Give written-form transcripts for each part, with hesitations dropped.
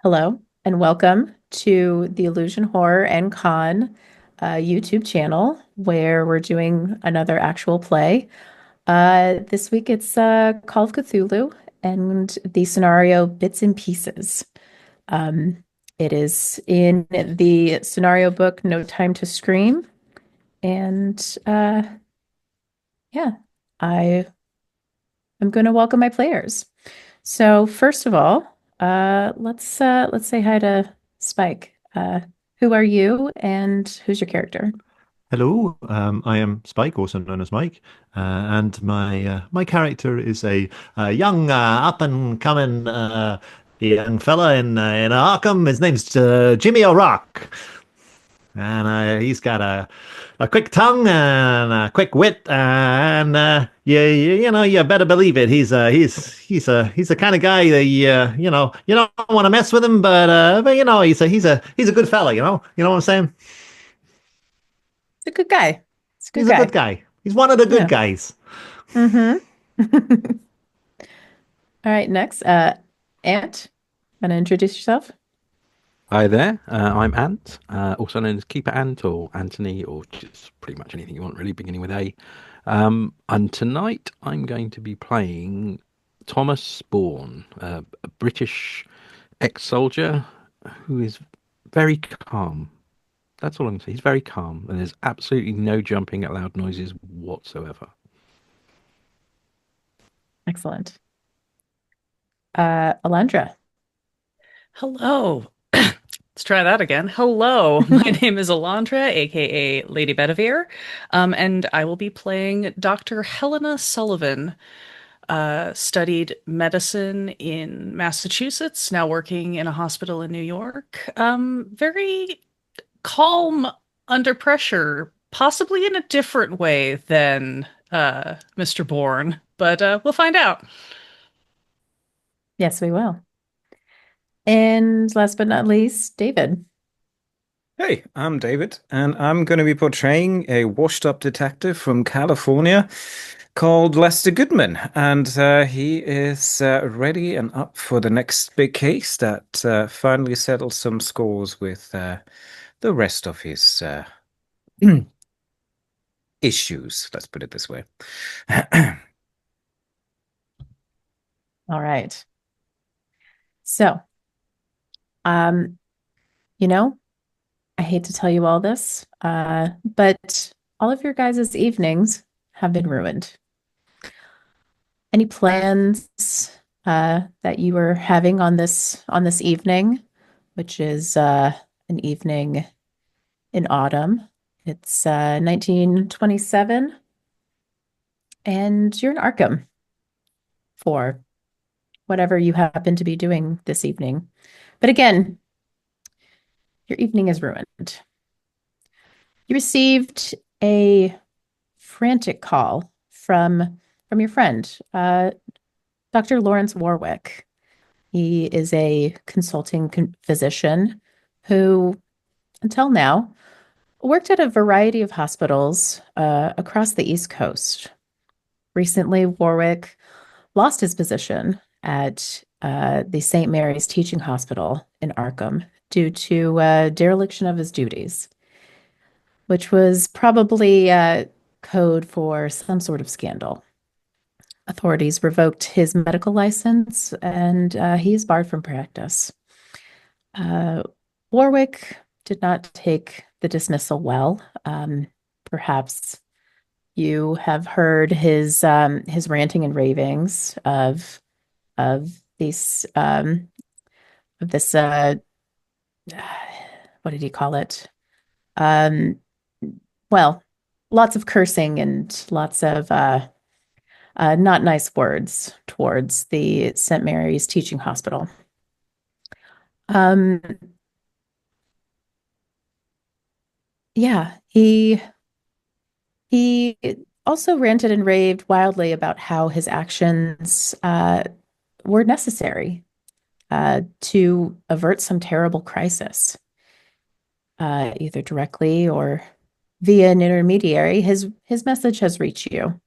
Hello and welcome to the Illusion Horror and Con YouTube channel where we're doing another actual play. This week it's Call of Cthulhu and the scenario Bits and Pieces. Um, it is in the scenario book No Time to Scream. And yeah, I am going to welcome my players. So first of all, let's say hi to Spike. Who are you and who's your character? Hello, I am Spike, also known as Mike, and my character is a young, up and coming young fella in Arkham. His name's Jimmy O'Rourke, and he's got a quick tongue and a quick wit, and you know you better believe it. He's a kind of guy that you don't want to mess with him, but you know he's a good fella. You know what I'm saying? He's a good guy. He's a good He's a good guy. guy. He's one of the good Yeah. guys. Mm-hmm. All right, next, Ant, want to introduce yourself? Hi there, I'm Ant, also known as Keeper Ant or Anthony, or just pretty much anything you want, really, beginning with A. And tonight I'm going to be playing Thomas Bourne, a British ex-soldier who is very calm. That's all I'm saying. He's very calm, and there's absolutely no jumping at loud noises whatsoever. Excellent. Alandra. Hello. Let's try that again. Hello, my name is Alandra, a.k.a. Lady Bedivere, and I will be playing Dr. Helena Sullivan. Studied medicine in Massachusetts, now working in a hospital in New York. Very calm under pressure, possibly in a different way than Mr. Bourne, but we'll find out. Yes, we will. And last but not least, David. Hey, I'm David, and I'm going to be portraying a washed-up detective from California called Lester Goodman, and he is ready and up for the next big case that finally settles some scores with the rest of his issues. Let's put it this way. All right. So, um, you know, I hate to tell you all this, but all of your guys' evenings have been ruined. Any plans that you were having on this evening, which is an evening in autumn? It's 1927, and you're in Arkham for whatever you happen to be doing this evening. But again, your evening is ruined. You received a frantic call from your friend, Dr. Lawrence Warwick. He is a consulting physician who, until now, worked at a variety of hospitals across the East Coast. Recently, Warwick lost his position at the St. Mary's Teaching Hospital in Arkham due to dereliction of his duties, which was probably code for some sort of scandal. Authorities revoked his medical license and he is barred from practice. Uh, Warwick did not take the dismissal well. Perhaps you have heard his ranting and ravings of these of this what did he call it? Um, well, lots of cursing and lots of not nice words towards the St. Mary's Teaching Hospital. Um, yeah, he also ranted and raved wildly about how his actions were necessary to avert some terrible crisis, either directly or via an intermediary. His message has reached you.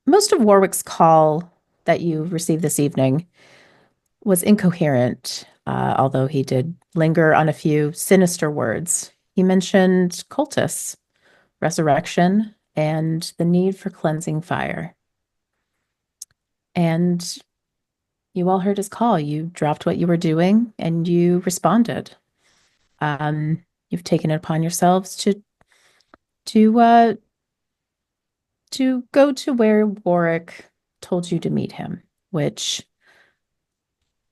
Most of Warwick's call that you received this evening was incoherent, although he did linger on a few sinister words. He mentioned cultists, resurrection, and the need for cleansing fire. And you all heard his call. You dropped what you were doing and you responded. You've taken it upon yourselves to go to where Warwick told you to meet him, which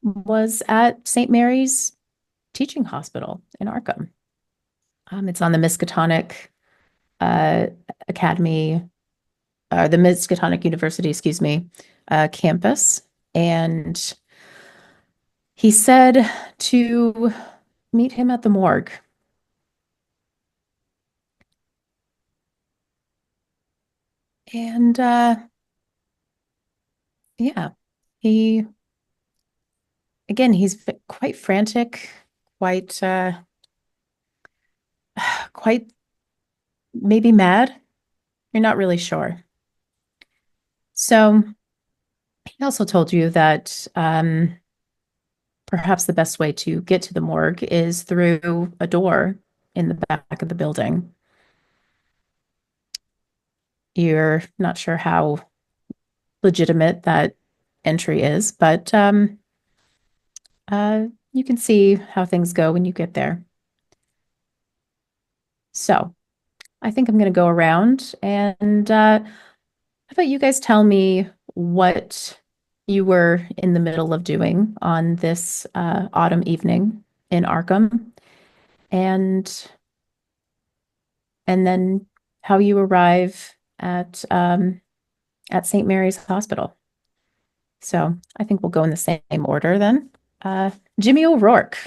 was at St. Mary's Teaching Hospital in Arkham. It's on the Miskatonic Academy, the Miskatonic University, excuse me, campus. And he said to meet him at the morgue. And yeah, he's quite frantic, quite maybe mad. You're not really sure. So he also told you that perhaps the best way to get to the morgue is through a door in the back of the building. You're not sure how legitimate that entry is, but you can see how things go when you get there. So I think I'm going to go around and how about you guys tell me what you were in the middle of doing on this autumn evening in Arkham, and then how you arrive at St. Mary's Hospital. So I think we'll go in the same order then. Jimmy O'Rourke.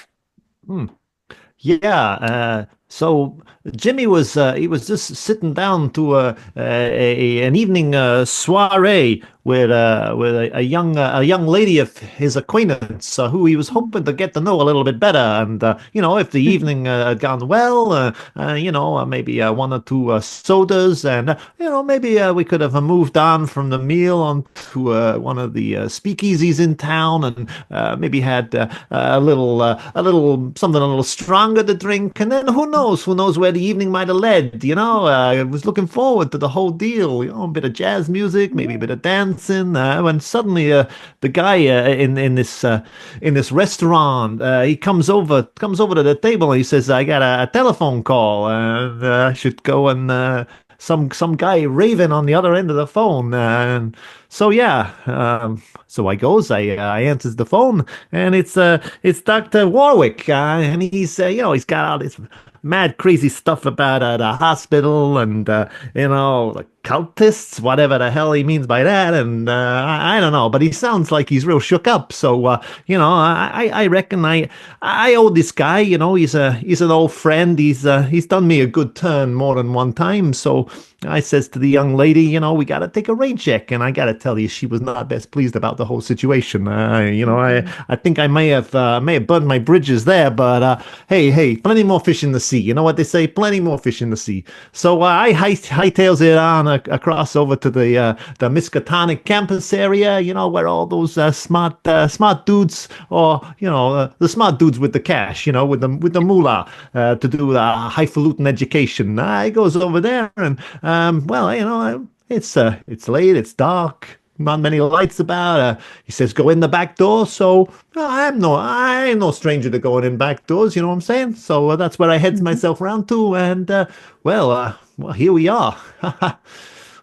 Yeah. So Jimmy was he was just sitting down to an evening soiree with a young lady of his acquaintance who he was hoping to get to know a little bit better. And if the evening had gone well, maybe one or two sodas, and maybe we could have moved on from the meal on to one of the speakeasies in town, and maybe had a little something a little stronger to drink, and then who knows where the evening might have led. I was looking forward to the whole deal. A bit of jazz music, maybe a bit of dancing. When suddenly the guy in this restaurant, he comes over to the table and he says, "I got a telephone call, and I should go and." Some guy raving on the other end of the phone, and so yeah, so I answers the phone, and it's Dr. Warwick, and he's he's got all this mad crazy stuff about the hospital and the cultists, whatever the hell he means by that, and I don't know, but he sounds like he's real shook up. So I reckon I owe this guy. He's an old friend. He's done me a good turn more than one time. So I says to the young lady, we got to take a rain check, and I got to tell you, she was not best pleased about the whole situation. I think I may have burned my bridges there, but hey, plenty more fish in the sea. You know what they say? Plenty more fish in the sea. So I hightails it on across over to the Miskatonic campus area, where all those smart dudes, or the smart dudes with the cash, with the moolah to do the highfalutin education. I goes over there, and it's late, it's dark. Not many lights about. He says, "Go in the back door." So I ain't no stranger to going in back doors. You know what I'm saying? So that's where I heads myself round to, and well, here we are.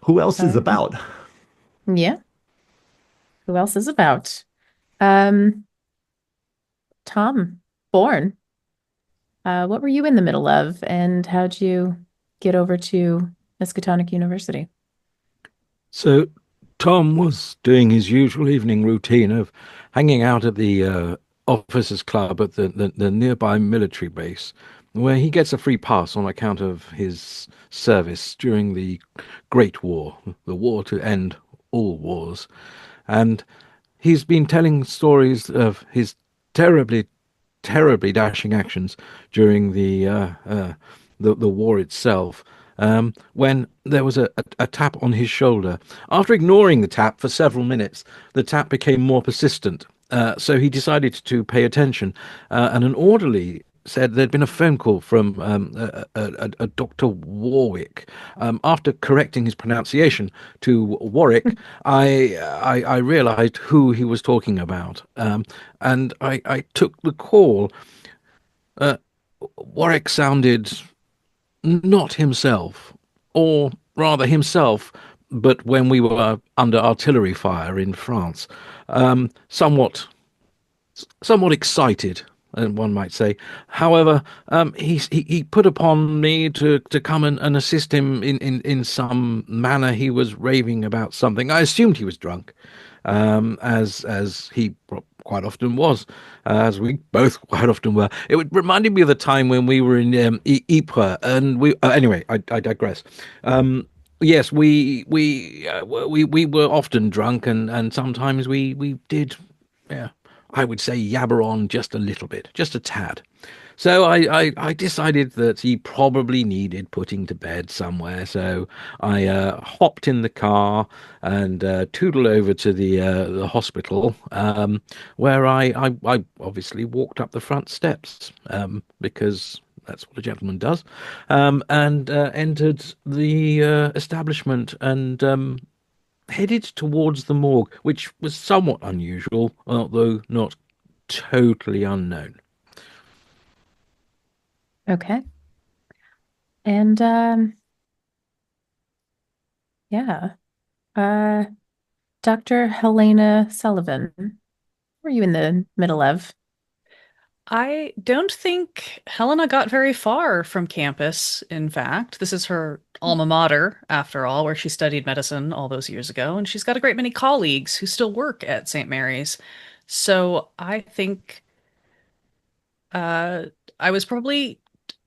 Who else is about? Yeah. Who else is about? Tom, Bourne. What were you in the middle of, and how'd you get over to Miskatonic University? So Tom was doing his usual evening routine of hanging out at the officers' club at the nearby military base, where he gets a free pass on account of his service during the Great War, the war to end all wars. And he's been telling stories of his terribly dashing actions during the war itself. When there was a tap on his shoulder. After ignoring the tap for several minutes, the tap became more persistent, So he decided to pay attention, and an orderly said there'd been a phone call from a Dr. Warwick. After correcting his pronunciation to Warwick, I realized who he was talking about, and I took the call. Warwick sounded not himself, or rather himself, but when we were under artillery fire in France, somewhat excited, one might say. However, he put upon me to come and assist him in some manner. He was raving about something. I assumed he was drunk, as he quite often was, as we both quite often were. It reminded me of the time when we were in Ypres, and we anyway. I digress. Yes, we were often drunk, and sometimes we did, yeah, I would say yabber on just a little bit, just a tad. So I decided that he probably needed putting to bed somewhere. So I hopped in the car and tootled over to the hospital, where I obviously walked up the front steps, because that's what a gentleman does, and entered the establishment and headed towards the morgue, which was somewhat unusual, although not totally unknown. Okay. And yeah. Dr. Helena Sullivan, what were you in the middle of? I don't think Helena got very far from campus, in fact. This is her alma mater, after all, where she studied medicine all those years ago, and she's got a great many colleagues who still work at St. Mary's. So I think uh, I was probably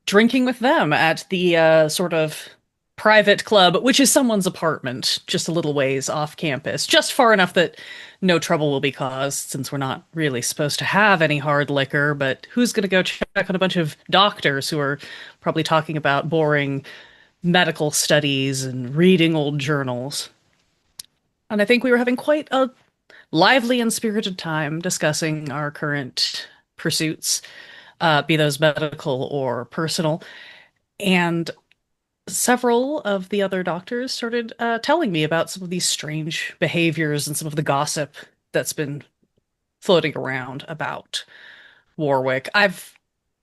drinking with them at the sort of private club, which is someone's apartment, just a little ways off campus, just far enough that no trouble will be caused, since we're not really supposed to have any hard liquor. But who's going to go check on a bunch of doctors who are probably talking about boring medical studies and reading old journals? And I think we were having quite a lively and spirited time discussing our current pursuits, be those medical or personal. And several of the other doctors started telling me about some of these strange behaviors and some of the gossip that's been floating around about Warwick. I've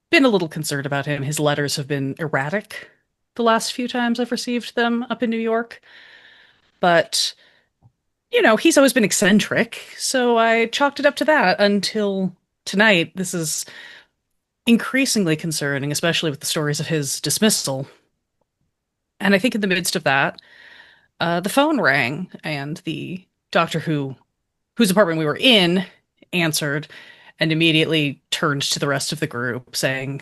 been a little concerned about him. His letters have been erratic the last few times I've received them up in New York. But, he's always been eccentric, so I chalked it up to that until tonight. This is increasingly concerning, especially with the stories of his dismissal. And I think in the midst of that, the phone rang, and the doctor whose apartment we were in answered, and immediately turned to the rest of the group, saying,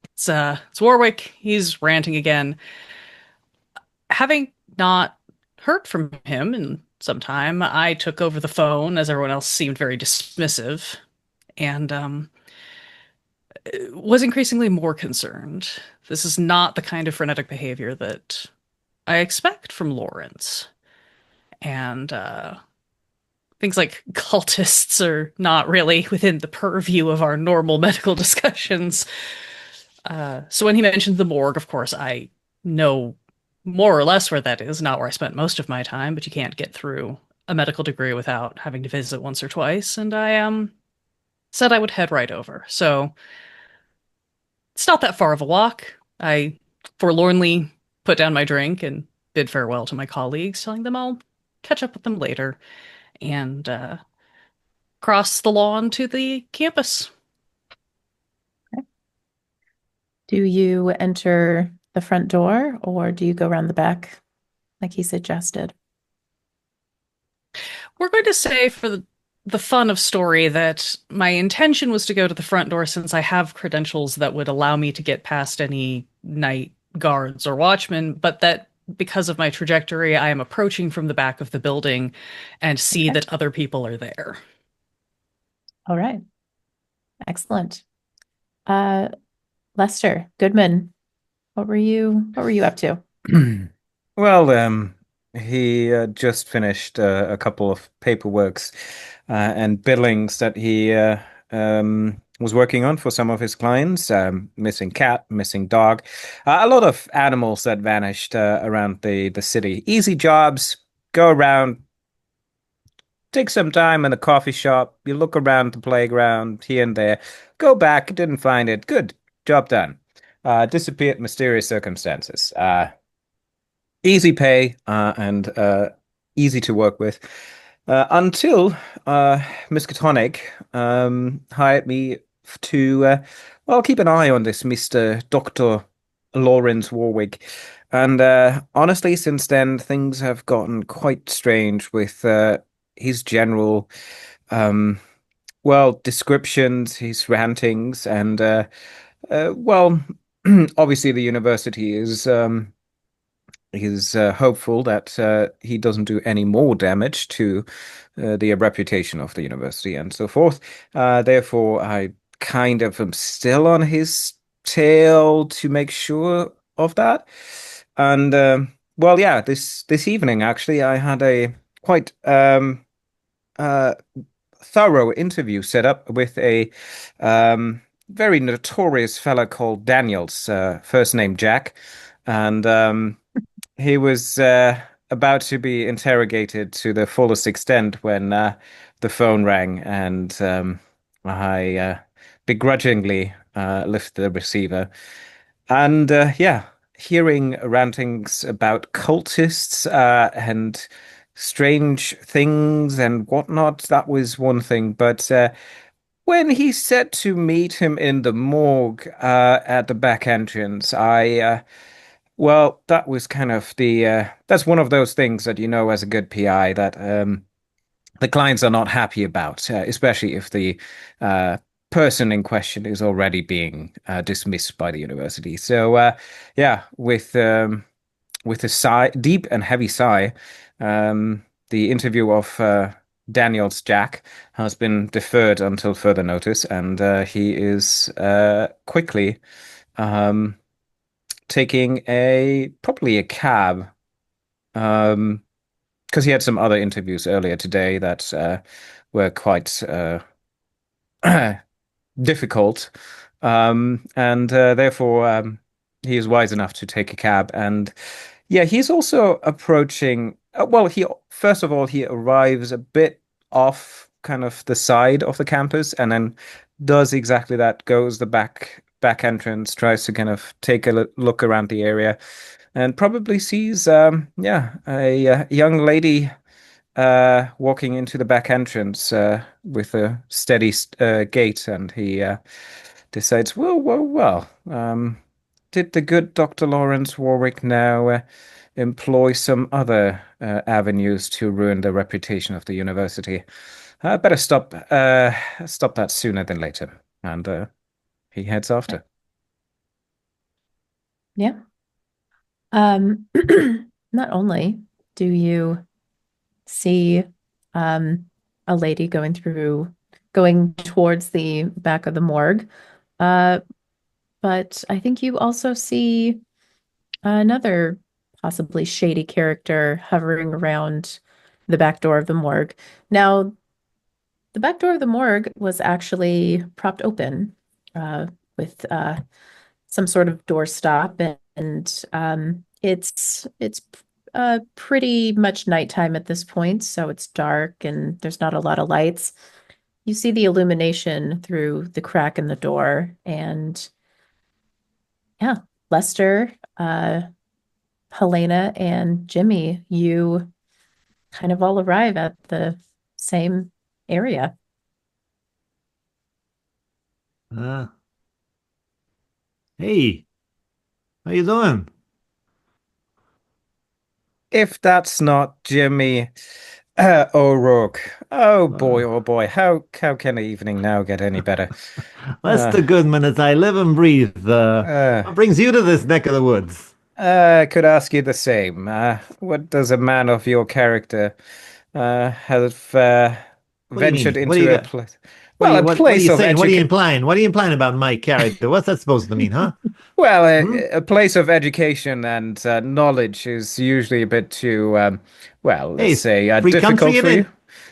"It's Warwick. He's ranting again." Having not heard from him in some time, I took over the phone, as everyone else seemed very dismissive, and was increasingly more concerned. This is not the kind of frenetic behavior that I expect from Lawrence. And things like cultists are not really within the purview of our normal medical discussions. So when he mentioned the morgue, of course, I know more or less where that is, not where I spent most of my time, but you can't get through a medical degree without having to visit once or twice. And I said I would head right over. So it's not that far of a walk. I forlornly put down my drink and bid farewell to my colleagues, telling them I'll catch up with them later, and cross the lawn to the campus. Do you enter the front door, or do you go around the back like he suggested? We're going to say, for the fun of story, that my intention was to go to the front door, since I have credentials that would allow me to get past any night guards or watchmen, but that because of my trajectory, I am approaching from the back of the building and see that other people are there. All right. Excellent. Lester Goodman, what were you up to? Well, He just finished a couple of paperworks and billings that he was working on for some of his clients. Missing cat, missing dog, a lot of animals that vanished around the city. Easy jobs. Go around, take some time in the coffee shop. You look around the playground here and there. Go back, didn't find it. Good, job done. Disappeared mysterious circumstances. Easy pay and easy to work with until Miskatonic hired me to well keep an eye on this Mr. Dr. Lawrence Warwick. And honestly, since then things have gotten quite strange with his general well descriptions, his rantings, and well obviously the university is hopeful that he doesn't do any more damage to the reputation of the university and so forth. Therefore, I kind of am still on his tail to make sure of that. And well, yeah, this evening actually, I had a quite uh, thorough interview set up with a very notorious fella called Daniels, first name Jack, and he was about to be interrogated to the fullest extent when the phone rang, and I begrudgingly lifted the receiver. And yeah, hearing rantings about cultists and strange things and whatnot, that was one thing. But when he said to meet him in the morgue at the back entrance, well, that was kind of that's one of those things that you know as a good PI that the clients are not happy about, especially if the person in question is already being dismissed by the university. So, yeah, with a sigh, deep and heavy sigh, the interview of Daniels Jack has been deferred until further notice, and he is quickly taking probably a cab, because he had some other interviews earlier today that were quite difficult, and therefore he is wise enough to take a cab. And yeah, he's also approaching. Well, he first of all he arrives a bit off kind of the side of the campus, and then does exactly that. Goes the back entrance, tries to kind of take a look around the area, and probably sees yeah a young lady walking into the back entrance with a steady gait, and he decides, well. Did the good Dr. Lawrence Warwick now employ some other avenues to ruin the reputation of the university? I better stop that sooner than later. And he heads after. Yeah. Not only do you see a lady going towards the back of the morgue, but I think you also see another possibly shady character hovering around the back door of the morgue. Now, the back door of the morgue was actually propped open with some sort of doorstop, and it's pretty much nighttime at this point, so it's dark and there's not a lot of lights. You see the illumination through the crack in the door, and yeah, Lester, Helena, and Jimmy, you kind of all arrive at the same area. Hey, how you doing? If that's not Jimmy O'Rourke, oh boy, how can the evening now get any better? Lester Goodman, as I live and breathe. What brings you to this neck of the woods? I could ask you the same. What does a man of your character have What do you ventured mean? What do into you a got? place? What Well, are a you, what are place you of saying? What are you education. implying? What are you implying about my character? What's that supposed to mean, huh? Well, a place of education and knowledge is usually a bit too, well, Hey, let's it's say, free difficult country in for you. it.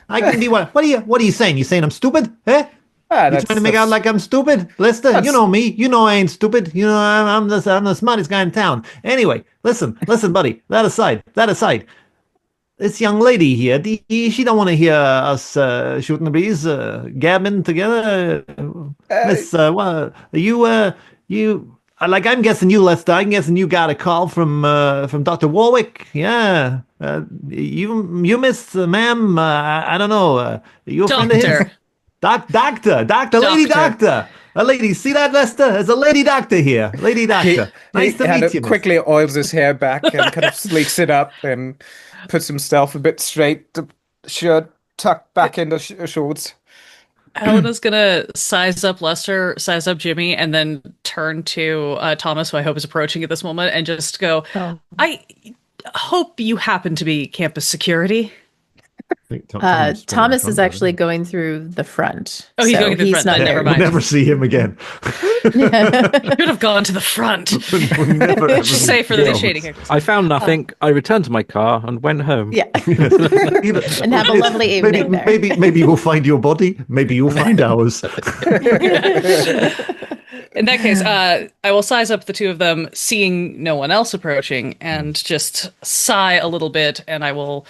I can be what are you saying? You saying I'm stupid? Eh? Ah, You trying to make out like I'm stupid? Lester, you that's know me. You know I ain't stupid. You know I'm the smartest guy in town. Anyway, listen, buddy. That aside. This young lady here, she don't want to hear us shooting the breeze, gabbing together. uh, Miss, like I'm guessing you, Lester. I'm guessing you got a call from Dr. Warwick. Yeah, you miss, ma'am. I don't know. You a friend of his? Doctor. Lady doctor. doctor. A lady. See that, Lester? There's a lady doctor here. Lady He doctor. Nice to meet you, miss. quickly oils his hair back and kind of sleeks it up and puts himself a bit straight, the shirt tucked back into shorts. Helena's gonna size up Lester, size up Jimmy, and then turn to Thomas, who I hope is approaching at this moment, and just go, Oh. I hope you happen to be campus security. I think Thomas is actually going through the front. Oh, he's so going through the front, not then there. never We'll mind. never see him again. Should have gone to the front. We'll never, ever Just say for see the him. shady characters. I found nothing. I returned to my car and went home. Yeah. And have a lovely evening there. Maybe we'll find your body. Maybe you'll find ours. In that case, I will size up the two of them, seeing no one else approaching, and just sigh a little bit, and I will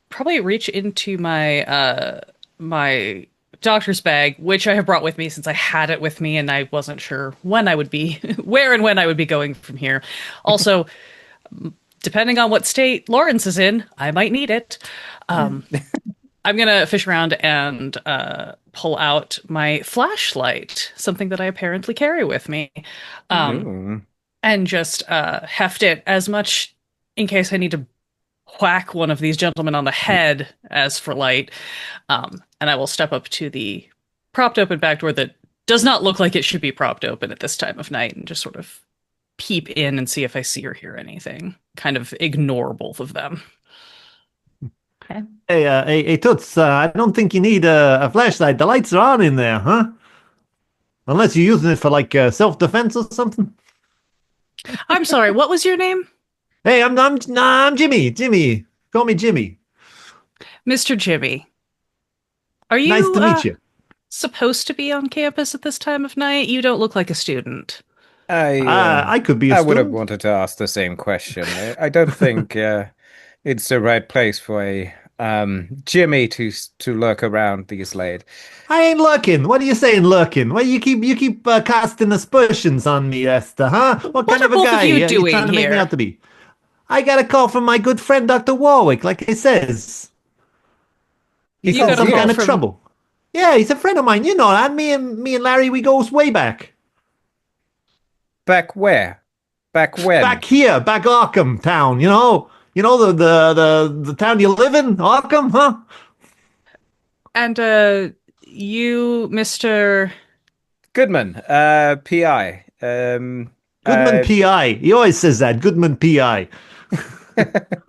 probably reach into my doctor's bag, which I have brought with me since I had it with me, and I wasn't sure when I would be, where and when I would be going from here. Also, depending on what state Lawrence is in, I might need it. I'm gonna fish around and pull out my flashlight, something that I apparently carry with me, and just heft it as much in case I need to whack one of these gentlemen on the head as for light. And I will step up to the propped open back door that does not look like it should be propped open at this time of night, and just sort of peep in and see if I see or hear anything. Kind of ignore both of them. Hey, Toots, I don't think you need a flashlight. The lights are on in there, huh? Unless you're using it for, like, self-defense or something. I'm sorry, what was your name? Hey, I'm Jimmy. Jimmy. Call me Jimmy. Mr. Jimmy. Are you Nice to meet you. supposed to be on campus at this time of night? You don't look like a student. I could be a I would have student. wanted to ask the same question. I don't think it's the right place for a Jimmy to lurk around these late. I ain't lurking. What are you saying, lurking? Well, you keep casting aspersions on me, Esther, huh? What kind are of a both of guy you are you doing trying to make me here? out to be? I got a call from my good friend Dr. Warwick, like he says. He's You in got a some call kind of from- trouble. Yeah, he's a friend of mine. You know that. Me and Larry, we goes way back. Back where? Back when? Back here, back Arkham town. You know the town you live in, Arkham, huh? And you, Mr. Goodman, PI. Goodman PI. He always says that. Goodman PI.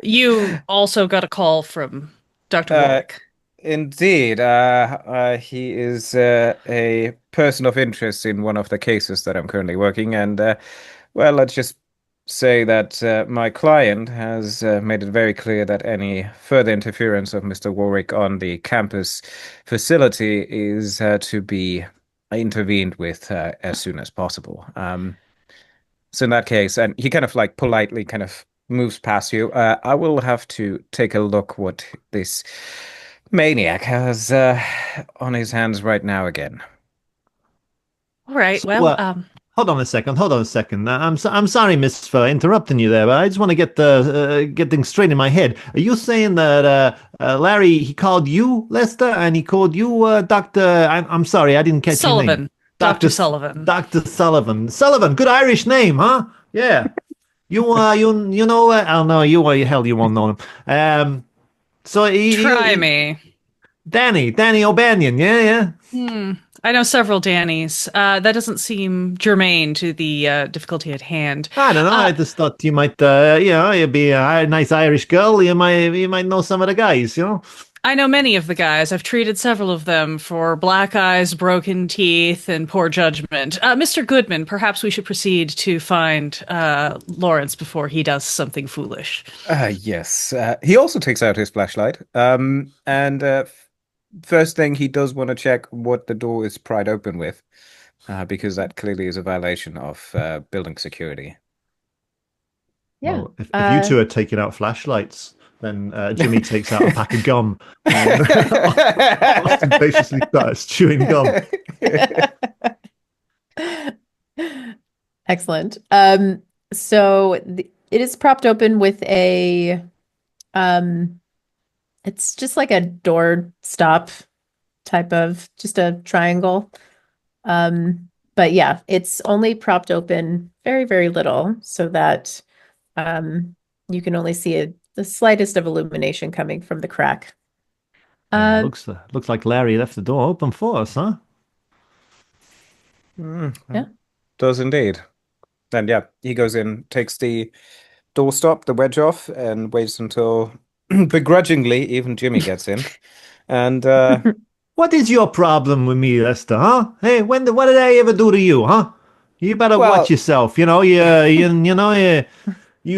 You also got a call from Dr. Warwick. Indeed, he is a person of interest in one of the cases that I'm currently working, and well, let's just say that my client has made it very clear that any further interference of Mr. Warwick on the campus facility is to be intervened with as soon as possible. So in that case, and he kind of like politely kind of moves past you, I will have to take a look what this maniac has on his hands right now again. All right. So, Well, Hold on a second. I'm sorry, Miss, for interrupting you there, but I just want to get things straight in my head. Are you saying that Larry, he called you Lester, and he called you Doctor? I'm sorry, I didn't catch your name. Sullivan. Dr. Sullivan. Dr. Sullivan. Sullivan, good Irish name, huh? Yeah. You know oh no, hell you won't know him. So Try me. Danny O'Banion, yeah. I know several Dannys. That doesn't seem germane to the difficulty at hand. I don't know. I just thought you might, you'd be a nice Irish girl. You might know some of the guys, you know. I know many of the guys. I've treated several of them for black eyes, broken teeth, and poor judgment. Mr. Goodman, perhaps we should proceed to find Lawrence before he does something foolish. Yes. He also takes out his flashlight. And first thing, he does want to check what the door is pried open with, because that clearly is a violation of building security. Yeah. Well, if you two are taking out flashlights, then Jimmy takes out a pack of gum and ostentatiously starts chewing gum. Excellent. So it is propped open with a it's just like a door stop type of just a triangle. But yeah, it's only propped open very, very little so that you can only see the slightest of illumination coming from the crack. Looks like Larry left the door open for us, huh? Yeah. Does indeed. And yeah, he goes in, takes the doorstop, the wedge off, and waits until begrudgingly even Jimmy gets in. And What is your problem with me, Lester, huh? Hey, what did I ever do to you, huh? You better watch yourself. You know, you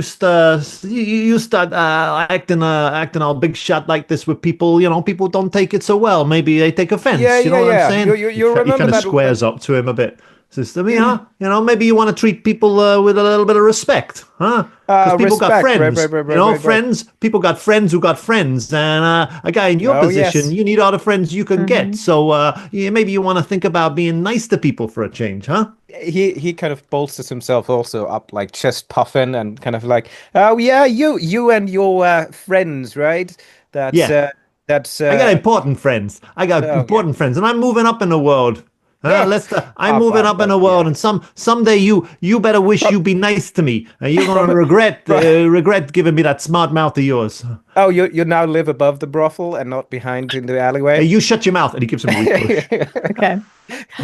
start acting all big shot like this with people. You know, people don't take it so well. Maybe they take offense. You know what I'm saying? You remember he kind of that squares up to him a bit. Says to me, huh? You know, maybe you want to treat people with a little bit of respect, huh? Because people got friends, friends. People got friends who got friends, and a guy in your position, you need all the friends you can get. So maybe you want to think about being nice to people for a change, huh? He kind of bolsters himself also up, like chest puffing, and kind of like, oh yeah, you and your friends, right? That's I got important friends. I got important friends, and I'm moving up in the world. Lester, I'm moving up in the world, and someday you better wish you'd be nice to me. You're gonna regret giving me that smart mouth of yours. Oh, you now live above the brothel and not behind in the alleyway. Hey, you shut your mouth, and he gives him a weak push. Okay.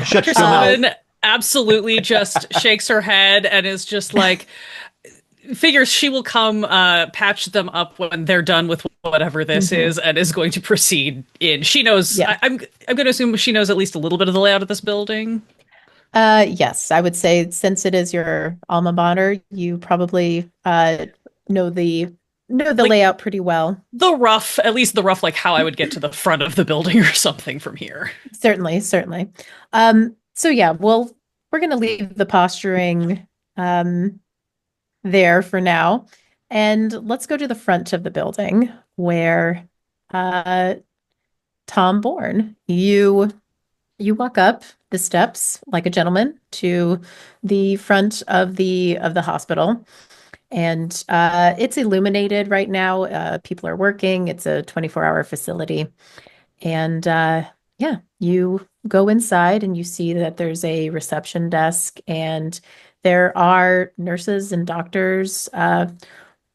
Shut your mouth. Absolutely, just shakes her head and is just like. Figures she will come patch them up when they're done with whatever this is and is going to proceed in. She knows, Yeah. I'm going to assume she knows at least a little bit of the layout of this building. Yes, I would say since it is your alma mater, you probably know the layout pretty well. At least the rough, like how I would get to the front of the building or something from here. Certainly. So yeah, we're going to leave the posturing there for now. And let's go to the front of the building where Tom Bourne, you walk up the steps like a gentleman to the front of the hospital. And it's illuminated right now. People are working. It's a 24-hour facility. And you go inside and you see that there's a reception desk and there are nurses and doctors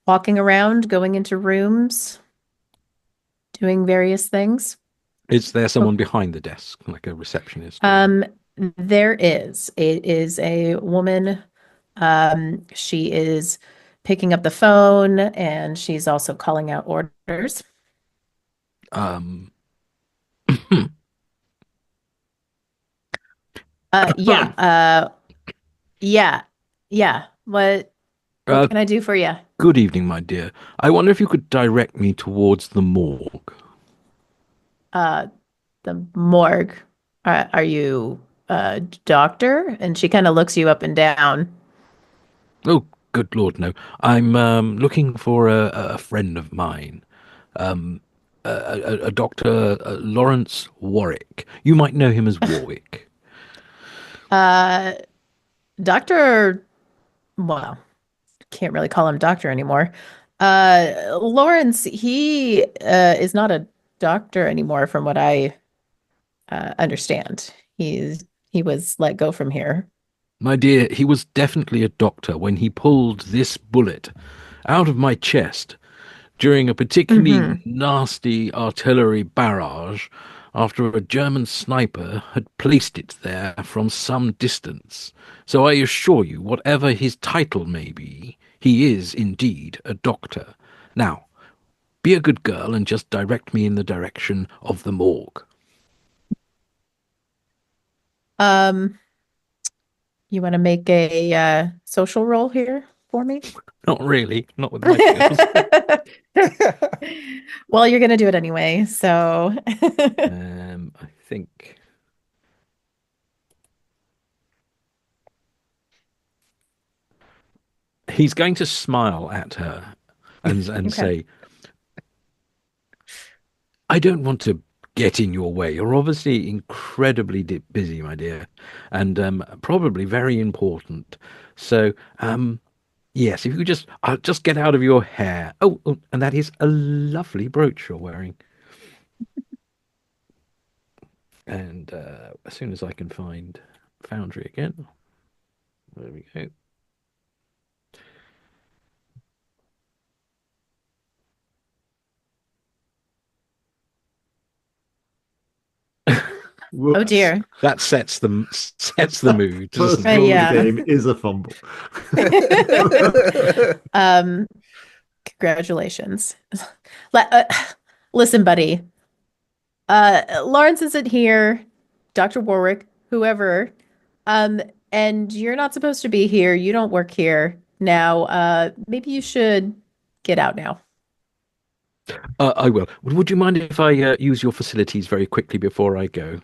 walking around, going into rooms, doing various things. Is there someone behind the desk, like a receptionist? There is. It is a woman. She is picking up the phone and she's also calling out orders. Yeah. What can I do for you? Good evening, my dear. I wonder if you could direct me towards the morgue. The morgue. Are you a doctor? And she kind of looks you up and down. Oh, good Lord, no. I'm looking for a friend of mine. A Dr. Lawrence Warwick. You might know him as Warwick. Well, can't really call him doctor anymore. Lawrence, he is not a doctor anymore from what I understand. He was let go from here. My dear, he was definitely a doctor when he pulled this bullet out of my chest during a particularly nasty artillery barrage after a German sniper had placed it there from some distance. So I assure you, whatever his title may be, he is indeed a doctor. Now, be a good girl and just direct me in the direction of the morgue. You want to make a social roll here for me? Not really, not with my skills. Well, you're gonna do it anyway, so I think he's going to smile at her and Okay. say, I don't want to get in your way. You're obviously incredibly busy, my dear, and probably very important. So, yes, if you could just get out of your hair. Oh, and that is a lovely brooch you're wearing. And as soon as I can find Foundry again, there we go. oh dear. That sets the mood, First doesn't rule it? of the game is a fumble. Congratulations. Listen, buddy. Lawrence isn't here, Dr. Warwick, whoever. And you're not supposed to be here. You don't work here. Now, maybe you should get out now. I will. Would you mind if I use your facilities very quickly before I go?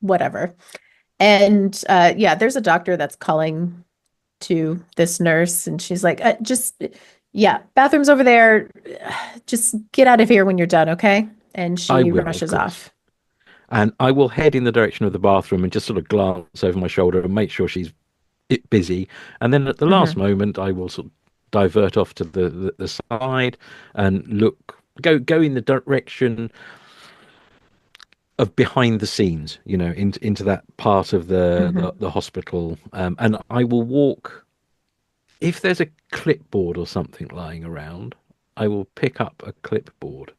Whatever. And yeah, there's a doctor that's calling to this nurse, and she's like, yeah, bathroom's over there. Just get out of here when you're done, okay? And I she will, of rushes course. off. And I will head in the direction of the bathroom and just sort of glance over my shoulder and make sure she's busy. And then at the last moment, I will sort of divert off to the side and go in the direction of behind the scenes, into that part of the hospital. And I will walk. If there's a clipboard or something lying around, I will pick up a clipboard.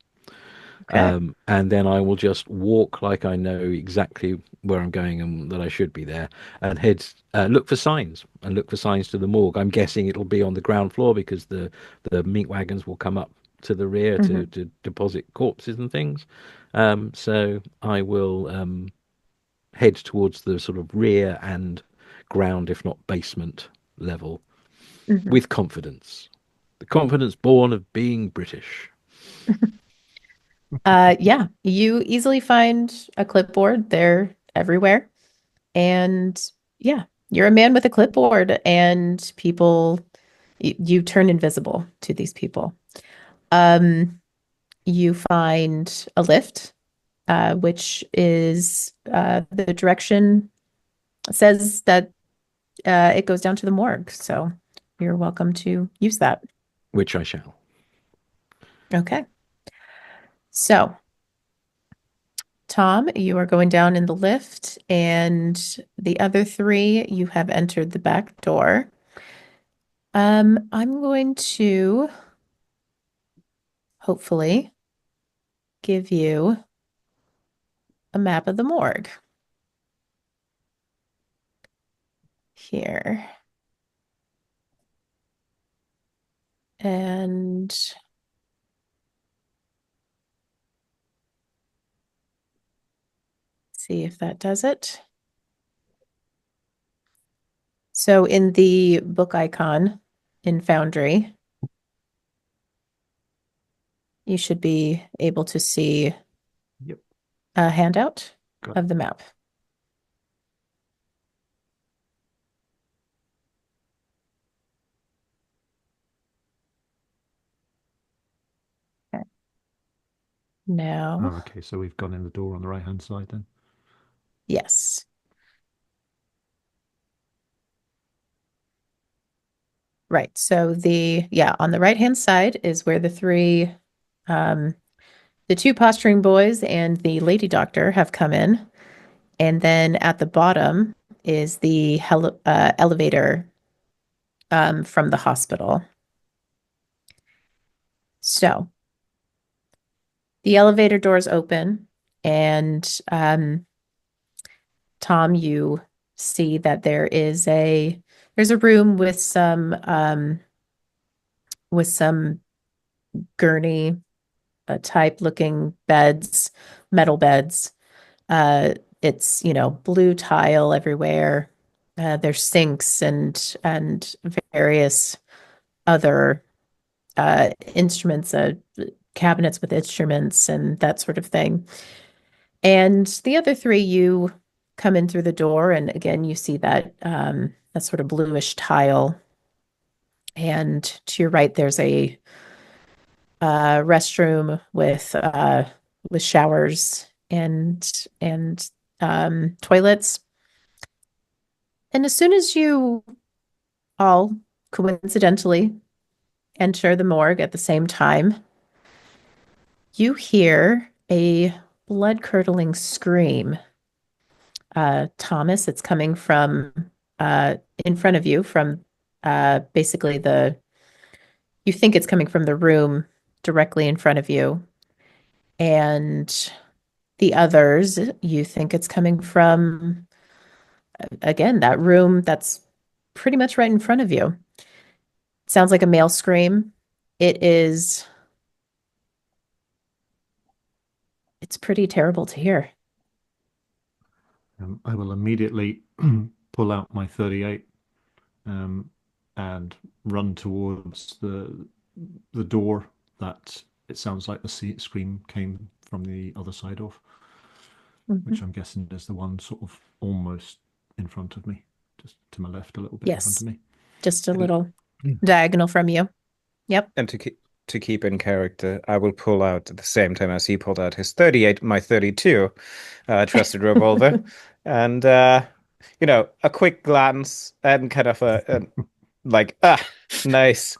Okay. And then I will just walk like I know exactly where I'm going and that I should be there, and look for signs to the morgue. I'm guessing it'll be on the ground floor because the meat wagons will come up to the rear to deposit corpses and things. So I will head towards the sort of rear and ground, if not basement level, with confidence. The confidence born of being British. Yeah, you easily find a clipboard. They're everywhere. And yeah, you're a man with a clipboard, and you turn invisible to these people. You find a lift, which is the direction says that it goes down to the morgue. So you're welcome to use that. Which I shall. Okay. So, Tom, you are going down in the lift, and the other three, you have entered the back door. I'm going to hopefully give you a map of the morgue here. And see if that does it. So in the book icon in Foundry, you should be able to see Yep. a handout Got of the map. Okay. Now, Oh, okay, so we've gone in the door on the right-hand side then. yes. Right. So on the right-hand side is where the two posturing boys and the lady doctor have come in. And then at the bottom is the elevator from the hospital. So the elevator doors open, and Tom, you see that there's a room with some with some gurney type looking beds, metal beds. It's, blue tile everywhere. There's sinks and various other instruments, cabinets with instruments and that sort of thing. And the other three, you come in through the door, and again, you see that sort of bluish tile. And to your right, there's a restroom with showers and toilets. And as soon as you all coincidentally enter the morgue at the same time, you hear a blood-curdling scream. Thomas, it's coming from in front of you, from basically you think it's coming from the room directly in front of you. And the others, you think it's coming from, again, that room that's pretty much right in front of you. It sounds like a male scream. It's pretty terrible to hear. I will immediately pull out my 38 and run towards the door that it sounds like the scream came from the other side of, which I'm guessing is the one sort of almost in front of me, just to my left a little bit in front of me. Just a little diagonal from you. Yep. And to keep in character, I will pull out at the same time as he pulled out his 38, my 32 trusted revolver, and a quick glance and kind of nice,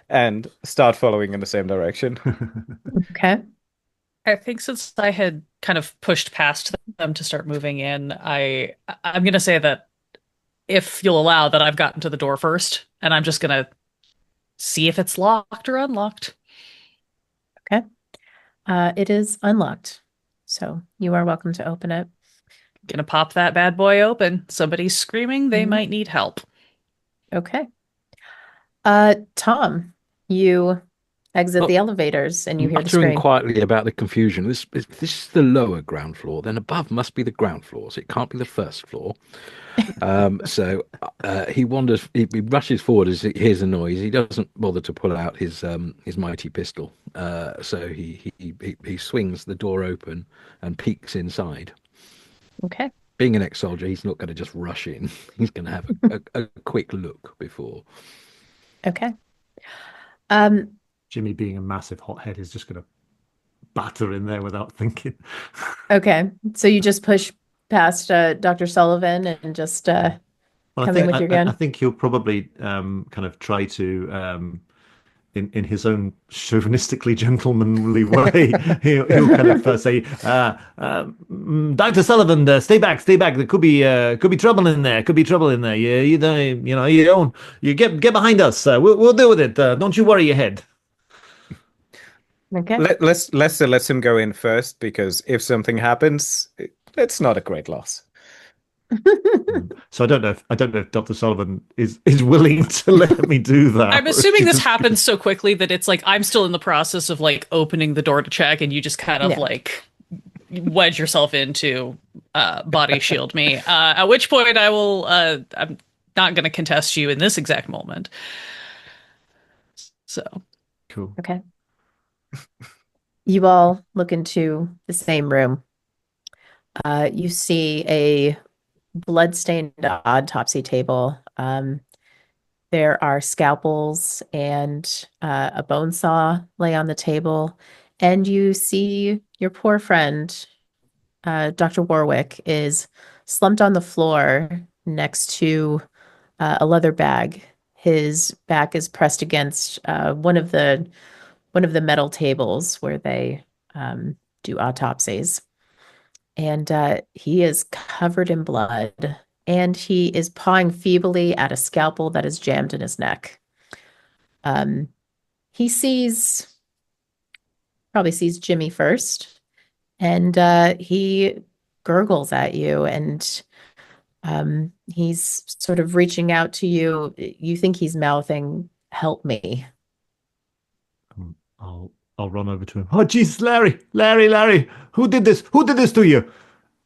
and start following in the same direction. Okay. I think since I had kind of pushed past them to start moving in, I'm going to say that if you'll allow that, I've gotten to the door first, and I'm just going to see if it's locked or unlocked. Okay. It is unlocked, so you are welcome to open it. Gonna pop that bad boy open. Somebody's screaming. They might need help. Okay. Tom, you exit the elevators and you hear the Muttering scream. quietly about the confusion. This is the lower ground floor. Then above must be the ground floor, so it can't be the first floor. So he wanders. He rushes forward as he hears a noise. He doesn't bother to pull out his mighty pistol. So he swings the door open and peeks inside. Okay. Being an ex-soldier, he's not going to just rush in. He's going to have a quick look before. Okay. Jimmy, being a massive hothead, is just going to batter in there without thinking. Okay. So you just push past Dr. Sullivan and just come in with your gun? I think he'll probably kind of try to, in his own chauvinistically gentlemanly way, he'll kind of say, Dr. Sullivan, stay back. There could be trouble in there. You don't. You get behind us. We'll deal with it. Don't you worry your head. Okay. Lester lets him go in first, because if something happens, it's not a great loss. So I don't know if Dr. Sullivan is willing to let me do that. I'm assuming this happens so quickly that it's like I'm still in the process of like opening the door to check, and you just kind of like wedge yourself into body shield me. At which point I will. I'm not going to contest you in this exact moment. So cool. Okay. You all look into the same room. You see a blood-stained autopsy table. There are scalpels and a bone saw lay on the table. And you see your poor friend, Dr. Warwick, is slumped on the floor next to a leather bag. His back is pressed against one of the metal tables where they do autopsies. And he is covered in blood, and he is pawing feebly at a scalpel that is jammed in his neck. He probably sees Jimmy first, and he gurgles at you, and he's sort of reaching out to you. You think he's mouthing, "Help me," I'll run over to him. Oh, Jesus, Larry! Who did this? Who did this to you?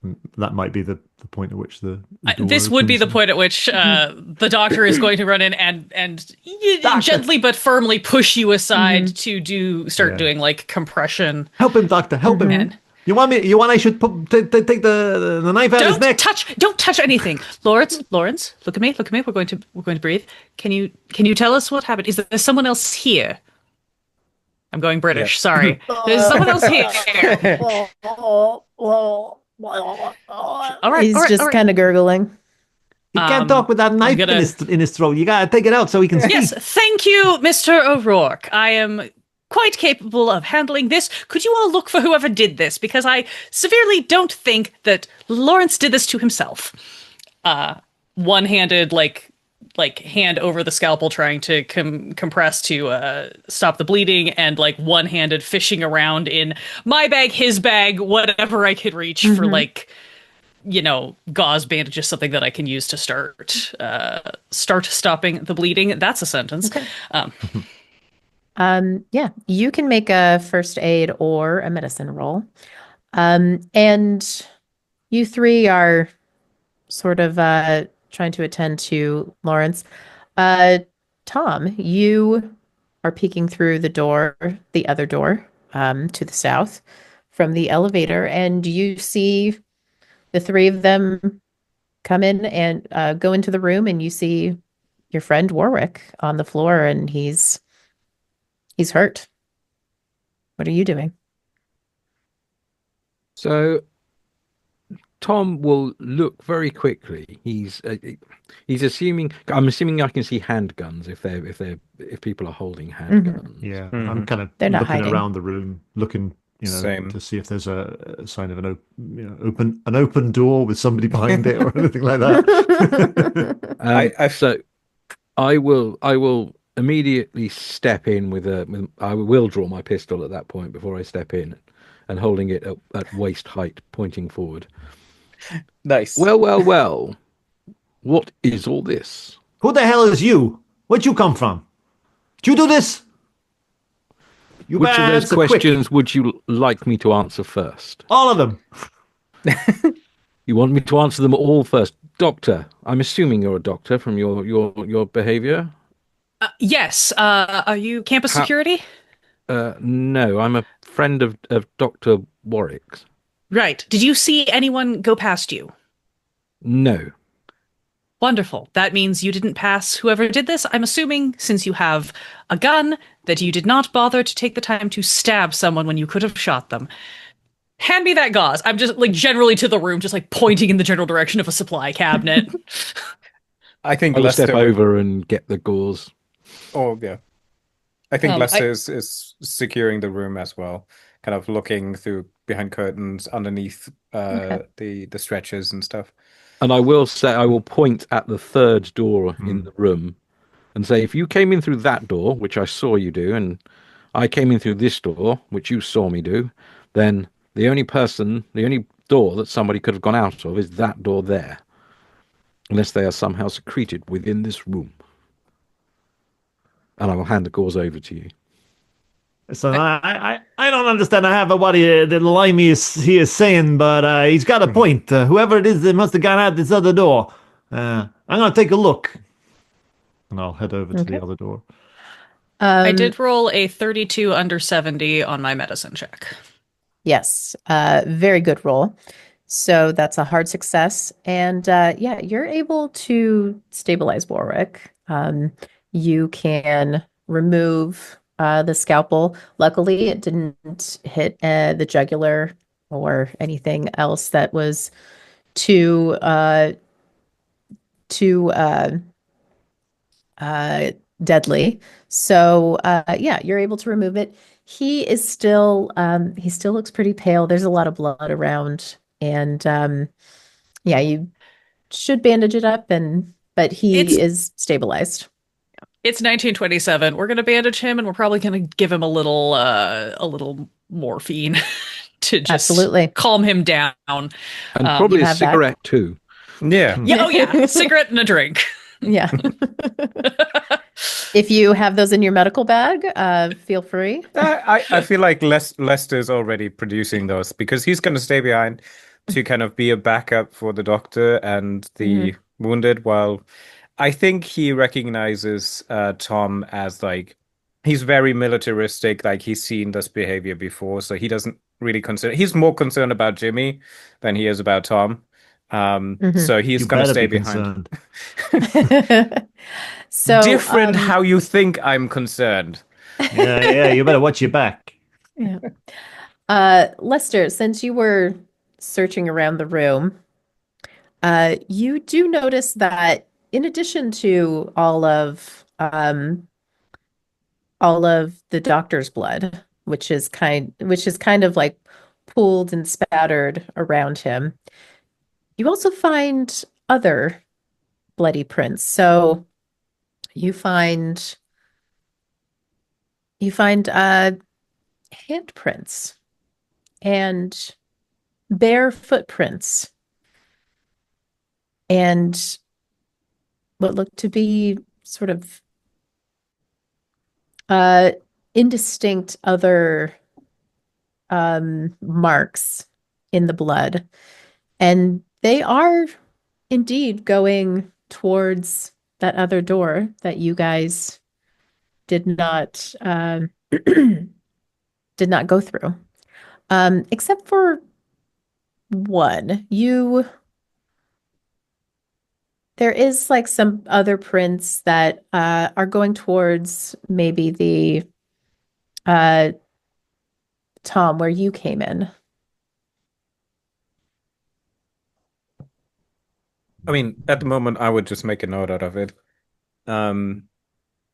And that might be the point at which the door This would be the opens. point at which the doctor is going to run in and gently but firmly push you aside to start doing like compression. Help him, doctor! Help him! And You want I should take the knife out of his neck? Don't touch anything, Lawrence. Look at me. We're going to breathe. Can you tell us what happened? Is there someone else here? I'm going British. Sorry. There's someone else here. All right. He's just kind of gurgling. He can't talk with that knife in his throat. You gotta take it out so he can speak. Yes, thank you, Mr. O'Rourke. I am quite capable of handling this. Could you all look for whoever did this? Because I severely don't think that Lawrence did this to himself. One-handed, like hand over the scalpel trying to compress to stop the bleeding, and like one-handed fishing around in my bag, his bag, whatever I could reach for like, gauze, bandages, something that I can use to start stopping the bleeding. That's a sentence. Okay. Yeah, you can make a first aid or a medicine roll. And you three are sort of trying to attend to Lawrence. Tom, you are peeking through the other door, to the south from the elevator, and you see the three of them come in and go into the room, and you see your friend Warwick on the floor, and he's hurt. What are you doing? So Tom will look very quickly. He's assuming. I'm assuming I can see handguns if people are holding handguns. Yeah, I'm kind of They're not looking hiding. around the room, looking, Same. to see if there's a sign of an open door with somebody behind it or anything like that. So I will immediately step in I will draw my pistol at that point before I step in, and holding it at waist height, pointing forward. Nice. Well. What is all this? Who the hell is you? Where'd you come from? Did you do this? You Which of better those answer quick. questions would you like me to answer first? All of them. You want me to answer them all first? Doctor, I'm assuming you're a doctor from your behavior? Yes. Are you campus security? No, I'm a friend of Dr. Warwick's. Right. Did you see anyone go past you? No. Wonderful. That means you didn't pass whoever did this. I'm assuming, since you have a gun, that you did not bother to take the time to stab someone when you could have shot them. Hand me that gauze. I'm just generally to the room, just pointing in the general direction of a supply cabinet. I think I'll Lester step over and get the gauze. Oh yeah, I think Lester is securing the room as well, kind of looking through behind curtains underneath the stretchers and stuff. And I will point at the third door in the room and say, if you came in through that door, which I saw you do, and I came in through this door, which you saw me do, then the only door that somebody could have gone out of is that door there, unless they are somehow secreted within this room. And I will hand the gauze over to you. So I don't understand half of what the limey he is saying, but he's got a point. Whoever it is, they must have gone out this other door. I'm going to take a look. And I'll head over to the other door. I did roll a 32 under 70 on my medicine check. Yes, very good roll. So that's a hard success. And you're able to stabilize Warwick. You can remove the scalpel. Luckily, it didn't hit the jugular or anything else that was too deadly. So you're able to remove it. He still looks pretty pale. There's a lot of blood around, and you should bandage it up, but he is stabilized. It's 1927. We're going to bandage him, and we're probably going to give him a little morphine to just Absolutely calm him down. And probably a cigarette too. Yeah. Yeah, cigarette and a drink. Yeah. If you have those in your medical bag, feel free. I feel like Lester's already producing those because he's going to stay behind to kind of be a backup for the doctor and the Mhm. wounded. While I think he recognizes Tom as like he's very militaristic, like he's seen this behavior before, so he doesn't really concern. He's more concerned about Jimmy than he is about Tom. Mhm. So he's You going to better stay be behind. concerned. So, Different how you think I'm concerned. Yeah, you better watch your back. yeah. Lester, since you were searching around the room, you do notice that in addition to all of the doctor's blood, which is kind of like pooled and spattered around him, you also find other bloody prints. So you find you find handprints and bare footprints and what look to be sort of uh indistinct other marks in the blood. And they are indeed going towards that other door that you guys did not did not go through. Except for one. There is like some other prints that are going towards maybe the uh Tom where you came in. I mean, at the moment, I would just make a note out of it. Um,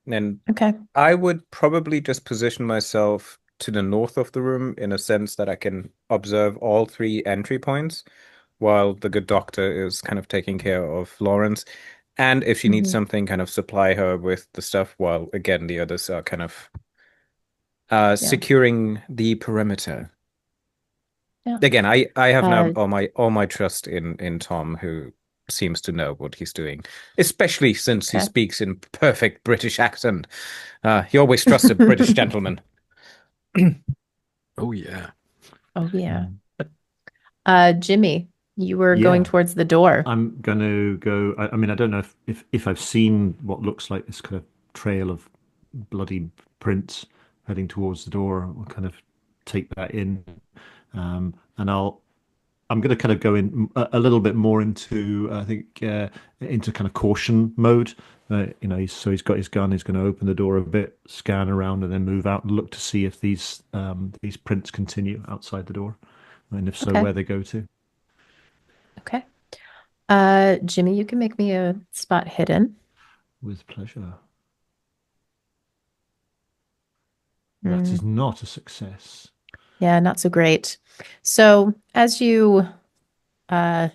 and Okay. I would probably just position myself to the north of the room in a sense that I can observe all three entry points while the good doctor is kind of taking care of Lawrence. And if she needs Mhm. something, kind of supply her with the stuff while again the others are kind of Yeah. securing the perimeter. Yeah. Again, I have now Uh all my trust in Tom, who seems to know what he's doing, especially since he okay. speaks in perfect British accent. He always trusts a British gentleman. Oh yeah. Oh yeah. Mm. Jimmy, you were going Yeah, towards the door. I'm gonna go. I mean, I don't know if I've seen what looks like this kind of trail of bloody prints heading towards the door. I'll kind of take that in, and I'm going to kind of go in a little bit more into I think into kind of caution mode. So he's got his gun. He's going to open the door a bit, scan around, and then move out and look to see if these prints continue outside the door, and if so, Okay. where they go to. Okay. Jimmy, you can make me a spot hidden. With pleasure. That is Mm, not a success. yeah, not so great. So as you uh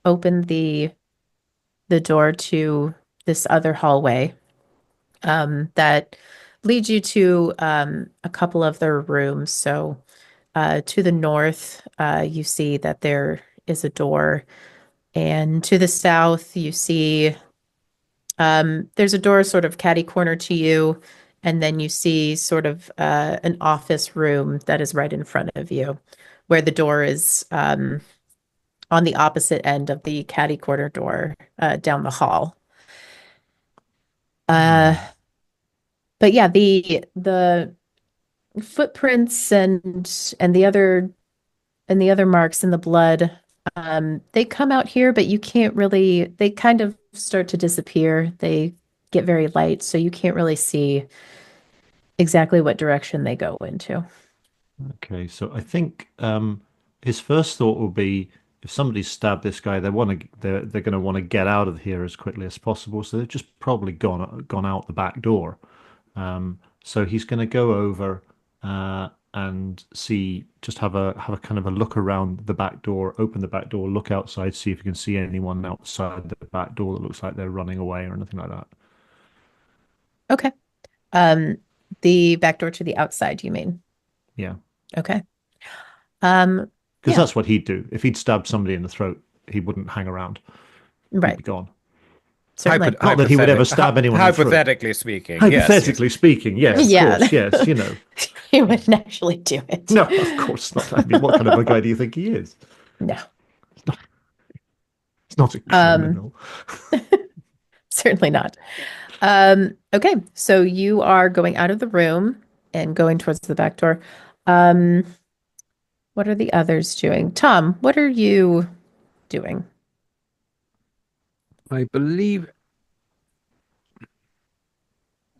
open the door to this other hallway, that leads you to a couple of their rooms. So to the north, you see that there is a door, and to the south, you see there's a door sort of catty corner to you, and then you see sort of an office room that is right in front of you, where the door is on the opposite end of the catty corner door down the hall. Uh, Hmm. but yeah, the footprints and the other marks in the blood, they come out here, but you can't really, they kind of start to disappear. They get very light, so you can't really see exactly what direction they go into. Okay, so I think his first thought will be if somebody stabbed this guy, they're going to want to get out of here as quickly as possible. So they've just probably gone out the back door. So he's going to go over and see, just have a kind of a look around the back door, open the back door, look outside, see if you can see anyone outside the back door that looks like they're running away or anything like that. Okay. Um, the back door to the outside, you mean? Yeah, Okay. Um, because yeah, that's what he'd do. If he'd stabbed somebody in the throat, he wouldn't hang around. He'd right. be gone. Certainly. Not that he would ever stab anyone in the throat. Hypothetically speaking. Hypothetically speaking, yes, of Yeah. course, yes, you know. He wouldn't actually do it. No, of course not. I mean, what kind of a guy do you think he is? No. He's not a criminal. Certainly not. Okay, so you are going out of the room and going towards the back door. What are the others doing? Tom, what are you doing? I believe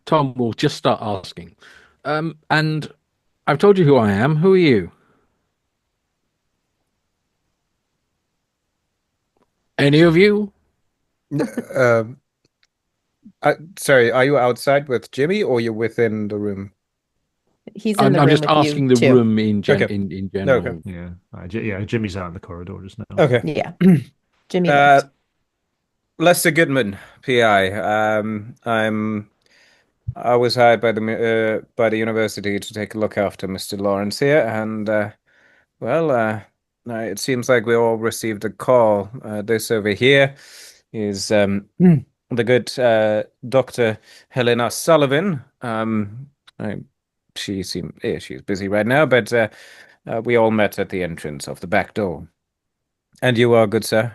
Tom will just start asking. And I've told you who I am. Who are you? Any of you? Sorry, are you outside with Jimmy or you're within the room? He's in the room I'm just with asking you the too. room in Okay. general. Okay. Yeah, Jimmy's out in the corridor just now. Okay. Yeah. Jimmy left. Lester Goodman, PI. I was hired by the university to take a look after Mr. Lawrence here, and it seems like we all received a call. This over here is the good Dr. Helena Sullivan. She's busy right now, but we all met at the entrance of the back door. And you are, good sir?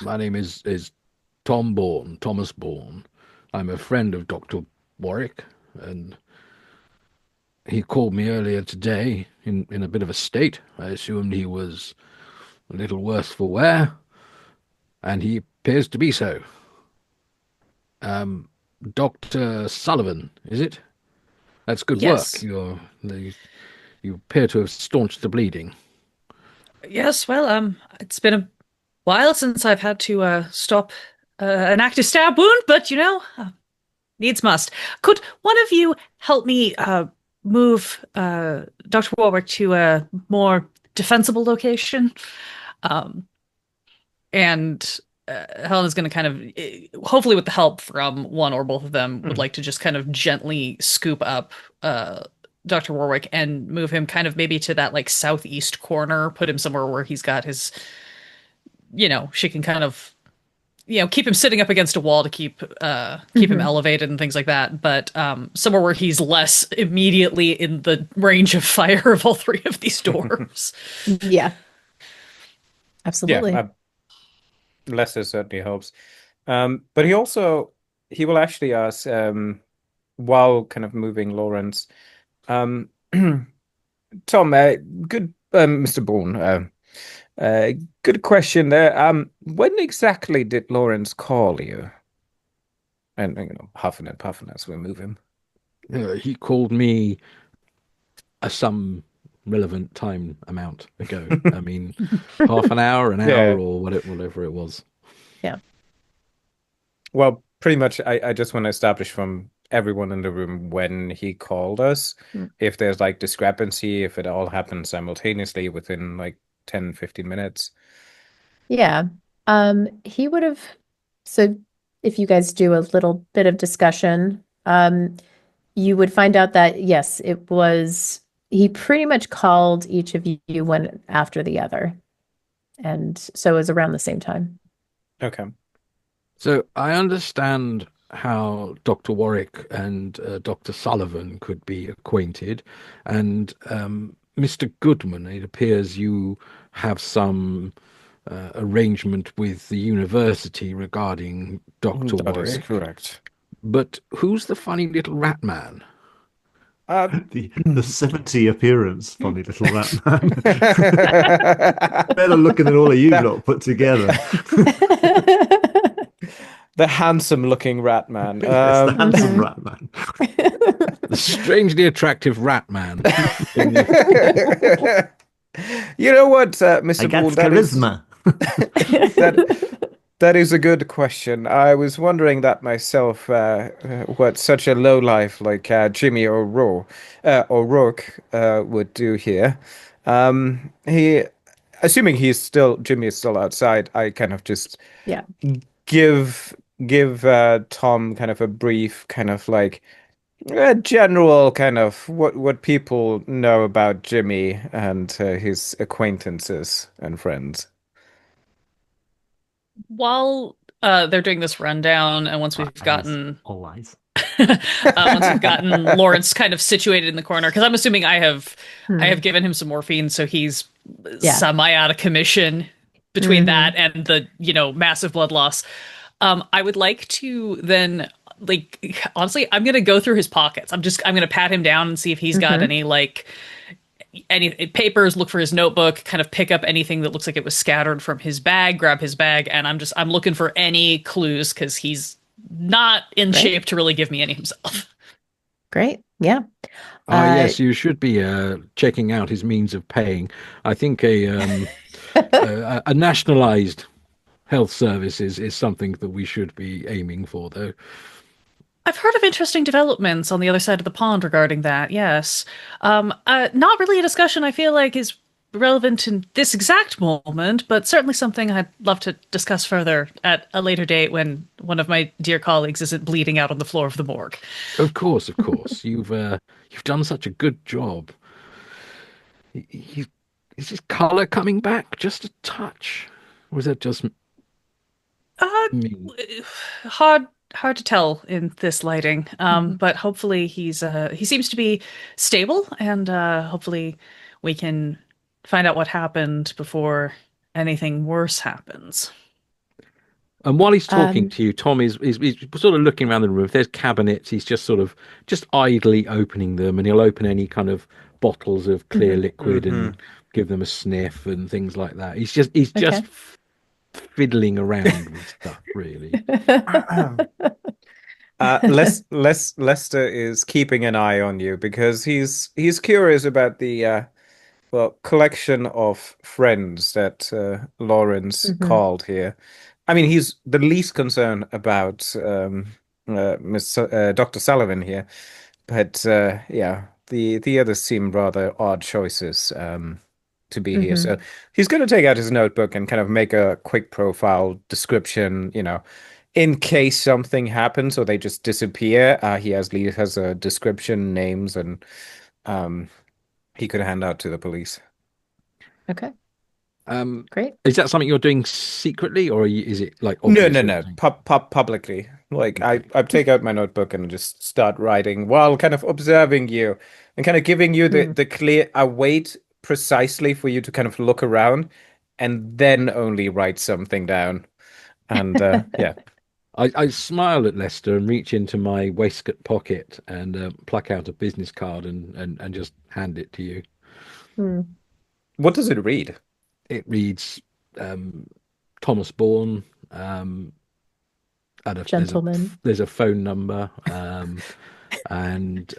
My name is Thomas Bourne. I'm a friend of Dr. Warwick, and he called me earlier today in a bit of a state. I assumed he was a little worse for wear, and he appears to be so. Dr. Sullivan, is it? That's good Yes. work. You appear to have staunched the bleeding. Yes, well, it's been a while since I've had to stop an active stab wound, but needs must. Could one of you help me move Dr. Warwick to a more defensible location? And Helena's going to kind of, hopefully with the help from one or both of them, would like to just kind of gently scoop up Dr. Warwick and move him kind of maybe to that like southeast corner, put him somewhere where he's got his, she can kind of, keep him sitting up against a wall to keep him elevated and things like that. But somewhere where he's less immediately in the range of fire of all three of these doors. Yeah. Absolutely. Yeah, Lester certainly helps. But he will actually ask, while kind of moving Lawrence, Tom, good, Mr. Bourne, good question there. When exactly did Lawrence call you? And huffing and puffing as we move him. He called me some relevant time amount ago. I mean, half an hour, an hour, or whatever it was. Yeah. Well, pretty much, I just want to establish from everyone in the room when he called us, if there's like discrepancy, if it all happened simultaneously within like 10, 15 minutes. Yeah. He would have, so if you guys do a little bit of discussion, you would find out that, yes, it was, he pretty much called each of you one after the other. And so it was around the same time. Okay. So I understand how Dr. Warwick and Dr. Sullivan could be acquainted. And Mr. Goodman, it appears you have some arrangement with the university regarding Dr. That Warwick. is correct. But who's the funny little rat man? The 70 appearance, funny little rat man. Better looking than all of you lot put together. The handsome-looking rat man. Yes, the handsome rat man. The strangely attractive rat man. You know what, Mr. I got Bourne, charisma. that is a good question. I was wondering that myself, what such a lowlife like Jimmy O'Rourke would do here. Assuming Jimmy is still outside, I kind of just give Tom kind of a brief kind of like a general kind of what people know about Jimmy and his acquaintances and friends. While they're doing this rundown, and once we've gotten All eyes. once we've gotten Lawrence kind of situated in the corner, because I'm assuming I have given him some morphine, so he's semi out of commission between that and the massive blood loss. I would like to then, like, honestly, I'm gonna go through his pockets. I'm gonna pat him down and see if he's got any papers, look for his notebook, kind of pick up anything that looks like it was scattered from his bag, grab his bag, and I'm looking for any clues because he's not in shape to really give me any himself. Great. Yeah. Yes, you should be checking out his means of paying. I think a nationalized health service is something that we should be aiming for, though. I've heard of interesting developments on the other side of the pond regarding that, yes. Not really a discussion I feel like is relevant in this exact moment, but certainly something I'd love to discuss further at a later date when one of my dear colleagues isn't bleeding out on the floor of the morgue. Of course. You've done such a good job. Is his color coming back just a touch? Or is that just me? Hard to tell in this lighting, but hopefully he seems to be stable, and hopefully we can find out what happened before anything worse happens. And while he's talking to you, Tom is sort of looking around the room. If there's cabinets, he's just idly opening them, and he'll open any kind of bottles of clear liquid and give them a sniff and things like that. He's just fiddling around with stuff, really. Lester is keeping an eye on you because he's curious about the collection of friends that Lawrence called here. I mean, he's the least concerned about Dr. Sullivan here, but the others seem rather odd choices to be here. So he's going to take out his notebook and kind of make a quick profile description, in case something happens or they just disappear. He has a description, names, and he could hand out to the police. Okay. Great. Is that something you're doing secretly, or is it like no, publicly? Like I take out my notebook and just start writing while kind of observing you and kind of giving you the clear. I wait precisely for you to kind of look around and then only write something down. And I smile at Lester and reach into my waistcoat pocket and pluck out a business card and just hand it to you. What does it read? It reads Thomas Bourne. Gentleman. There's a phone number. And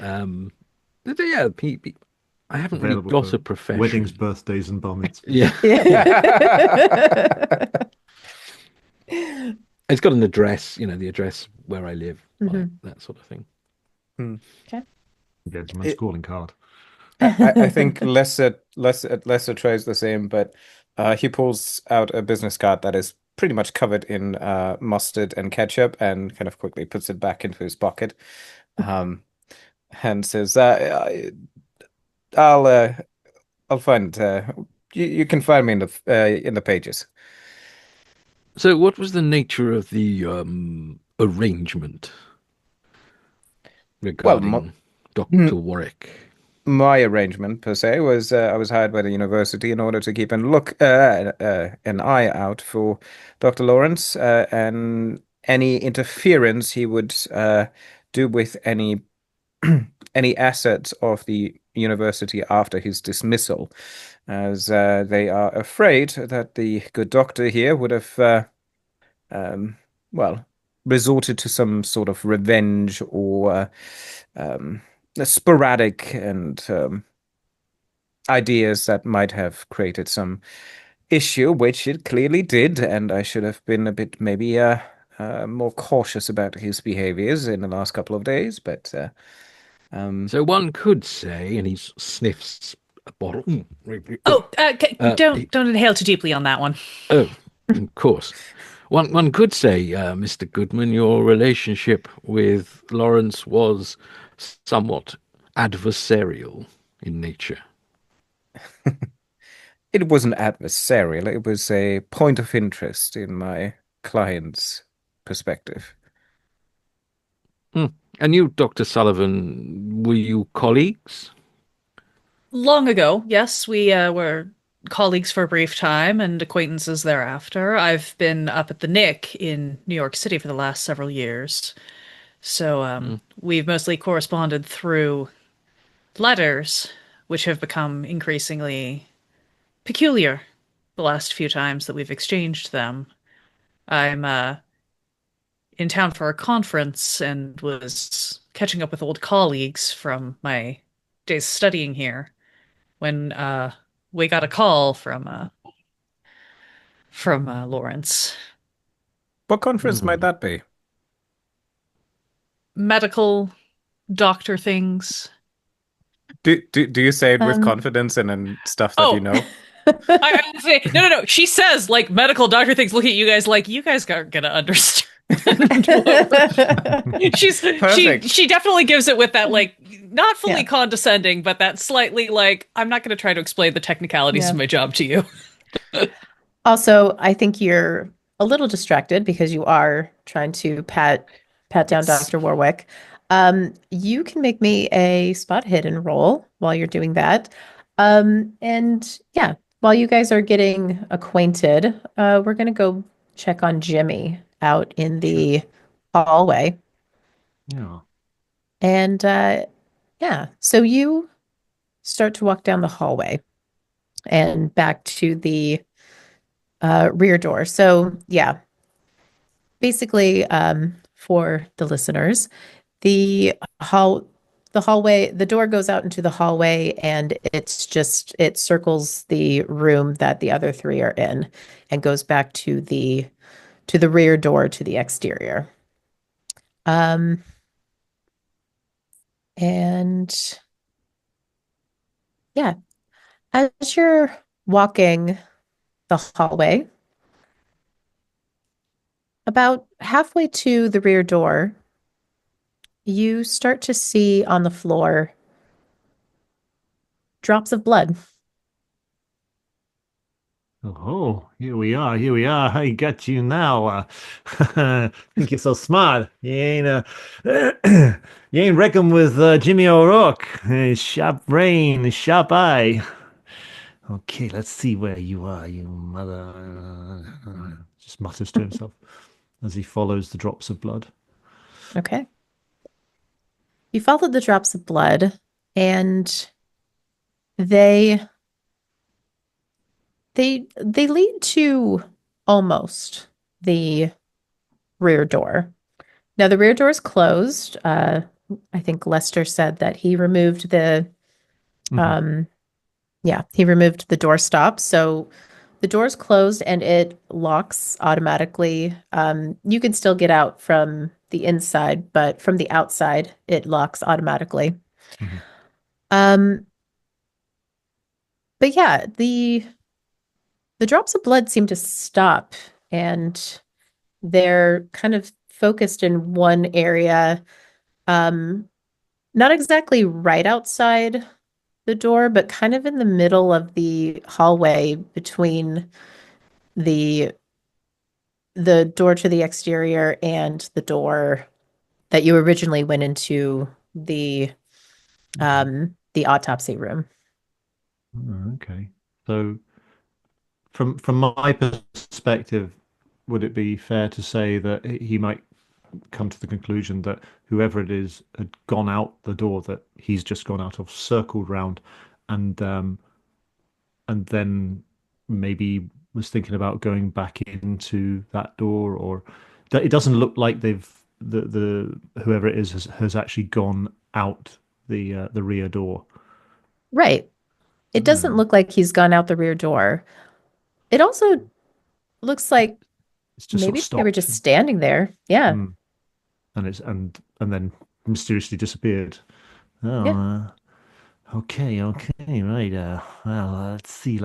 I haven't really got a profession. Weddings, birthdays, and bar mitzvahs. Yeah. It's got an address, the address where I live, that sort of thing. Okay. Gentleman's calling card. I think Lesser tries the same, but he pulls out a business card that is pretty much covered in mustard and ketchup and kind of quickly puts it back into his pocket, and says, I'll find you can find me in the pages. So what was the nature of the arrangement regarding Dr. Warwick? My arrangement per se was I was hired by the university in order to keep an eye out for Dr. Lawrence and any interference he would do with any assets of the university after his dismissal, as they are afraid that the good doctor here would have resorted to some sort of revenge or sporadic and ideas that might have created some issue, which it clearly did, and I should have been a bit maybe more cautious about his behaviors in the last couple of days, but so one could say, and he sniffs a bottle. Don't inhale too deeply on that one. Oh, of course. One could say, Mr. Goodman, your relationship with Lawrence was somewhat adversarial in nature. It wasn't adversarial. It was a point of interest in my client's perspective. And you, Dr. Sullivan, were you colleagues? Long ago, yes, we were colleagues for a brief time and acquaintances thereafter. I've been up at the Nick in New York City for the last several years. So we've mostly corresponded through letters, which have become increasingly peculiar the last few times that we've exchanged them. I'm in town for a conference and was catching up with old colleagues from my days studying here when we got a call from Lawrence. What conference might that be? Medical doctor things. Do you say it with Um, confidence and then stuff that you know? I say no. She says like medical doctor things. Look at you guys like you guys aren't gonna understand. Perfect. She definitely gives it with that like not fully Yeah. condescending, but that slightly like I'm not gonna try to explain the technicalities Yeah. of my job to you. Also, I think you're a little distracted because you are trying to pat down Yes. Dr. Warwick. You can make me a spot hidden roll while you're doing that. And yeah, while you guys are getting acquainted, we're gonna go check on Jimmy out in the hallway. Yeah. And yeah, so you start to walk down the hallway and back to the rear door. So yeah, basically, for the listeners, the hallway, the door goes out into the hallway, and it circles the room that the other three are in, and goes back to the rear door to the exterior. And yeah, as you're walking the hallway, about halfway to the rear door, you start to see on the floor drops of blood. Oh, here we are. Here we are. I got you now. Think you're so smart. You ain't reckon with Jimmy O'Rourke. Sharp brain, sharp eye. Okay, let's see where you are, you mother. Just mutters to himself as he follows the drops of blood. Okay. You follow the drops of blood, and they lead to almost the rear door. Now the rear door is closed. I think Lester said that he removed the he removed the door stop. So the door's closed and it locks automatically. You can still get out from the inside, but from the outside, it locks automatically. Mhm. But yeah, the drops of blood seem to stop, and they're kind of focused in one area, not exactly right outside the door, but kind of in the middle of the hallway between the door to the exterior and the door that you originally went into the autopsy room. Okay. So from my perspective, would it be fair to say that he might come to the conclusion that whoever it is had gone out the door that he's just gone out of, circled round, and then maybe was thinking about going back into that door, or it doesn't look like the whoever it is has actually gone out the rear door. Right. It doesn't look like he's gone out the rear door. It also looks like It's just sort maybe of they were stopped. just standing there. Yeah. Mm. And then mysteriously disappeared. Oh, Yeah. okay, right. Well, let's see.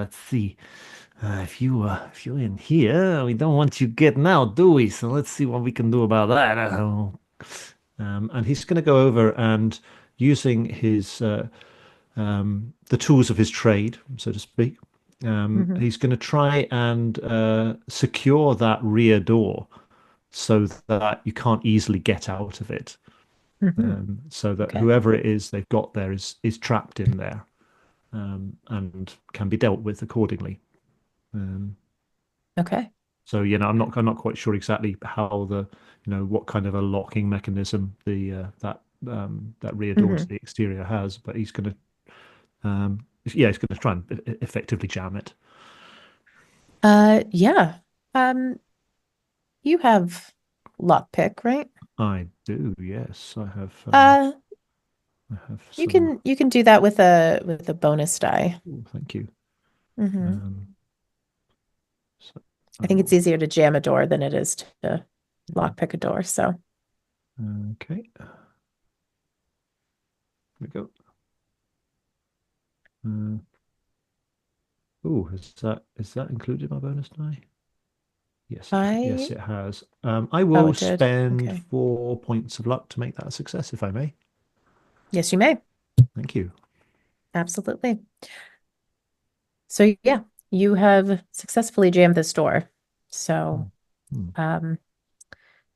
If you're in here, we don't want you getting out, do we? So let's see what we can do about that. And he's going to go over and using his the tools of his trade, so to speak. Mhm. He's going to try and secure that rear door so that you can't easily get out of it. So that Okay. whoever it is they've got there is trapped in there, and can be dealt with accordingly. Okay. So I'm not quite sure exactly how what kind of a locking mechanism that rear door to the exterior has, but he's going to he's going to try and effectively jam it. Yeah. You have lockpick, right? I do, yes. I have You some. can do that with a bonus die. Oh, thank you. Hmm. So, I think it's easier to jam a door than it is to lockpick a door. So okay. Here we go. Oh, is that included in my bonus die? Yes, yes, it has. I will it did. spend Okay. 4 points of luck to make that a success, if I may. Yes, you may. Thank you. Absolutely. So yeah, you have successfully jammed this door. So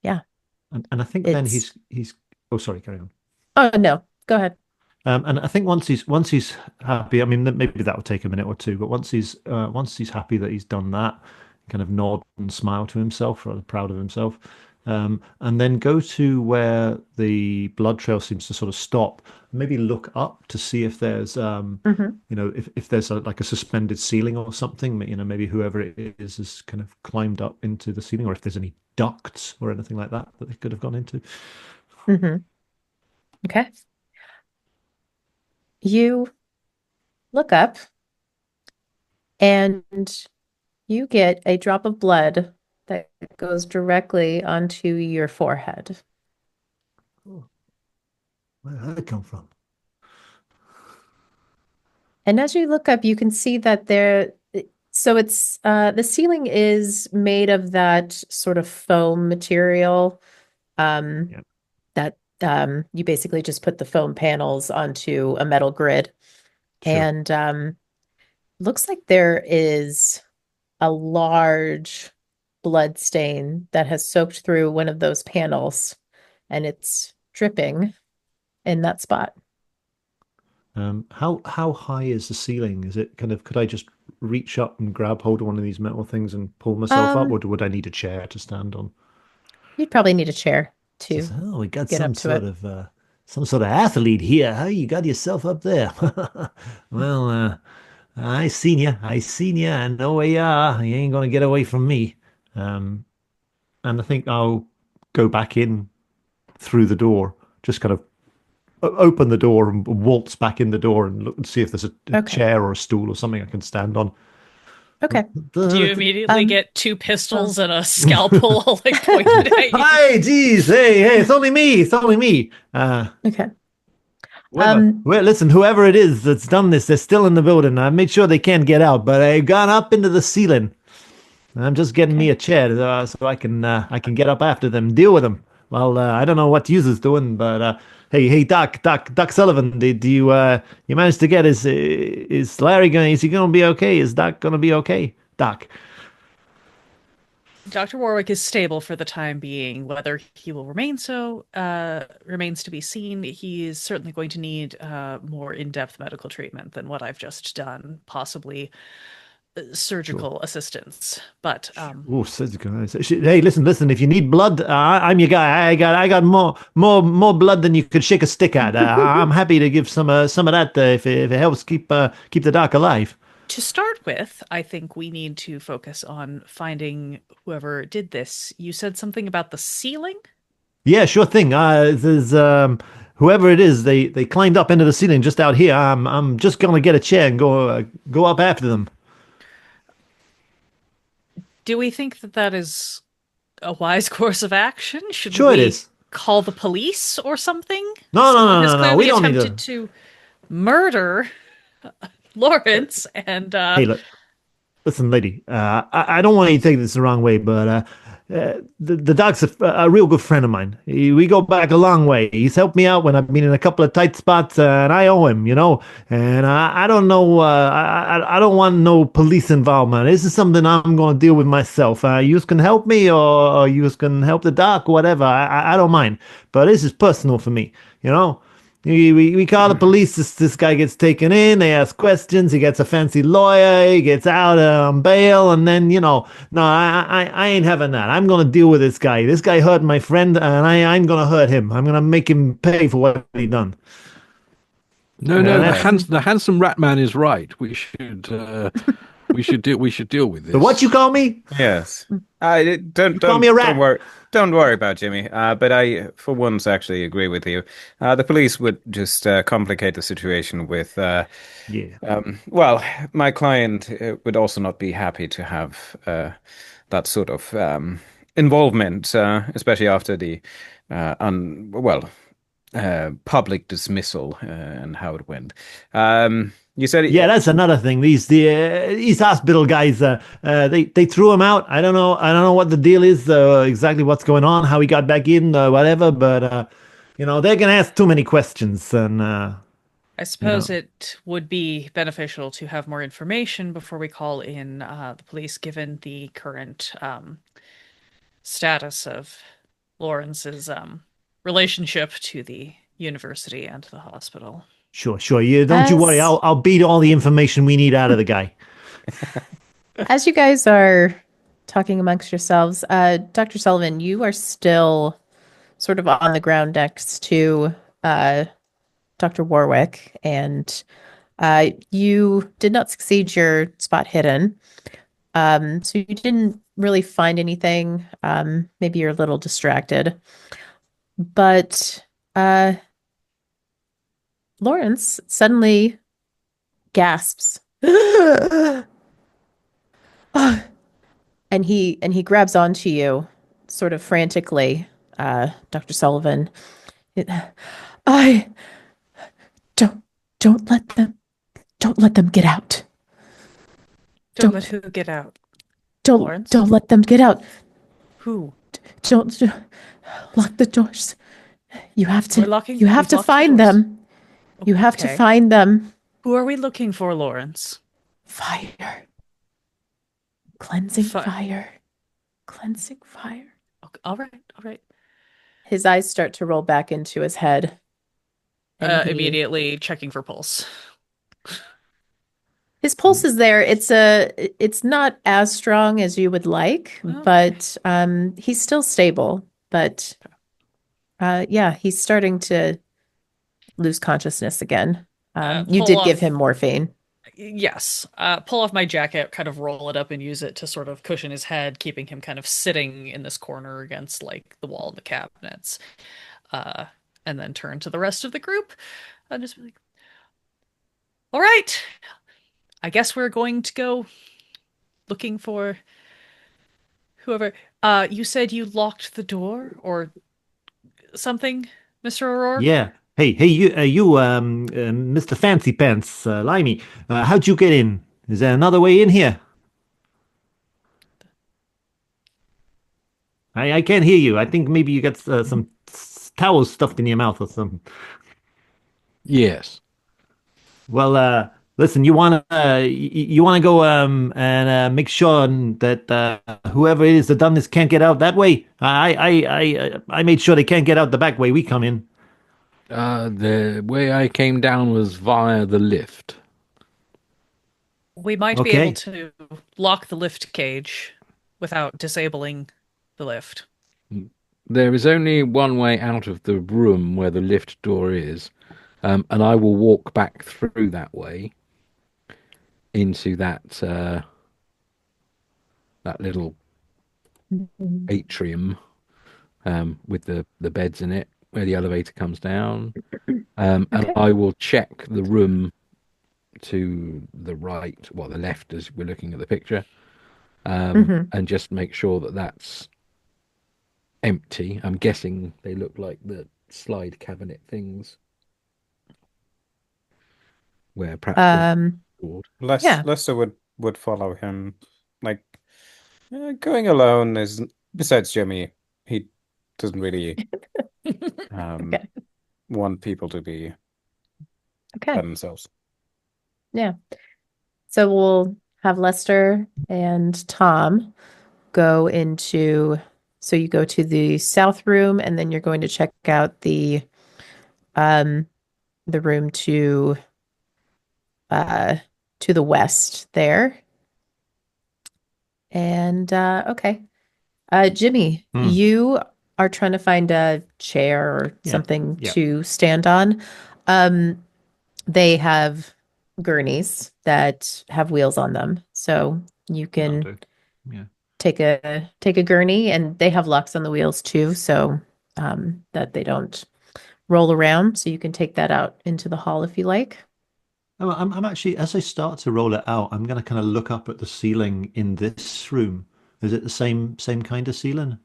yeah. And I think then he's. Oh, sorry, carry on. Oh no, go ahead. And I think once he's happy, I mean, maybe that will take a minute or two, but once he's happy that he's done that, kind of nod and smile to himself, rather proud of himself, and then go to where the blood trail seems to sort of stop. Maybe look up to see if there's, if there's like a suspended ceiling or something. Maybe whoever it is has kind of climbed up into the ceiling, or if there's any ducts or anything like that they could have gone into. Okay. You look up and you get a drop of blood that goes directly onto your forehead. Oh. Where did it come from? And as you look up, you can see that it's the ceiling is made of that sort of foam material. That you basically just put the foam panels onto a metal grid. Sure. And looks like there is a large blood stain that has soaked through one of those panels, and it's dripping in that spot. How high is the ceiling? Is it kind of, could I just reach up and grab hold of one of these metal things and pull myself up, or would I need a chair to stand on? You'd probably need a chair to we got get some up to sort it. of some sort of athlete here. How you got yourself up there? Well, I seen you. I know where you are. You ain't gonna get away from me. And I think I'll go back in through the door, just kind of open the door and waltz back in the door and look and see if there's a chair or a stool or something I can stand on. Okay. Do you immediately get two pistols and a scalpel like pointed at you? Hey, geez, hey, it's only me. It's only me. Okay. Well, listen, whoever it is that's done this, they're still in the building. I made sure they can't get out, but they've gone up into the ceiling. I'm just getting me a chair so I can get up after them, deal with them. Well, I don't know what you's doing, but hey, Doc Sullivan, did you you managed to get is Larry going? Is he going to be okay? Is Doc going to be okay, Doc? Dr. Warwick is stable for the time being. Whether he will remain so remains to be seen. He is certainly going to need more in-depth medical treatment than what I've just done, possibly surgical assistance. But surgical. Hey, listen. If you need blood, I'm your guy. I got more blood than you could shake a stick at. I'm happy to give some of that if it helps keep the doc alive. To start with, I think we need to focus on finding whoever did this. You said something about the ceiling? Yeah, sure thing. There's whoever it is, they climbed up into the ceiling just out here. I'm just gonna get a chair and go up after them. Do we think that is a wise course of action? Should it we is. call the police or something? No. We don't need attempted to murder Lawrence and Hey, look, listen, lady. I don't want you to take this the wrong way, but the doc's a real good friend of mine. We go back a long way. He's helped me out when I've been in a couple of tight spots, and I owe him, you know. And I don't know. I don't want no police involvement. This is something I'm going to deal with myself. You can help me, or you can help the doc, whatever. I don't mind. But this is personal for me, you know. We call the police. This guy gets taken in. They ask questions. He gets a fancy lawyer. He gets out on bail, and then no, I ain't having that. I'm gonna deal with this guy. This guy hurt my friend, and I'm gonna hurt him. I'm gonna make him pay for what he done. No, the handsome rat man is right. We should deal with this. So what you call me? Yes. Don't call me a rat. Don't worry about Jimmy. But I, for once, actually agree with you. The police would just complicate the situation with. Well, my client would also not be happy to have that sort of involvement, especially after the public dismissal and how it went. You said that's another thing. These hospital guys, they threw him out. I don't know what the deal is, exactly what's going on, how he got back in, whatever. But they're gonna ask too many questions, and I suppose it would be beneficial to have more information before we call in the police, given the current status of Lawrence's relationship to the university and the hospital. Sure. You don't you worry. I'll beat all the information we need out of the guy. As you guys are talking amongst yourselves, Dr. Sullivan, you are still sort of on the ground next to Dr. Warwick, and you did not succeed your spot hidden. So you didn't really find anything. Maybe you're a little distracted. But Lawrence suddenly gasps. And he grabs onto you sort of frantically, Dr. Sullivan. I don't let them get out. Don't let who get out? Don't let them get out. Who? Don't lock the doors. You have to find them. You have to find them. Who are we looking for, Lawrence? Fire. Cleansing fire. Cleansing fire. Okay, all right. His eyes start to roll back into his head. Immediately checking for pulse. His pulse is there. It's not as strong as you would like, but he's still stable. But he's starting to lose consciousness again. You did give him morphine. Yes. Pull off my jacket, kind of roll it up and use it to sort of cushion his head, keeping him kind of sitting in this corner against like the wall of the cabinets. And then turn to the rest of the group. I'll just be like, all right. I guess we're going to go looking for whoever. You said you locked the door or something, Mr. O'Rourke? Yeah. Hey, you, Mr. Fancy Pants, Limey. How'd you get in? Is there another way in here? I can't hear you. I think maybe you got some towels stuffed in your mouth or something. Yes. Well, listen. You wanna go and make sure that whoever it is that done this can't get out that way. I made sure they can't get out the back way we come in. The way I came down was via the lift. We might be able to lock the lift cage without disabling the lift. There is only one way out of the room where the lift door is, and I will walk back through that way into that little atrium with the beds in it, where the elevator comes down, and I will check the room to the right, the left as we're looking at the picture, and just make sure that that's empty. I'm guessing they look like the slide cabinet things where perhaps Lester would follow him. Like going alone is Besides Jimmy, he doesn't really um Okay. want people to be by Okay. themselves. Yeah. So we'll have Lester and Tom go into, so you go to the south room and then you're going to check out um the room uh to the west there. And okay. Jimmy, Hmm. you are trying to find a chair or Yeah. something Yeah. to stand on. Um, they have gurneys that have wheels on them, so you That'll can do. Yeah. take a gurney, and they have locks on the wheels too, so that they don't roll around. So you can take that out into the hall if you like. I'm actually, as I start to roll it out, I'm going to kind of look up at the ceiling in this room. Is it the same kind of ceiling?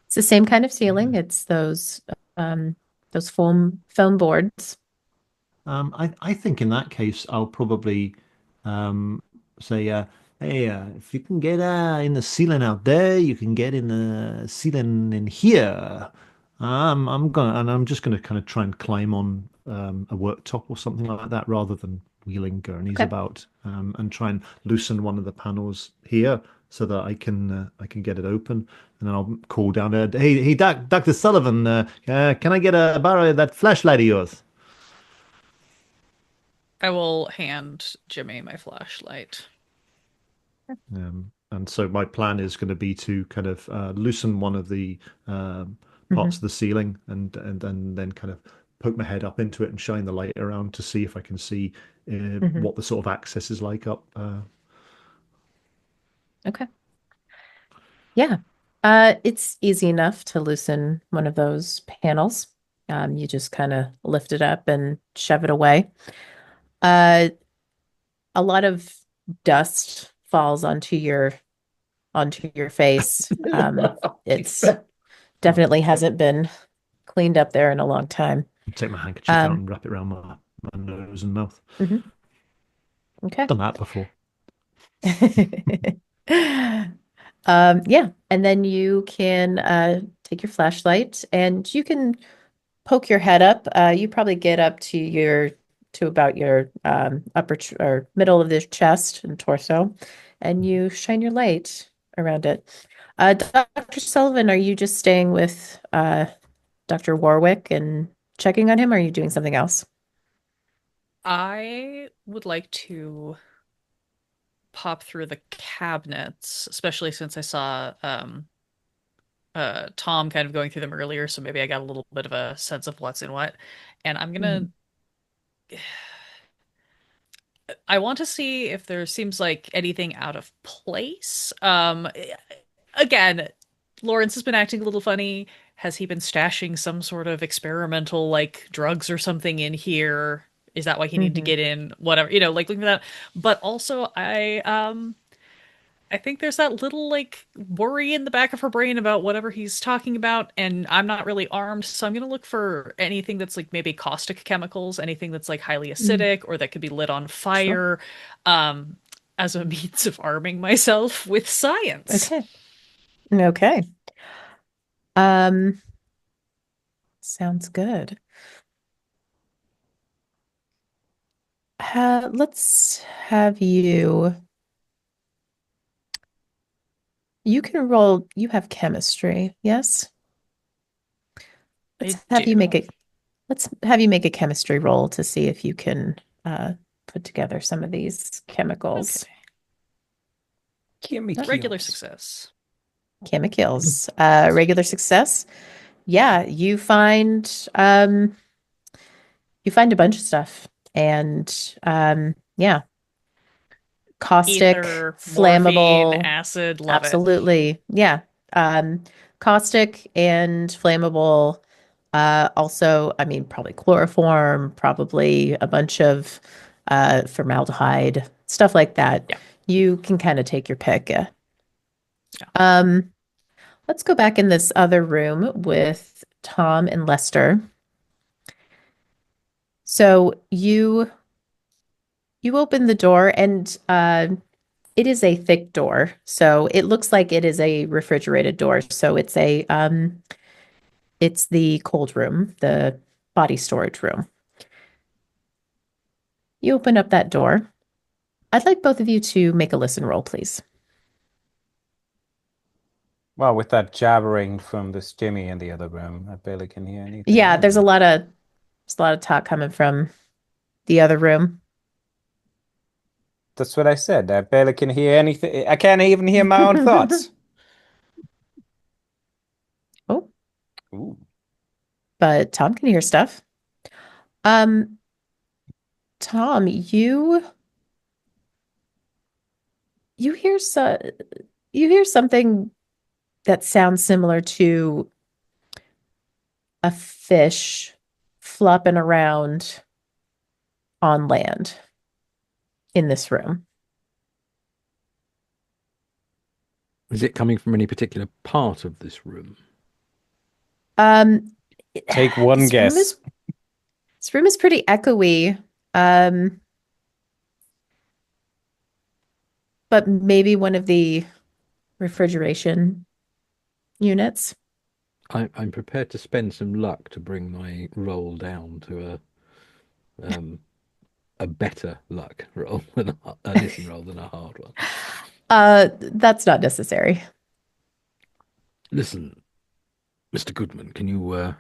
It's the same kind of ceiling. Yeah. It's those foam boards. I think in that case, I'll probably um, say, hey, if you can get in the ceiling out there, you can get in the ceiling in here. I'm just gonna kind of try and climb on a worktop or something like that, rather than wheeling gurneys Okay. about, and try and loosen one of the panels here so that I can get it open, and then I'll call down there. Hey, Dr. Sullivan, can I get a borrow that flashlight of yours? I will hand Jimmy my flashlight. And so my plan is going to be to kind of loosen one of the parts of Mhm. the ceiling, and then kind of poke my head up into it and shine the light around to see if I can see Mhm. what the sort of access is like up. Okay. Yeah. It's easy enough to loosen one of those panels. You just kind of lift it up and shove it away. Uh, a lot of dust falls onto your face. It's definitely hasn't been cleaned up there in a long time. Take my handkerchief out Um, and wrap it around my nose and mouth. mhm. Okay. Done that before. Yeah, and then you can take your flashlight and you can poke your head up. You probably get up to about your or middle of the chest and torso, and you shine your light around it. Dr. Sullivan, are you just staying with Dr. Warwick and checking on him, or are you doing something else? I would like to pop through the cabinets, especially since I saw Tom kind of going through them earlier, so maybe I got a little bit of a sense of what's in what. And Mhm. I want to see if there seems like anything out of place. Again, Lawrence has been acting a little funny. Has he been stashing some sort of experimental like drugs or something in here? Is that why he needed to Mhm. get in? Whatever, like looking at that. But also I think there's that little like worry in the back of her brain about whatever he's talking about, and I'm not really armed, so I'm gonna look for anything that's like maybe caustic chemicals, anything that's like highly Mm, acidic or that could be lit on sure. fire, um, as a means of arming myself with science. Okay. Okay. Um, sounds good. Let's have you. You can roll. You have chemistry, yes? I Let's have you do. make a. Let's have you make a chemistry roll to see if you can put together some of these Okay. chemicals. Gimme Oh, Regular kills. success. chemicals. Regular success. Yeah, you find a bunch of stuff, and yeah, caustic, Ether, morphine, flammable. acid, love it. Absolutely. Yeah. Um, caustic and flammable. Also, I mean, probably chloroform, probably a bunch of formaldehyde, stuff like that. Yeah, You can kind of take your pick. yeah. Um, let's go back in this other room with Tom and Lester. So you open the door and it is a thick door, so it looks like it is a refrigerated door. So it's it's the cold room, the body storage room. You open up that door. I'd like both of you to make a listen roll, please. Well, with that jabbering from this Jimmy in the other room, I barely can hear anything. Yeah, there's a lot of talk coming from the other room. That's what I said. I barely can hear anything. I can't even hear my own thoughts. Oh, Ooh. but Tom can hear stuff. Tom, you hear something that sounds similar to a fish flopping around on land in this room. Is it coming from any particular part of this room? Take one guess. This room is pretty echoey. But maybe one of the refrigeration units. I'm prepared to spend some luck to bring my roll down to a better luck roll than a listen roll than a hard one. That's not necessary. Listen, Mr. Goodman, can you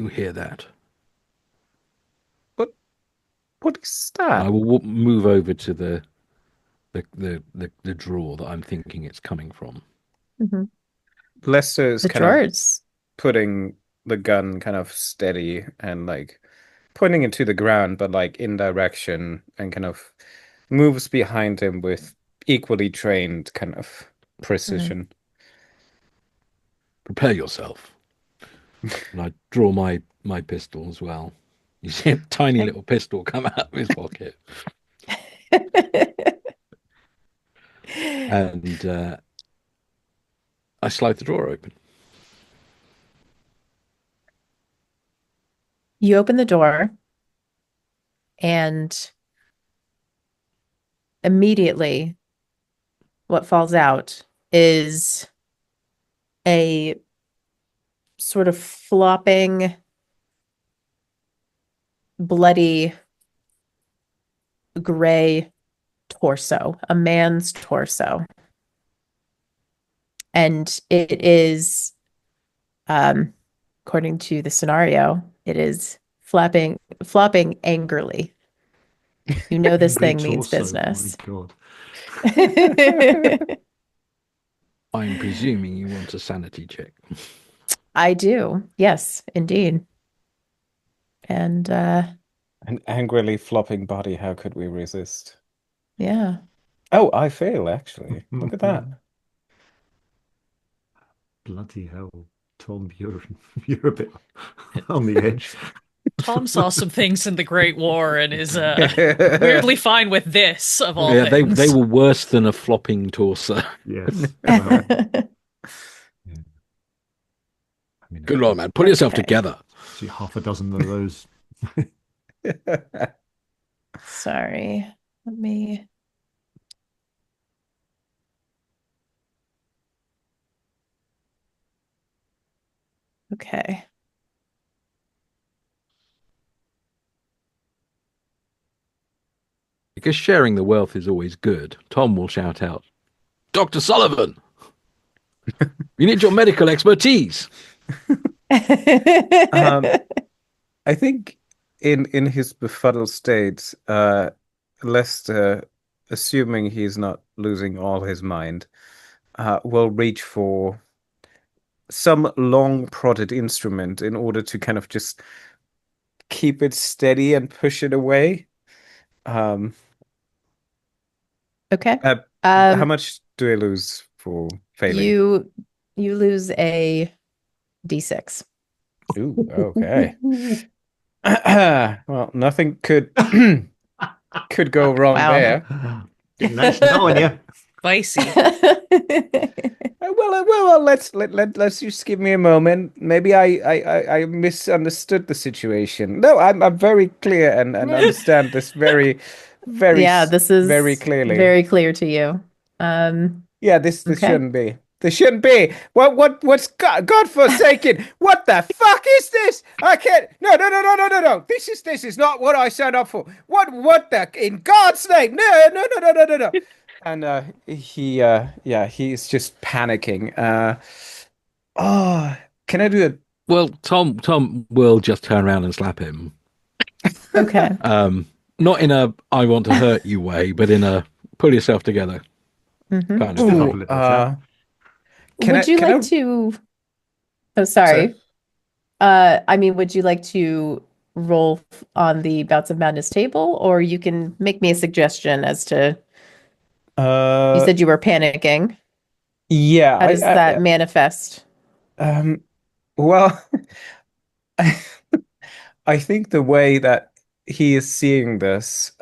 hear that? What is that? I will move over to the drawer that I'm thinking it's coming from. Mm-hmm. Lester's The kind drawers. of putting the gun kind of steady and like pointing it to the ground, but like in direction, and kind of moves behind him with equally trained kind of precision. Prepare yourself. And I draw my pistol as well. You see a tiny little pistol come out of his pocket. And I slide the drawer open. You open the door, and immediately what falls out is a sort of flopping, bloody, gray torso, a man's torso. And it is, according to the scenario, it is flopping angrily. You know this thing means business. Oh my God. I'm presuming you want a sanity check. I do. Yes, indeed. And An angrily flopping body, how could we resist? yeah. Oh, I fail, actually. Look at that. Bloody hell, Tom, you're a bit on the edge. Tom saw some things in the Great War and is weirdly fine with this, of all Yeah, things. they were worse than a flopping torso. Yes. I mean, Good Lord, man. Pull yourself together. see half a dozen of those. Sorry. Let me. Okay. Because sharing the wealth is always good, Tom will shout out, Dr. Sullivan, we need your medical expertise. I think in his befuddled state, Lester, assuming he's not losing all his mind, will reach for some long prodded instrument in order to kind of just keep it steady and push it away. Okay. How much do I lose for failing? You lose a D6. Ooh, okay. Well, nothing could go wrong Wow. there. Nice knowing you. Spicy. Well, let's just give me a moment. Maybe I misunderstood the situation. No, I'm very clear and understand this very, very, Yeah, this is very clearly. very clear to you. Yeah, this Okay. shouldn't be. This shouldn't be. What's God forsaken? What the fuck is this? I can't. No. This is not what I signed up for. What the in God's name? No. And he's just panicking. Oh, can I do it? Well, Tom will just turn around and slap him. Okay. Not in a "I want to hurt you" way, but in a "pull yourself together" Mhm. kind Ooh. of Ooh. way. Little chat. Would you like to? Oh, sorry. I mean, would you like to roll on the Bouts of Madness table, or you can make me a suggestion as to, you said you were panicking. Yeah. How does that manifest? Well, I think the way that he is seeing this, it's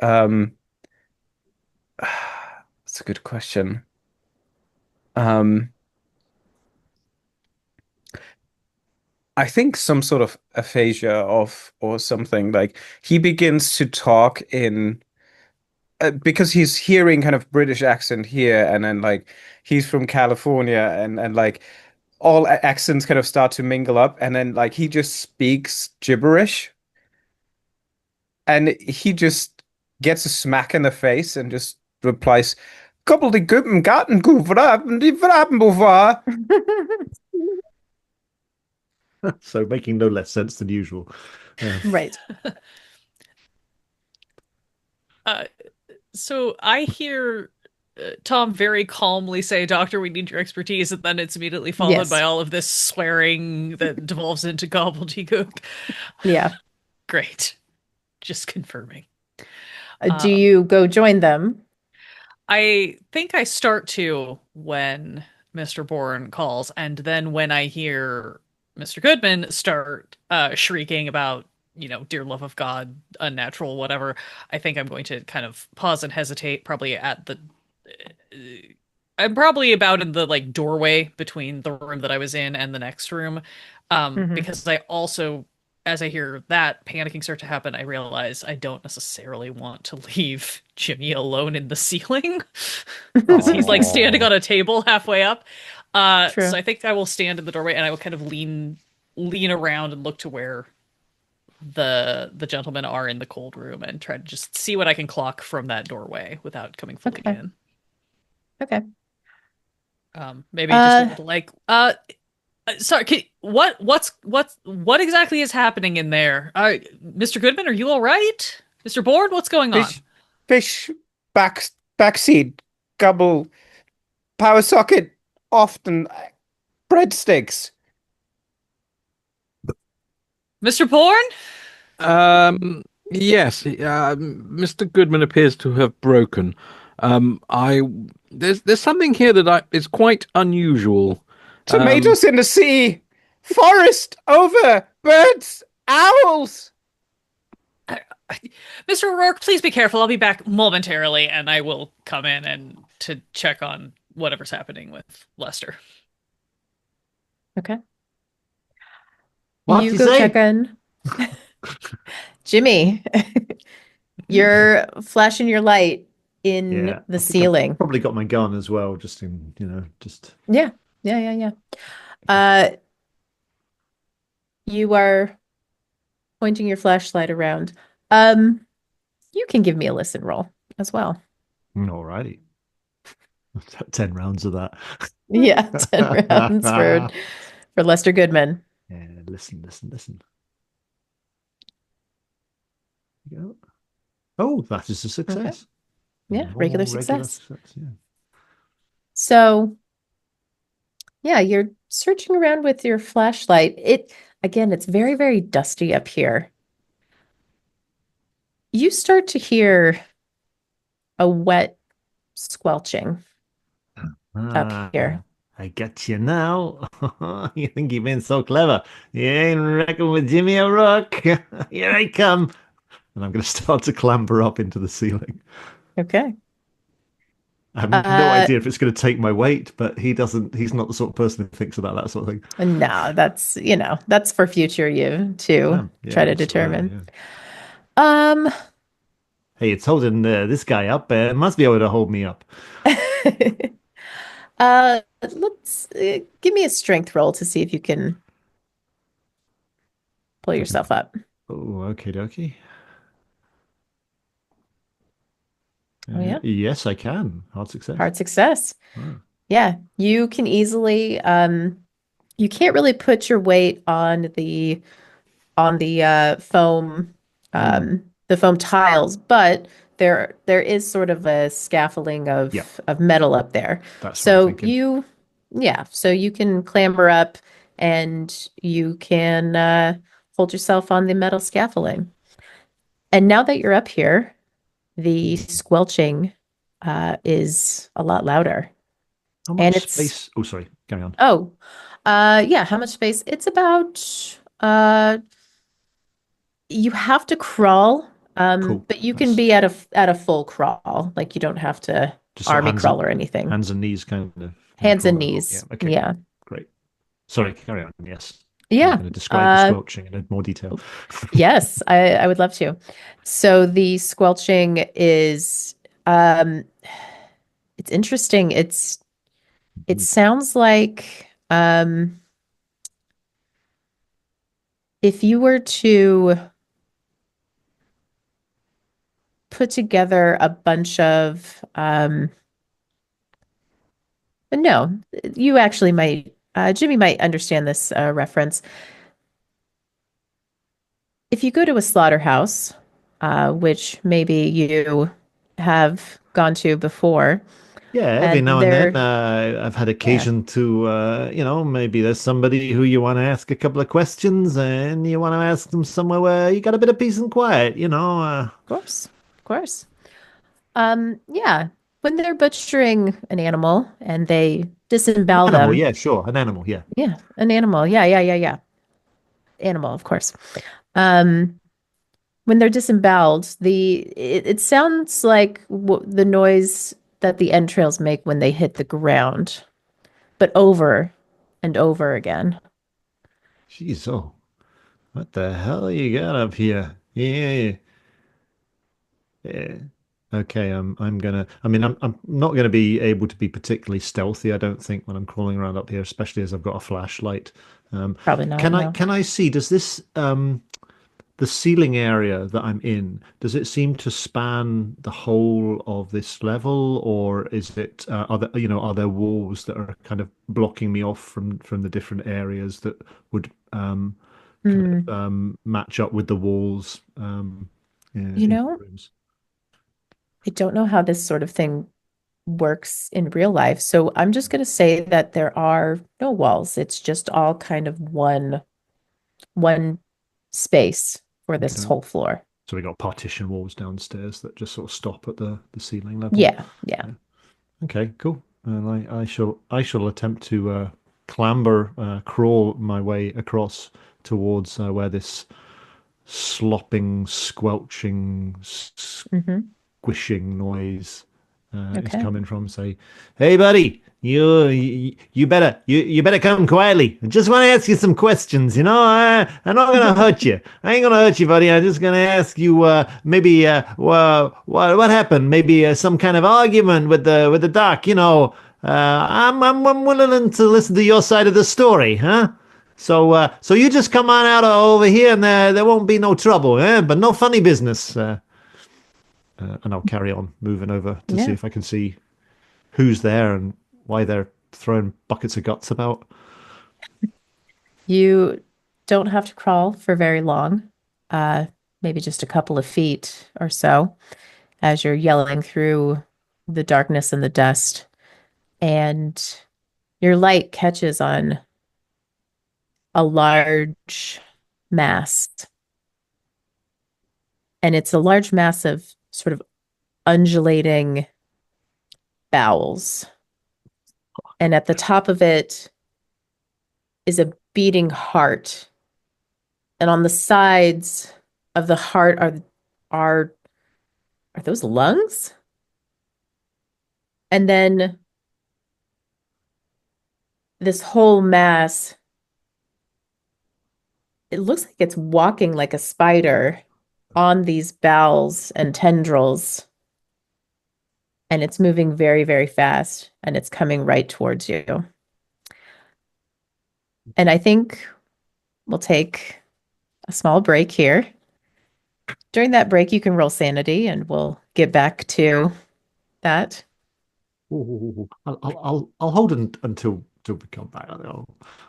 a good question. I think some sort of aphasia of or something like he begins to talk in because he's hearing kind of British accent here, and then like he's from California, and like all accents kind of start to mingle up, and then like he just speaks gibberish, and he just gets a smack in the face and just replies, "Gobbledygook and garten goof before." So making no less sense than usual. Right. So I hear Tom very calmly say, "Doctor, we need your expertise," and then it's immediately followed Yes. by all of this swearing that devolves into gobbledygook. Yeah. Great. Just confirming. Do you go join them? I think I start to when Mr. Bourne calls, and then when I hear Mr. Goodman start shrieking about, dear love of God, unnatural, whatever, I think I'm going to kind of pause and hesitate, probably at the. I'm probably about in the like doorway between the room that I was in and the next room, because I also, as I hear that panicking start to happen, I realize I don't necessarily want to leave Jimmy alone in the ceiling because he's like standing on a table halfway up. True. So I think I will stand in the doorway and I will kind of lean around and look to where the gentlemen are in the cold room and try to just see what I can clock from that doorway without coming fully Okay. in. Okay. Maybe just like sorry, what exactly is happening in there? Mr. Goodman, are you all right? Mr. Bourne, what's going on? Fish backseat gobble power socket often breadsticks. Mr. Bourne? Yes, Mr. Goodman appears to have broken. There's something here that is quite unusual. Tomatoes in the sea, forest over, birds, owls. Mr. O'Rourke, please be careful. I'll be back momentarily, and I will come in and to check on whatever's happening with Lester. Okay. What You you go say? check in. Jimmy, you're flashing your light in Yeah, the I think I've ceiling. probably got my gun as well, just in, just. Yeah. You are pointing your flashlight around. You can give me a listen roll as well. Alrighty. 10 rounds of that. Yeah, 10 rounds for Lester Goodman. Yeah, listen. There you go. Oh, that is a success. Yeah, Normal, regular success. Yeah. So, yeah, you're searching around with your flashlight. It's very, very dusty up here. You start to hear a wet squelching up here. I get you now. You think you've been so clever. You ain't reckoned with Jimmy O'Rourke. Here I come. And I'm going to start to clamber up into the ceiling. Okay. I have no idea if it's going to take my weight, but he's not the sort of person who thinks about that sort of thing. No, that's for future you to try to determine. hey, it's holding this guy up. It must be able to hold me up. Let's give me a strength roll to see if you can pull yourself up. Oh, okie dokie. Oh, yeah. Yes, I can. Hard success. Hard success. Wow. Yeah, you can easily you can't really put your weight on the foam the foam tiles, but there is sort of a scaffolding Yeah. of metal up there. That's what I'm So thinking. so you can clamber up and you can hold yourself on the metal scaffolding. And now that you're up here, the squelching is a lot louder. How And much it's space? Oh, sorry. Carry on. yeah, how much space? It's about you have to crawl, Cool. but you can That's be at a full crawl. Like you don't have to just sort of army crawl or anything. hands and knees kind of Hands and crawl along. Yeah. knees. Okay. Yeah. Great. Sorry. Carry on. Yes. You're Yeah. going to describe the squelching in more detail. Yes, I would love to. So the squelching is it's interesting. It sounds like if you were to put together a bunch of no, you actually might Jimmy might understand this reference. If you go to a slaughterhouse, which maybe you have gone to before, Yeah, every and now and then there, I've had yeah, occasion to, maybe there's somebody who you want to ask a couple of questions and you want to ask them somewhere where you got a bit of peace and quiet, of course, of course. Yeah, when they're butchering an animal and they An disembowel animal, them, yeah, sure, an animal, yeah. yeah, an animal, yeah, animal, of course. Um, when they're disemboweled, it sounds like the noise that the entrails make when they hit the ground, but over and over again. Jeez, oh, what the hell you got up here? Yeah, yeah. Okay, I'm gonna. I mean, I'm not gonna be able to be particularly stealthy. I don't think when I'm crawling around up here, especially as I've got a flashlight. Probably not, Can I no. can I see? Does this the ceiling area that I'm in, does it seem to span the whole of this level, or is it are there walls that are kind of blocking me off from the different areas that would Hmm. match up with the walls You in the know, rooms? I don't know how this sort of thing works in real life, so I'm just going to say that there are no walls. It's just all kind of one space for this Okay. whole floor. So we got partition walls downstairs that just sort of stop at the ceiling level. Yeah. Yeah. Okay, cool. And I shall attempt to clamber, crawl my way across towards where this slopping, squelching, Hmm. squishing noise is Okay. coming from. Say, hey, buddy, you better come quietly. I just want to ask you some questions. I'm not gonna hurt you. I ain't gonna hurt you, buddy. I'm just gonna ask you maybe what happened? Maybe some kind of argument with the doc. I'm willing to listen to your side of the story, huh? So you just come on out over here, and there won't be no trouble, eh? But no funny business. And I'll carry on moving over to see Yeah. if I can see who's there and why they're throwing buckets of guts about. You don't have to crawl for very long, uh, maybe just a couple of feet or so as you're yelling through the darkness and the dust. And your light catches on a large mass. And it's a large mass of sort of undulating bowels. And at the top of it is a beating heart. And on the sides of the heart are are those lungs? And then this whole mass, it looks like it's walking like a spider, on these bowels and tendrils, and it's moving very, very fast, and it's coming right towards you. And I think we'll take a small break here. During that break, you can roll sanity, and we'll get back to that. Ooh, I'll hold it until we come back.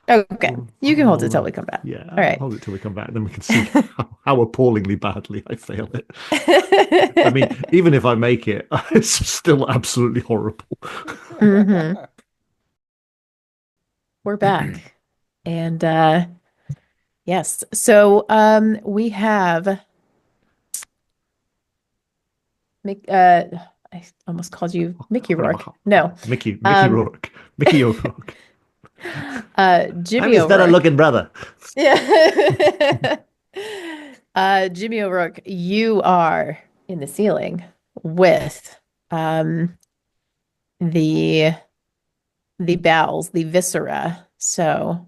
Okay, you can hold it till we come back. Yeah, All right. I'll hold it till we come back, then we can see how appallingly badly I fail it. I mean, even if I make it, it's still absolutely horrible. Mhm. We're back. And yes, so we have I almost called you Mickey Rourke. No. Mickey Rourke. Mickey O'Rourke. Jimmy I'm his better O'Rourke. looking brother. Yeah. Jimmy O'Rourke, you are in the ceiling with the bowels, the viscera. So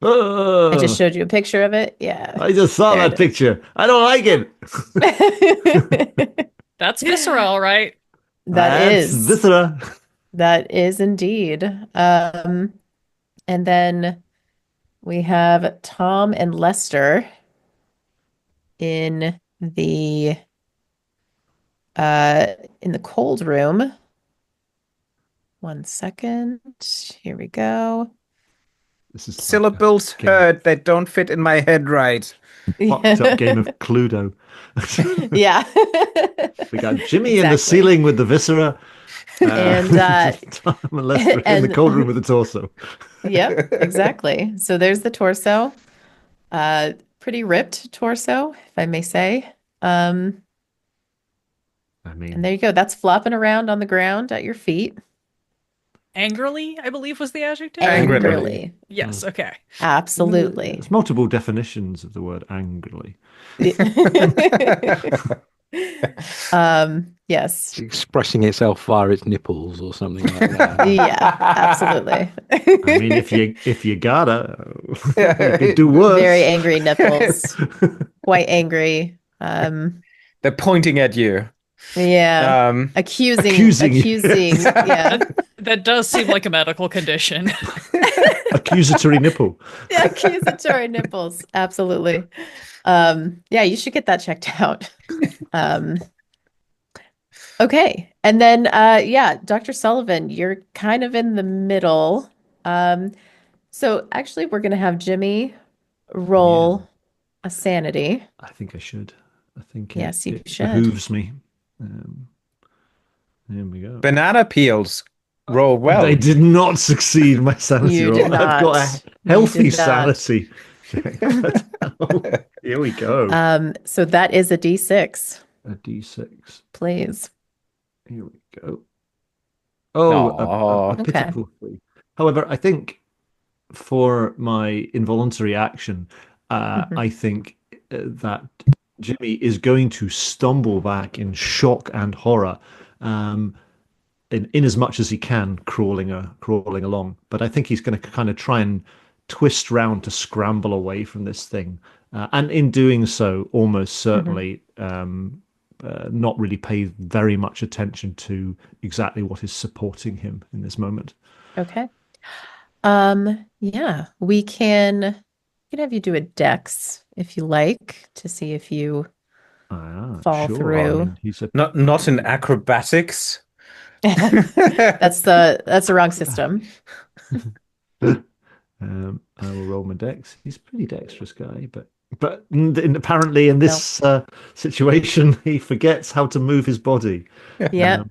I just showed you a picture of it. Yeah. I just saw There that it picture. I don't like it. That's visceral, right? That's viscera. That is indeed. And then we have Tom and Lester in the cold room. 1 second. Here we go. This is Syllables heard that don't fit in my head right. Fucked up game of Cluedo. Yeah. We got Jimmy in the ceiling with the viscera. And Tom and Lester in the cold room with the torso. Yep, exactly. So there's the torso. Pretty ripped torso, if I may say. I mean, and there you go. That's flopping around on the ground at your feet. Angrily, I believe was the adjective. Angrily. Yes, okay. Absolutely. There's multiple definitions of the word angrily. Yes. It's expressing itself via its nipples or something like that. Yeah, absolutely. I mean, if you gotta, you could do worse. Very angry nipples. Quite angry. They're pointing at you. Yeah. Accusing. Yeah. That does seem like a medical condition. Accusatory nipple. Yeah, accusatory nipples. Absolutely. Yeah, you should get that checked out. Okay. And then yeah, Dr. Sullivan, you're kind of in the middle. So actually we're gonna have Jimmy roll a sanity. I think I should. I think yes, you it should. behooves me. There we go. Banana peels roll well. They did not succeed my sanity You roll. did not. I've got a healthy You did not. sanity. Here we go. So that is a D6. A D6. Please. Here we go. Oh, a Okay. pitiful 3. However, I think for my involuntary action, I think that Jimmy is going to stumble back in shock and horror, in as much as he can, crawling along. But I think he's going to kind of try and twist round to scramble away from this thing, and in doing so, almost certainly not really pay very much attention to exactly what is supporting him in this moment. Okay. Yeah, we can have you do a dex if you like to see if you fall sure. through. I mean, he's not in acrobatics. That's the wrong system. I will roll my dex. He's a pretty dexterous guy, but apparently in this situation, he forgets how to move his body. Yeah.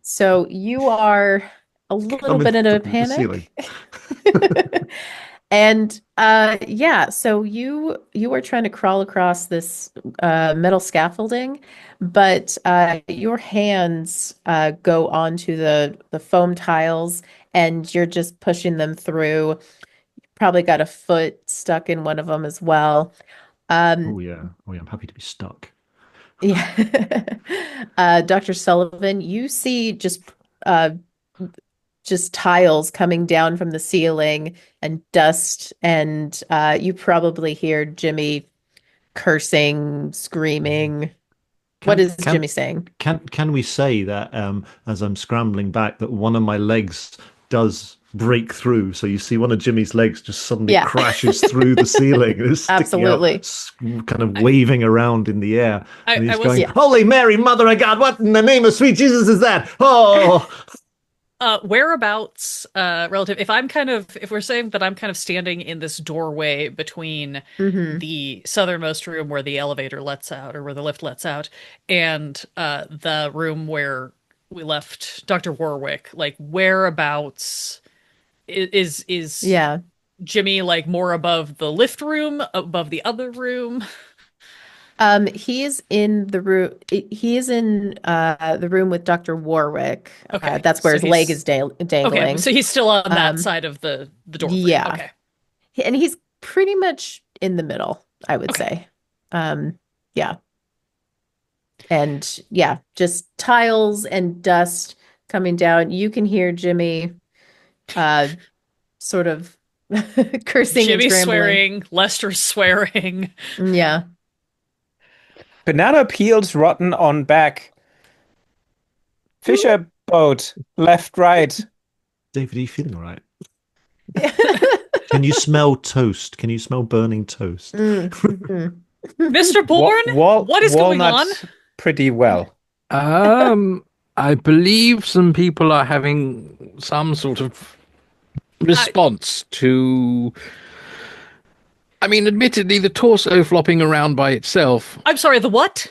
So you are a little bit in a panic. And yeah, so you are trying to crawl across this metal scaffolding, but your hands go onto the foam tiles and you're just pushing them through. Probably got a foot stuck in one of them as well. Oh yeah, I'm happy to be stuck. Yeah. Dr. Sullivan, you see just tiles coming down from the ceiling and dust, and you probably hear Jimmy cursing, screaming. What is Jimmy saying? Can we say that as I'm scrambling back, that one of my legs does break through? So you see one of Jimmy's legs just suddenly crashes through the ceiling. It's sticking Absolutely. out, kind of waving around in the air. And he's going, yeah. "Holy Mary, Mother of God, what in the name of sweet Jesus is that?" Oh. Whereabouts, relative, if we're saying that I'm kind of standing in this doorway between the southernmost room where the elevator lets out, or where the lift lets out, and the room where we left Dr. Warwick, like whereabouts is Jimmy, like more above the lift room, above the other room? He is in the room. He is in the room with Dr. Warwick. Okay, that's where his leg is dangling. Okay, so he's still on that side of the door. Yeah. Okay. And he's pretty much in the middle, I would say. Yeah. And yeah, just tiles and dust coming down. You can hear Jimmy sort of cursing Jimmy and scrambling. swearing, Lester swearing. Yeah. Banana peels rotten on back. Fisher boat, left, right. David, are you feeling all right? Can you smell toast? Can you smell burning toast? Mr. Bourne, what is going on? Pretty well. I believe some people are having some sort of response to... I mean, admittedly, the torso flopping around by itself. I'm sorry, the what?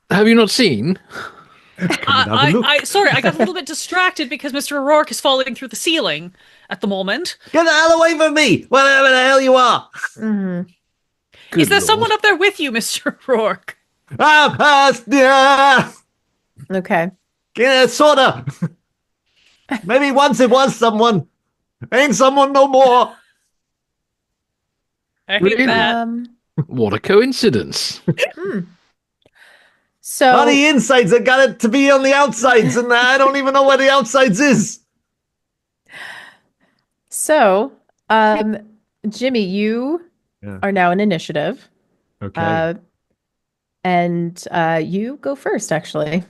Have you not seen? Sorry, I got a little bit distracted because Mr. O'Rourke is falling through the ceiling at the moment. Get the hell away from me, wherever the hell you are. Is there someone up there with you, Mr. O'Rourke? Yeah. Okay. Sort of. Maybe once it was someone. Ain't someone no more. I hate that. What a coincidence. So on the insides, I got it to be on the outsides, and I don't even know where the outsides is. So, Jimmy, you are now in initiative. Okay. And you go first, actually.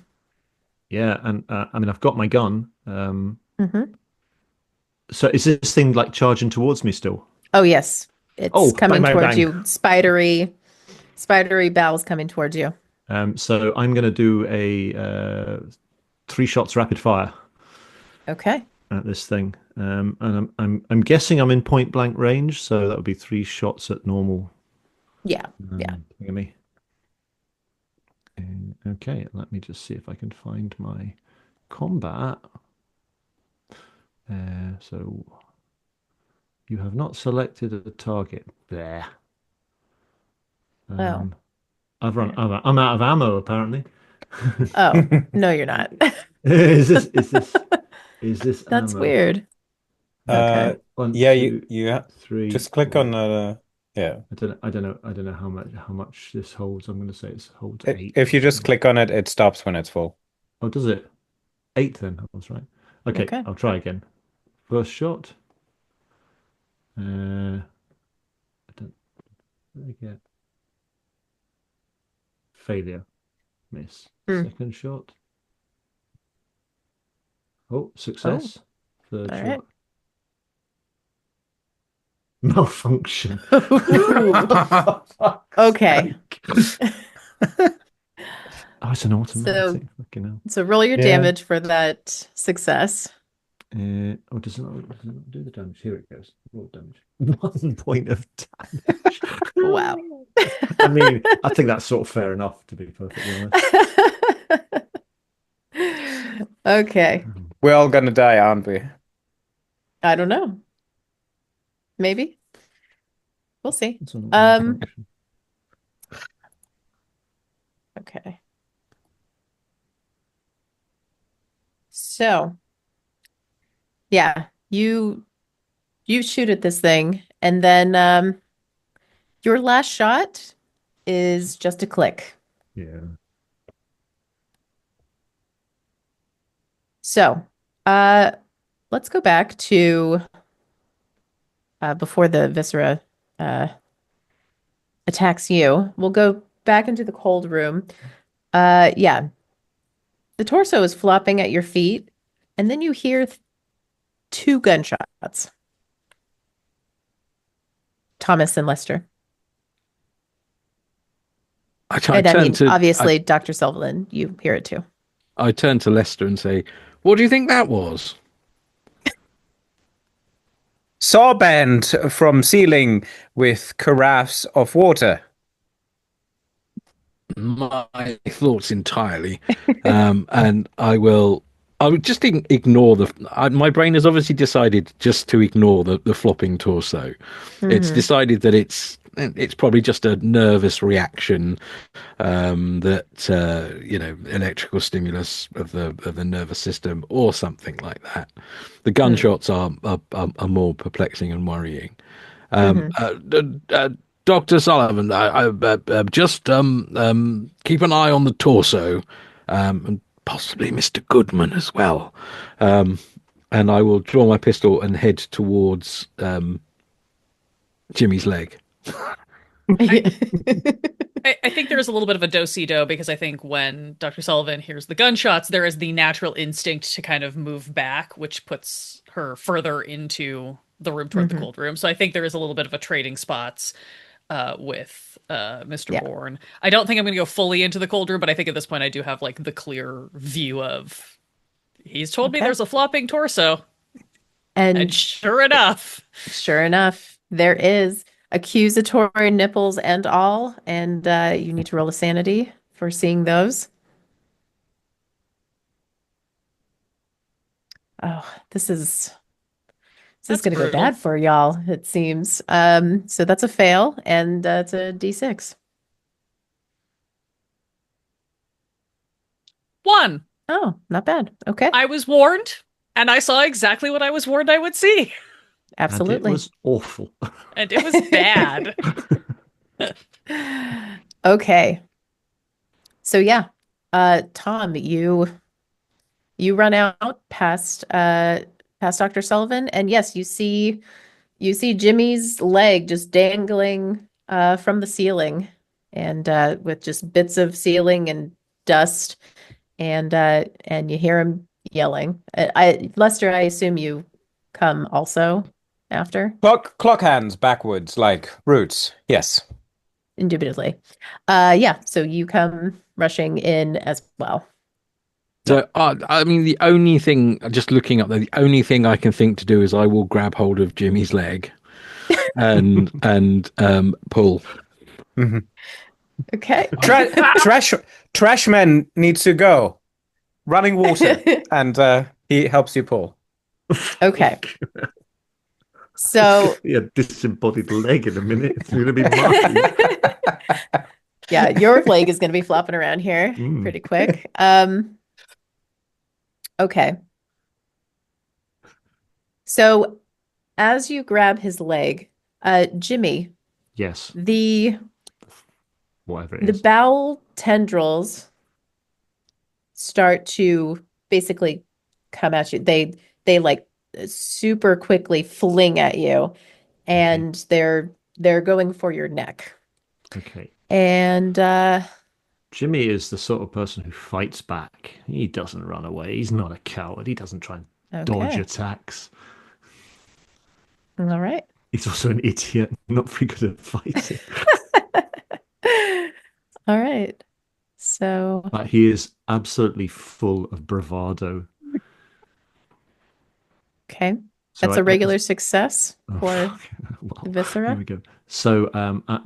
Yeah, and I mean, I've got my gun. So is this thing like charging towards me still? Oh, yes. It's coming bang, towards bang. you. Spidery bowels coming towards you. So I'm going to do a 3 shots rapid fire. Okay. At this thing, and I'm guessing I'm in point blank range, so that would be 3 shots at normal. Yeah. Me. Okay, let me just see if I can find my combat. So you have not selected a target there. I'm out of ammo apparently. Oh, no, you're not. Is this That's ammo? Weird. Okay. One, Yeah, two, you three. just click on yeah. I don't know how much this holds. I'm going to say it holds 8. If you just click on it, it stops when it's full. Oh, does it? 8 then. I was right. Okay, I'll try again. First shot. I get failure. Miss. Second shot. Oh, success. Third shot. Right. Malfunction. Okay. Oh, it's an automatic. So roll your damage for that success. Does it not do the damage? Here it goes. Roll damage. 1 point of damage. Wow. I mean, I think that's sort of fair enough, to be perfectly honest. Okay. We're all gonna die, aren't we? I don't know. Maybe. We'll see. Okay. So, yeah, you shoot at this thing, and then your last shot is just a click. Yeah. So, let's go back to before the viscera attacks you. We'll go back into the cold room. Yeah. The torso is flopping at your feet, and then you hear two gunshots. Thomas and Lester. Obviously, Dr. Sullivan, you hear it too. I turn to Lester and say, "What do you think that was?" Sawband from ceiling with carafes of water. My thoughts entirely, and I would just ignore my brain has obviously decided just to ignore the flopping torso. It's decided that it's probably just a nervous reaction, that electrical stimulus of the nervous system or something like that. The gunshots are more perplexing and worrying. Dr. Sullivan, just keep an eye on the torso, and possibly Mr. Goodman as well. And I will draw my pistol and head towards Jimmy's leg. I think there's a little bit of a do-si-do, because I think when Dr. Sullivan hears the gunshots, there is the natural instinct to kind of move back, which puts her further into the room toward the cold room. So I think there is a little bit of a trading spots with Mr. Bourne. I don't think I'm going to go fully into the cold room, but I think at this point I do have like the clear view of, he's told me there's a flopping torso. And sure enough, there is accusatory nipples and all. And you need to roll a sanity for seeing those. Oh, this is going to go bad for y'all, it seems. So that's a fail, and it's a D6. 1. Oh, not bad. Okay. I was warned, and I saw exactly what I was warned I would see. Absolutely. And it was awful. And it was bad. Okay. So yeah, Tom, you run out past Dr. Sullivan, and yes, you see Jimmy's leg just dangling from the ceiling, and with just bits of ceiling and dust, and you hear him yelling. Lester, I assume you come also after? Clock hands backwards like roots. Yes. Indubitably. Yeah, so you come rushing in as well. So, I mean, the only thing, just looking up there, the only thing I can think to do is I will grab hold of Jimmy's leg and pull. Mm-hmm. Okay. Trash men needs to go. Running water, and he helps you pull. Okay. So yeah, disembodied leg in a minute. It's going to be mine. Yeah, your leg is going to be flopping around here pretty quick. Okay. So as you grab his leg, Jimmy. Yes. Whatever it is. The bowel tendrils start to basically come at you. They like super quickly fling at you, and they're going for your neck. Okay. And Jimmy is the sort of person who fights back. He doesn't run away. He's not a coward. He doesn't try and dodge attacks. All right. He's also an idiot, not very good at fighting. All right. So but he is absolutely full of bravado. Okay. That's a regular success for Viscera. Here we go. So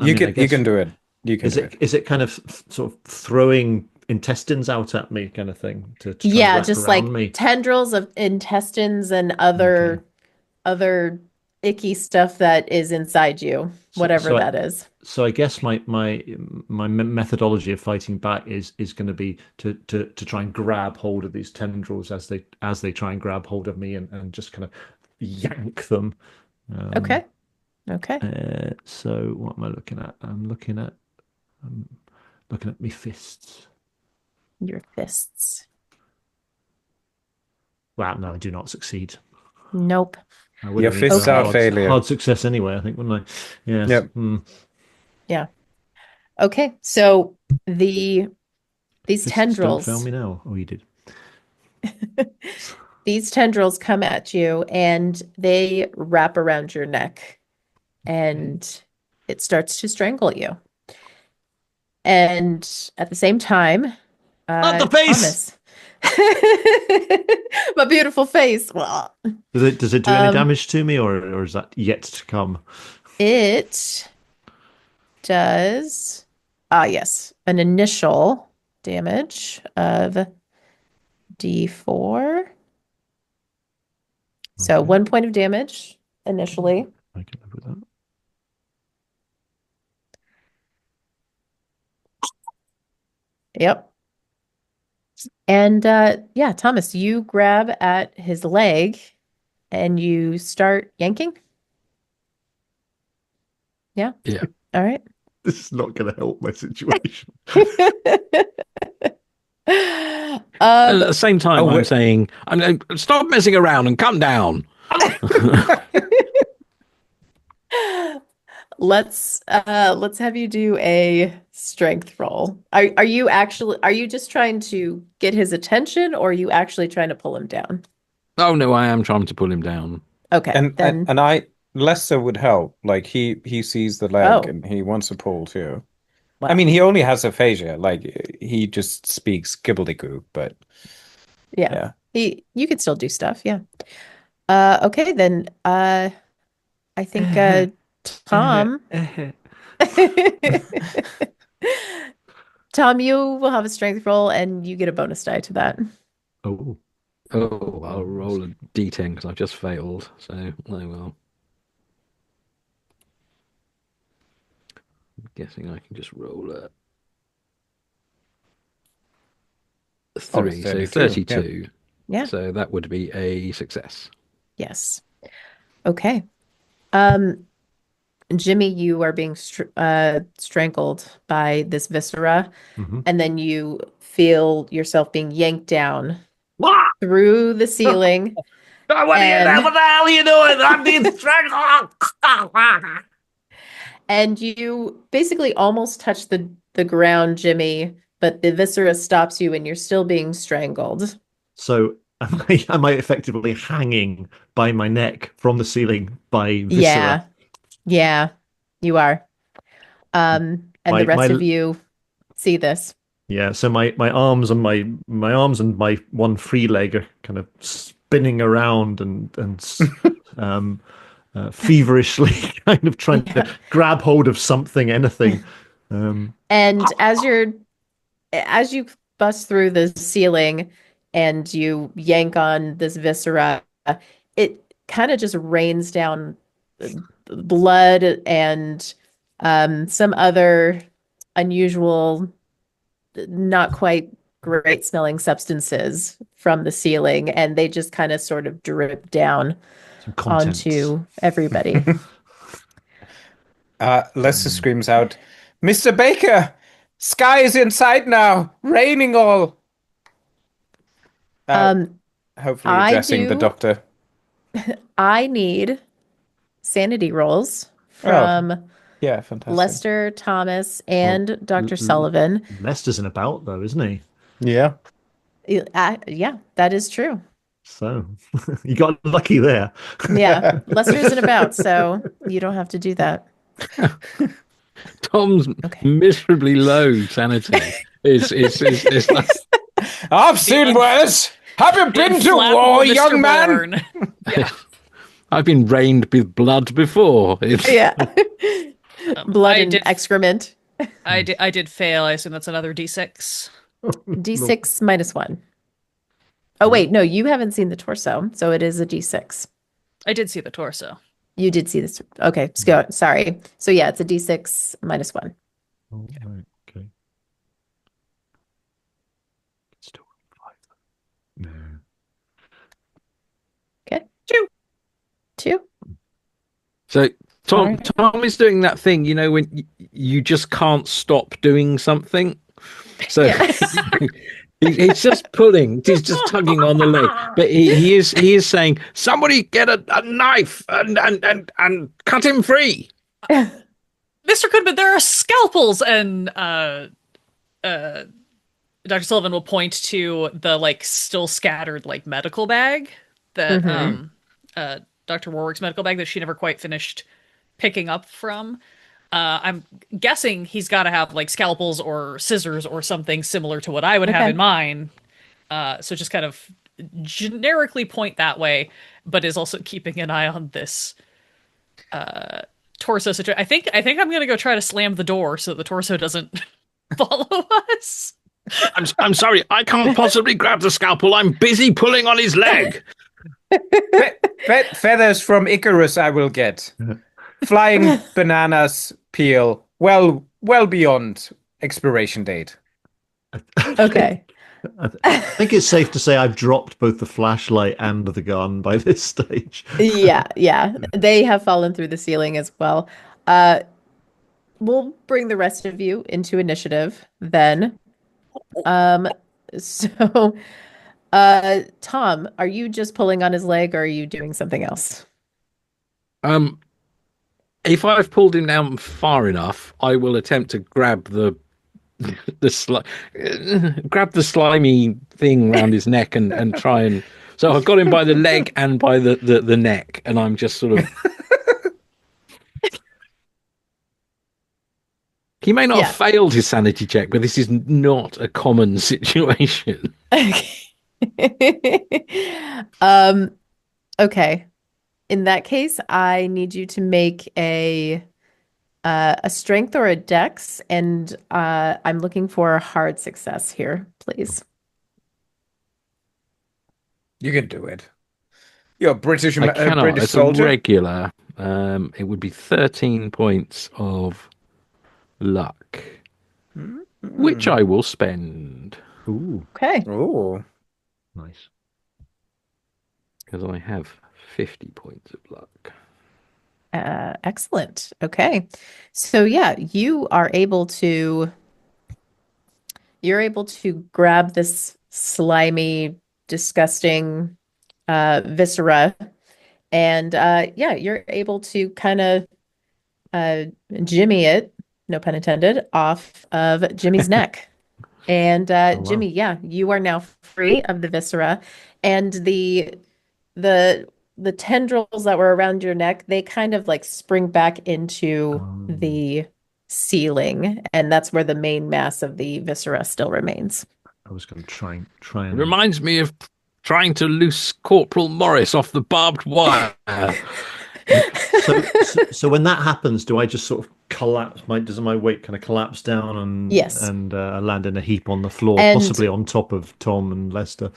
you can do it. Is it kind of sort of throwing intestines out at me kind of thing to try yeah, to just like me? Tendrils of intestines and other icky stuff that is inside you, whatever that is. So I guess my methodology of fighting back is going to be to try and grab hold of these tendrils as they try and grab hold of me and just kind of yank them. Okay. So what am I looking at? I'm looking at my fists. Your fists. Wow, no, I do not succeed. Nope. Your fists are failure. Hard success anyway, I think, wouldn't I? Yes. Yep. Yeah. Okay, so these Don't tendrils, fail me now. Oh, you did. these tendrils come at you and they wrap around your neck and it starts to strangle you. And at the same time, Not the face! Thomas, my beautiful face. Well, Does it do any damage to me, or is that yet to come? it does, yes, an initial damage of D4. So Okay. 1 point of damage initially. I can live with that. Yep. And yeah, Thomas, you grab at his leg and you start yanking. Yeah. Yeah. All right. This is not going to help my situation. At the same time, I'm saying, stop messing around and come down. Let's have you do a strength roll. Are you just trying to get his attention, or are you actually trying to pull him down? Oh no, I am trying to pull him down. Okay, then Lester would help. Like he sees the leg and he wants to pull too. Wow. I mean, he only has aphasia. Like he just speaks gobbledygook, but yeah. You could still do stuff. Yeah. Okay, then I think Tom. Tom, you will have a strength roll and you get a bonus die to that. Oh, I'll roll a d10 because I've just failed. So, oh well. I'm guessing I can just roll a 3, so 32. Yeah. So that would be a success. Yes. Okay. Jimmy, you are being strangled by this viscera, and then you feel yourself being yanked down through the ceiling. I want to hear that. What the hell are you doing? I'm being strangled. And you basically almost touch the ground, Jimmy, but the viscera stops you and you're still being strangled. So am I effectively hanging by my neck from the ceiling by viscera? Yeah, you are. And the rest of you see this. Yeah, so my arms and my arms and my one free leg are kind of spinning around and feverishly kind of trying to grab hold of something, anything. And as you bust through the ceiling and you yank on this viscera, it kind of just rains down blood and some other unusual, not quite great smelling substances from the ceiling, and they just kind of sort of drip down onto everybody. Lester screams out, "Mr. Baker, sky is inside now, raining all." Hopefully addressing the doctor. I need sanity rolls from fantastic. Lester, Thomas, and Dr. Sullivan. Lester's in about though, isn't he? Yeah. Yeah, that is true. So you got lucky there. Yeah, Lester isn't about, so you don't have to do that. Tom's miserably low sanity is like... I've seen worse. Have you been to war, young man? Yeah. I've been rained with blood before. Yeah. Blood and excrement. I did fail. I assume that's another D6. D6 minus 1. Oh, wait. No, you haven't seen the torso, so it is a D6. I did see the torso. You did see this. Okay. Sorry. So, yeah, it's a D6 minus 1. Oh, right. Okay. Still 5. No. Okay. 2. So Tom, Right. Tom is doing that thing, you know, when you just can't stop doing something. So he's just pulling, he's just tugging on the leg, but he is saying, "Somebody get a knife and cut him free." Mr. Goodman, there are scalpels, and Dr. Sullivan will point to the like still scattered like medical bag that Dr. Warwick's medical bag that she never quite finished picking up from. I'm guessing he's got to have like scalpels or scissors or something similar to what I would have in mine. So just kind of generically point that way, but is also keeping an eye on this torso situation. I think I'm gonna go try to slam the door so the torso doesn't follow us. I'm sorry, I can't possibly grab the scalpel. I'm busy pulling on his leg. Feathers from Icarus I will get. Flying bananas peel well beyond expiration date. Okay. I think it's safe to say I've dropped both the flashlight and the gun by this stage. Yeah. They have fallen through the ceiling as well. We'll bring the rest of you into initiative then. So, Tom, are you just pulling on his leg or are you doing something else? If I've pulled him down far enough, I will attempt to grab grab the slimy thing around his neck and try and. So I've got him by the leg and by the neck, and I'm just sort of. He may not have failed his sanity check, but this is not a common situation. Okay. In that case, I need you to make a strength or a dex, and I'm looking for a hard success here, please. You can do it. You're a British I cannot. British It's soldier. a regular. It would be 13 points of luck, which I will spend. Ooh, Okay. Oh, nice. Because I have 50 points of luck. Excellent. Okay. So yeah, you're able to grab this slimy, disgusting viscera, and you're able to kind of jimmy it, no pun intended, off of Jimmy's neck. And wow. Jimmy, you are now free of the viscera, and the tendrils that were around your neck, they kind of like spring back into the ceiling, and that's where the main mass of the viscera still remains. I was going to try and. It reminds me of trying to loose Corporal Morris off the barbed wire. So when that happens, do I just sort of collapse? Does my weight kind of collapse down and land in a heap on the floor, possibly on top of Tom and Lester?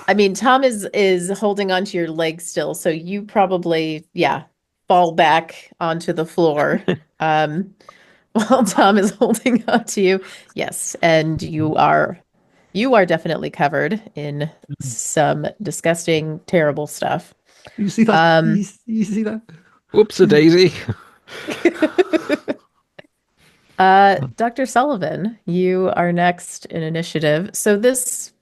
I mean, Tom is holding onto your leg still, so you probably fall back onto the floor while Tom is holding onto you. Yes, and you are definitely covered in some disgusting, terrible stuff. You see that? You see that? Whoops-a-daisy. Dr. Sullivan, you are next in initiative. So this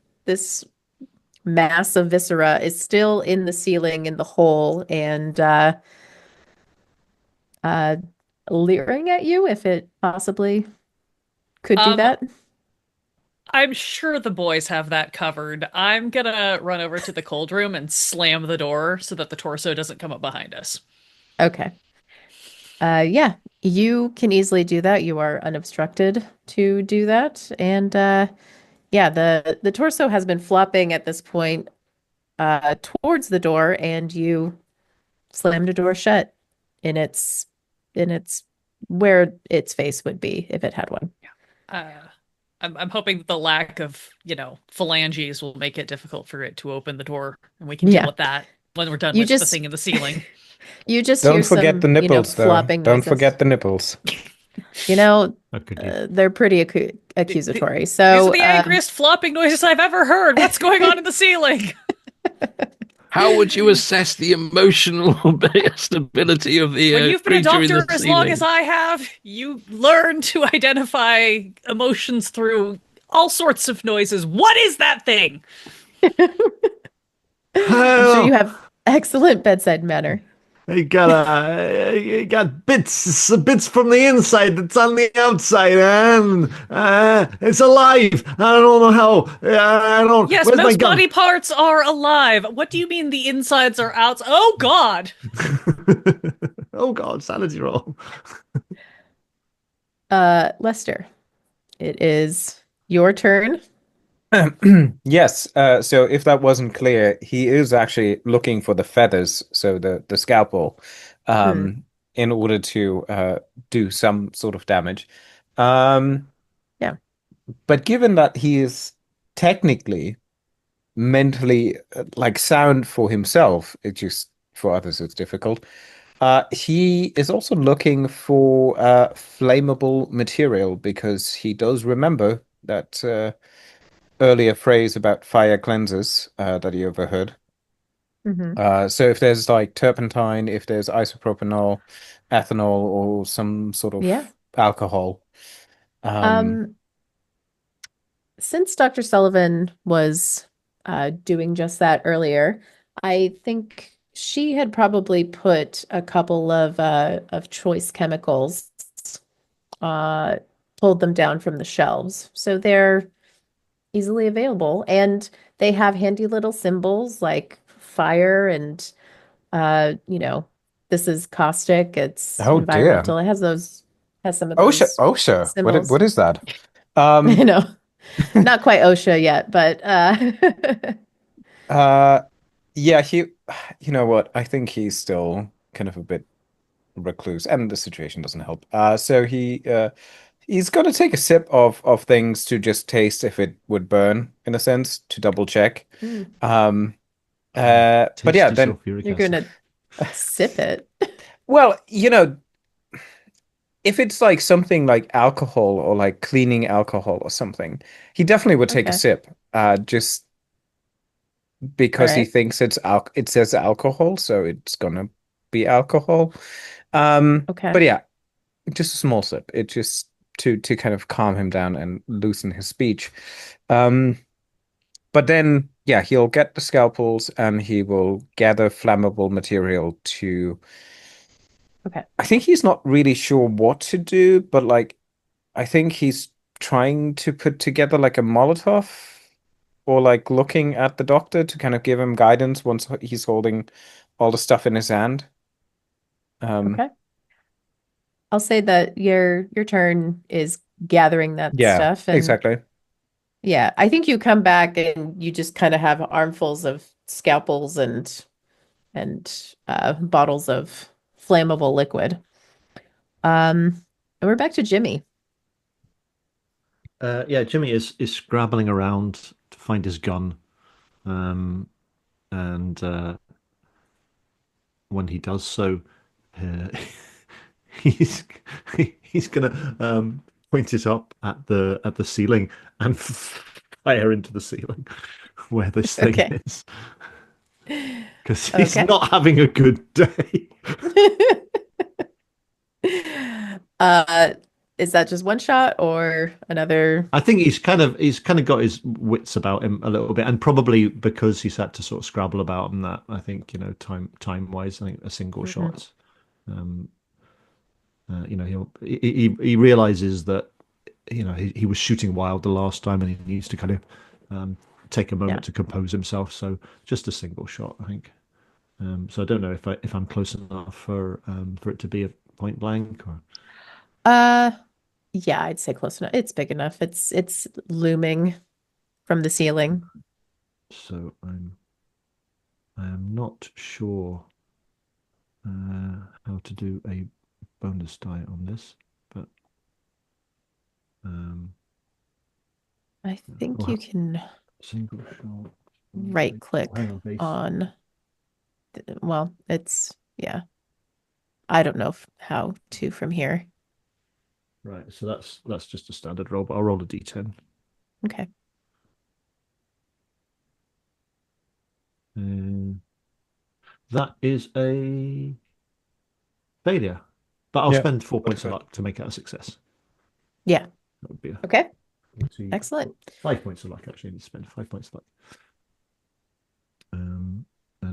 mass of viscera is still in the ceiling in the hole and leering at you if it possibly could do that. I'm sure the boys have that covered. I'm gonna run over to the cold room and slam the door so that the torso doesn't come up behind us. Okay. You can easily do that. You are unobstructed to do that. And the torso has been flopping at this point towards the door, and you slammed the door shut in its where its face would be if it had one. I'm hoping that the lack of, phalanges will make it difficult for it to open the door, and we can deal with that when we're done with the thing in the ceiling. You just don't hear forget the nipples, though. Flopping Don't noises. Forget the nipples. They're pretty accusatory. So these are the angriest flopping noises I've ever heard. What's going on in the ceiling? How would you assess the emotional stability of the when you've been a creature in doctor the as ceiling? long as I have, you learn to identify emotions through all sorts of noises. What is that thing? I'm sure you have excellent bedside manner. You got bits from the inside that's on the outside, and it's alive. I don't know how. I don't. Yes, Where's my most gun? body parts are alive. What do you mean the insides are out? Oh God. Oh God, sanity roll. Lester, it is your turn. Yes, so if that wasn't clear, he is actually looking for the feathers, so the scalpel, Hmm. um, in order to do some sort of damage. Um, Yeah. but given that he is technically mentally like sound for himself, it just for others it's difficult. He is also looking for flammable material because he does remember that earlier phrase about fire cleansers that he overheard. Hmm. So if there's like turpentine, if there's isopropanol, ethanol, or some sort Yeah. of alcohol. Um, Um, since Dr. Sullivan was doing just that earlier, I think she had probably put a couple of choice chemicals, uh, pulled them down from the shelves. So they're easily available, and they have handy little symbols like fire and this is caustic, it's oh dear. environmental. It has some of OSHA, those OSHA. symbols. What is that? You Um, know, not quite OSHA yet, but uh, yeah, you know what? I think he's still kind of a bit recluse, and the situation doesn't help. So he's got to take a sip of things to just taste if it would burn, in a sense, to double check. Mm, Um, but Tasty yeah, then, sulfuric you're acid. gonna sip it. well, you know, if it's like something like alcohol or like cleaning alcohol or something, he definitely would take a Okay. sip, just All because he right. thinks it says alcohol, so it's gonna be alcohol. Okay. But yeah, just a small sip. It just to kind of calm him down and loosen his speech. Um, but then yeah, he'll get the scalpels and he will gather flammable material to. Okay. I think he's not really sure what to do, but like I think he's trying to put together like a Molotov or like looking at the doctor to kind of give him guidance once he's holding all the stuff in his hand. Um, Okay. I'll say that your turn is gathering that yeah, stuff, and exactly. yeah, I think you come back and you just kind of have armfuls of scalpels and bottles of flammable liquid. And we're back to Jimmy. Yeah, Jimmy is scrabbling around to find his gun, um, and when he does so, uh, he's he's gonna point it up at the ceiling and fire into the ceiling where this thing Okay. is, because he's Okay. not having a good day. Uh, is that just one shot or another? I think he's kind of got his wits about him a little bit, and probably because he's had to sort of scrabble about him. That I think time wise, I think a single Mhm. shot. Um, he realizes that he was shooting wild the last time, and he needs to kind of take a Yeah. moment to compose himself. So just a single shot, I think. So I don't know if I'm close enough for it to be a point blank or. Uh, yeah, I'd say close enough. It's big enough. It's looming from the ceiling. So I am not sure how to do a bonus die on this, but um, I think you well, can single shot. right Oh, click hang on, base. on, well, yeah. I don't know how to from here. Right, so that's just a standard roll, but I'll roll a d10. Okay. That is a failure, but I'll Yeah. spend 4 points of luck to make it a success. Yeah. That would be Okay. two, Excellent. 5 points of luck. Actually, I need to spend 5 points of luck. And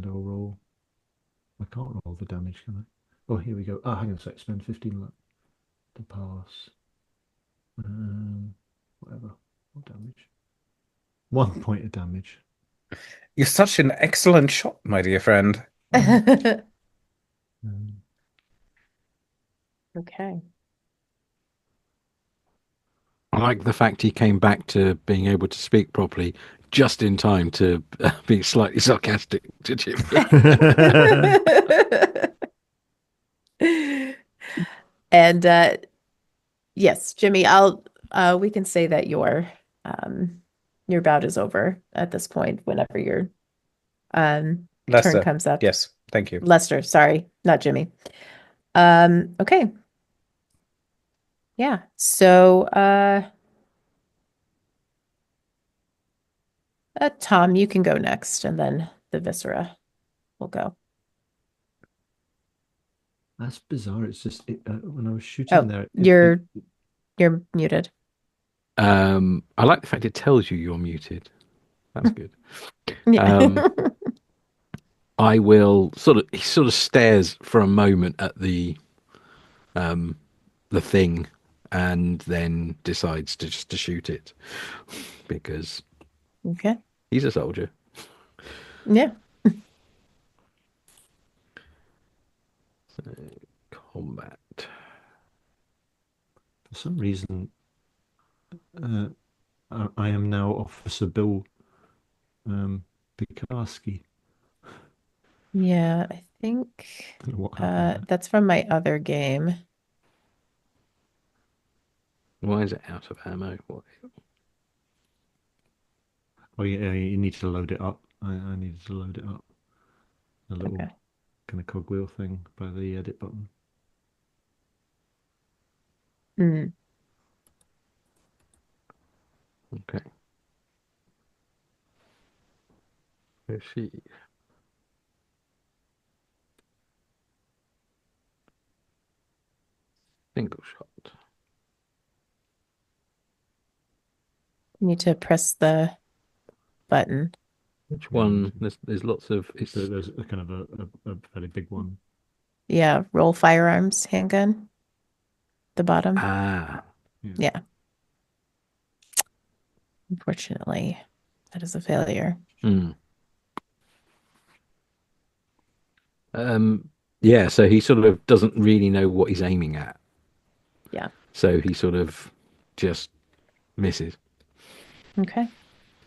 I'll roll. I can't roll the damage, can I? Oh, here we go. Oh, hang on a sec. Spend 15 luck to pass. Whatever. What damage? 1 point of damage. You're such an excellent shot, my dear friend. Okay. I like the fact he came back to being able to speak properly just in time to be slightly sarcastic to Jimmy. And yes, Jimmy, I'll we can say that your bout is over at this point whenever your turn Lester. comes up. Yes, thank you. Lester, sorry, not Jimmy. Okay. Yeah. So Tom, you can go next, and then the Viscera will go. That's bizarre. It's just when I was shooting there. You're muted. I like the fact it tells you you're muted. That's good. Yeah. I will he sort of stares for a moment at the thing and then decides to shoot it because Okay. he's a soldier. Yeah. So, combat. For some reason, I am now Officer Bill Pikarski. Yeah, I think I don't know what happened there. that's from my other game. Why is it out of ammo? What? Oh yeah, you need to load it up. I needed to load it up. A little Okay. kind of cogwheel thing by the edit button. Mm. Okay. Where's she? Single shot. You need to press the button. Which one? There's lots of. It's So there's a kind of a fairly big one. Yeah, roll firearms handgun. The bottom. ah. Yeah. Unfortunately, that is a failure. Hmm. Yeah, so he sort of doesn't really know what he's aiming at. Yeah. So he sort of just misses. Okay.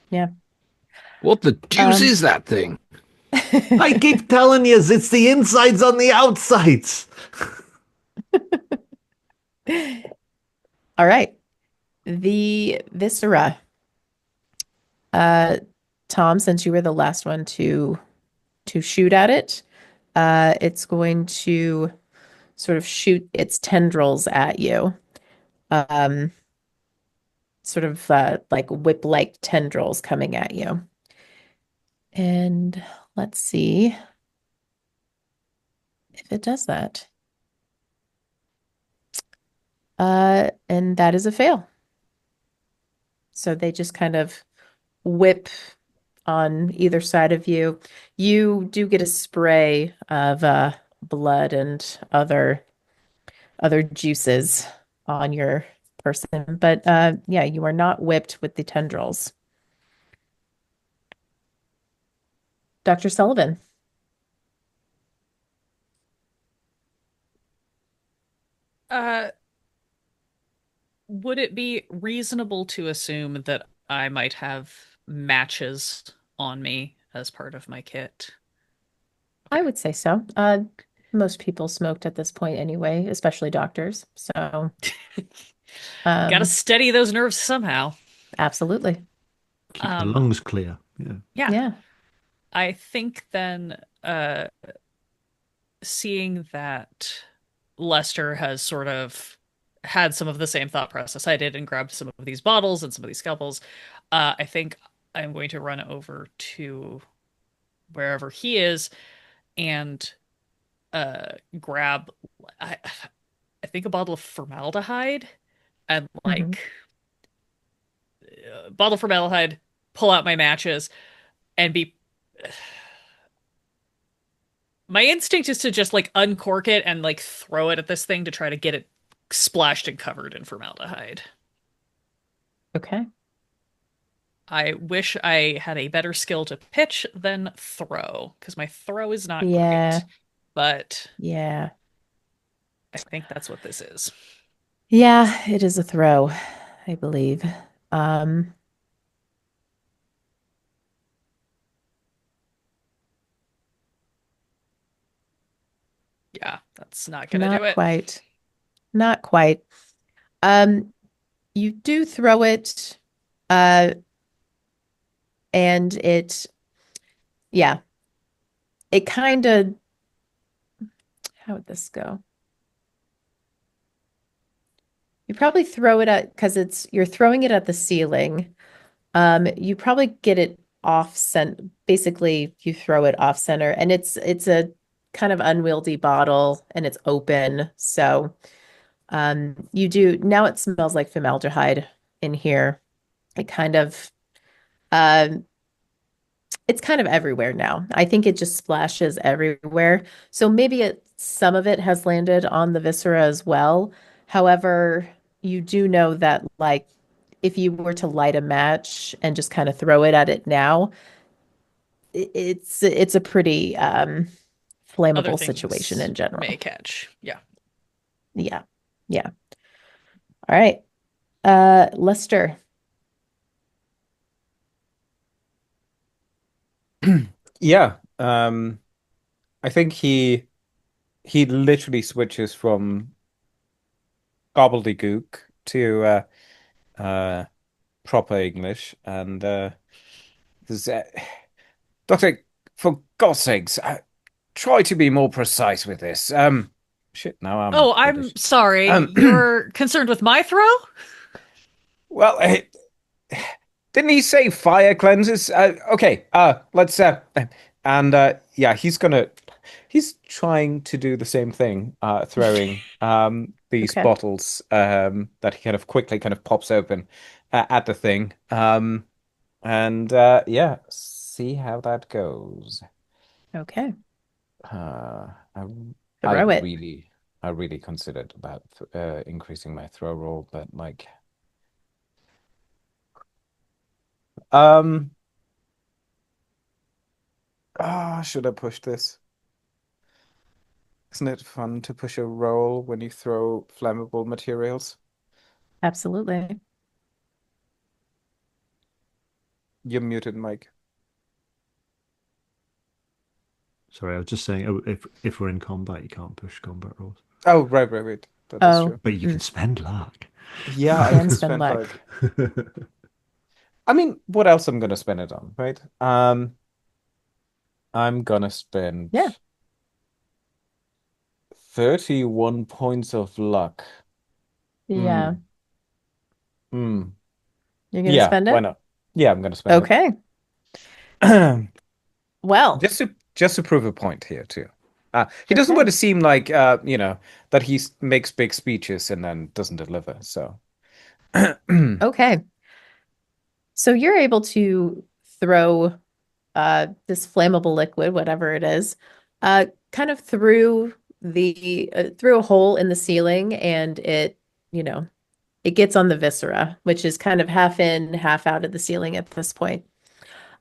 Yeah. What the deuce is that thing? I keep telling you, it's the insides on the outsides. All right. The Viscera. Tom, since you were the last one to shoot at it, it's going to sort of shoot its tendrils at you. Sort of like whip-like tendrils coming at you. And let's see if it does that. And that is a fail. So they just kind of whip on either side of you. You do get a spray of blood and other juices on your person, but yeah, you are not whipped with the tendrils. Dr. Sullivan. Would it be reasonable to assume that I might have matches on me as part of my kit? I would say so. Most people smoked at this point anyway, especially doctors. So, Gotta steady those nerves somehow. absolutely. Keep the lungs clear. Yeah. Yeah. I think then seeing that Lester has sort of had some of the same thought process I did and grabbed some of these bottles and some of these scalpels, I think I'm going to run over to wherever he is and grab I think a bottle of formaldehyde and bottle of My instinct is to just like uncork it and like throw it at this thing to try to get it splashed and covered in formaldehyde. Okay. I wish I had a better skill to pitch than throw, because my throw is not Yeah. great. But Yeah. I think that's what this is. Yeah, it is a throw, I believe. Um, Yeah, that's not gonna not do it. quite. Not quite. Um, you do throw it, uh, and yeah, it kind of, how would this go? You probably throw it at, because you're throwing it at the ceiling. You probably get it off center. Basically, you throw it off center, and it's a kind of unwieldy bottle, and it's open. So, you do now. It smells like formaldehyde in here. It kind of, um, it's kind of everywhere now. I think it just splashes everywhere. So maybe some of it has landed on the viscera as well. However, you do know that like if you were to light a match and just kind of throw it at it now, it's a pretty Other flammable situation things in general. may catch. Yeah. Yeah. Yeah. All right. Lester. Yeah. I think he literally switches from gobbledygook to proper English, and there's, Doctor, for God's sakes, try to be more precise with this. Shit, now I'm Oh, I'm British. sorry. You're concerned with my throw? Well, didn't he say fire cleanses? Okay, let's and yeah, he's trying to do the same thing, throwing these Okay. bottles that he kind of quickly kind of pops open at the thing. And yeah, see how that goes. Okay. I Throw it. I really considered about increasing my throw roll, but like um should I push this? Isn't it fun to push a roll when you throw flammable materials? Absolutely. You're muted, Mike. Sorry, I was just saying, if we're in combat, you can't push combat rolls, Oh, right. That is Oh, true. but you can spend luck. Yeah, You I can can spend spend luck. I mean, what else I'm gonna spend it on, right? I'm gonna spend Yeah. 31 points of luck. Yeah. Hmm. You're gonna Yeah, spend why it? not? Yeah, I'm gonna spend Okay. it. Well, Just to prove a point here too. He doesn't okay. want to seem like that he makes big speeches and then doesn't deliver. So Okay. So you're able to throw this flammable liquid, whatever it is, kind of through a hole in the ceiling, and you know, it gets on the viscera, which is kind of half in, half out of the ceiling at this point.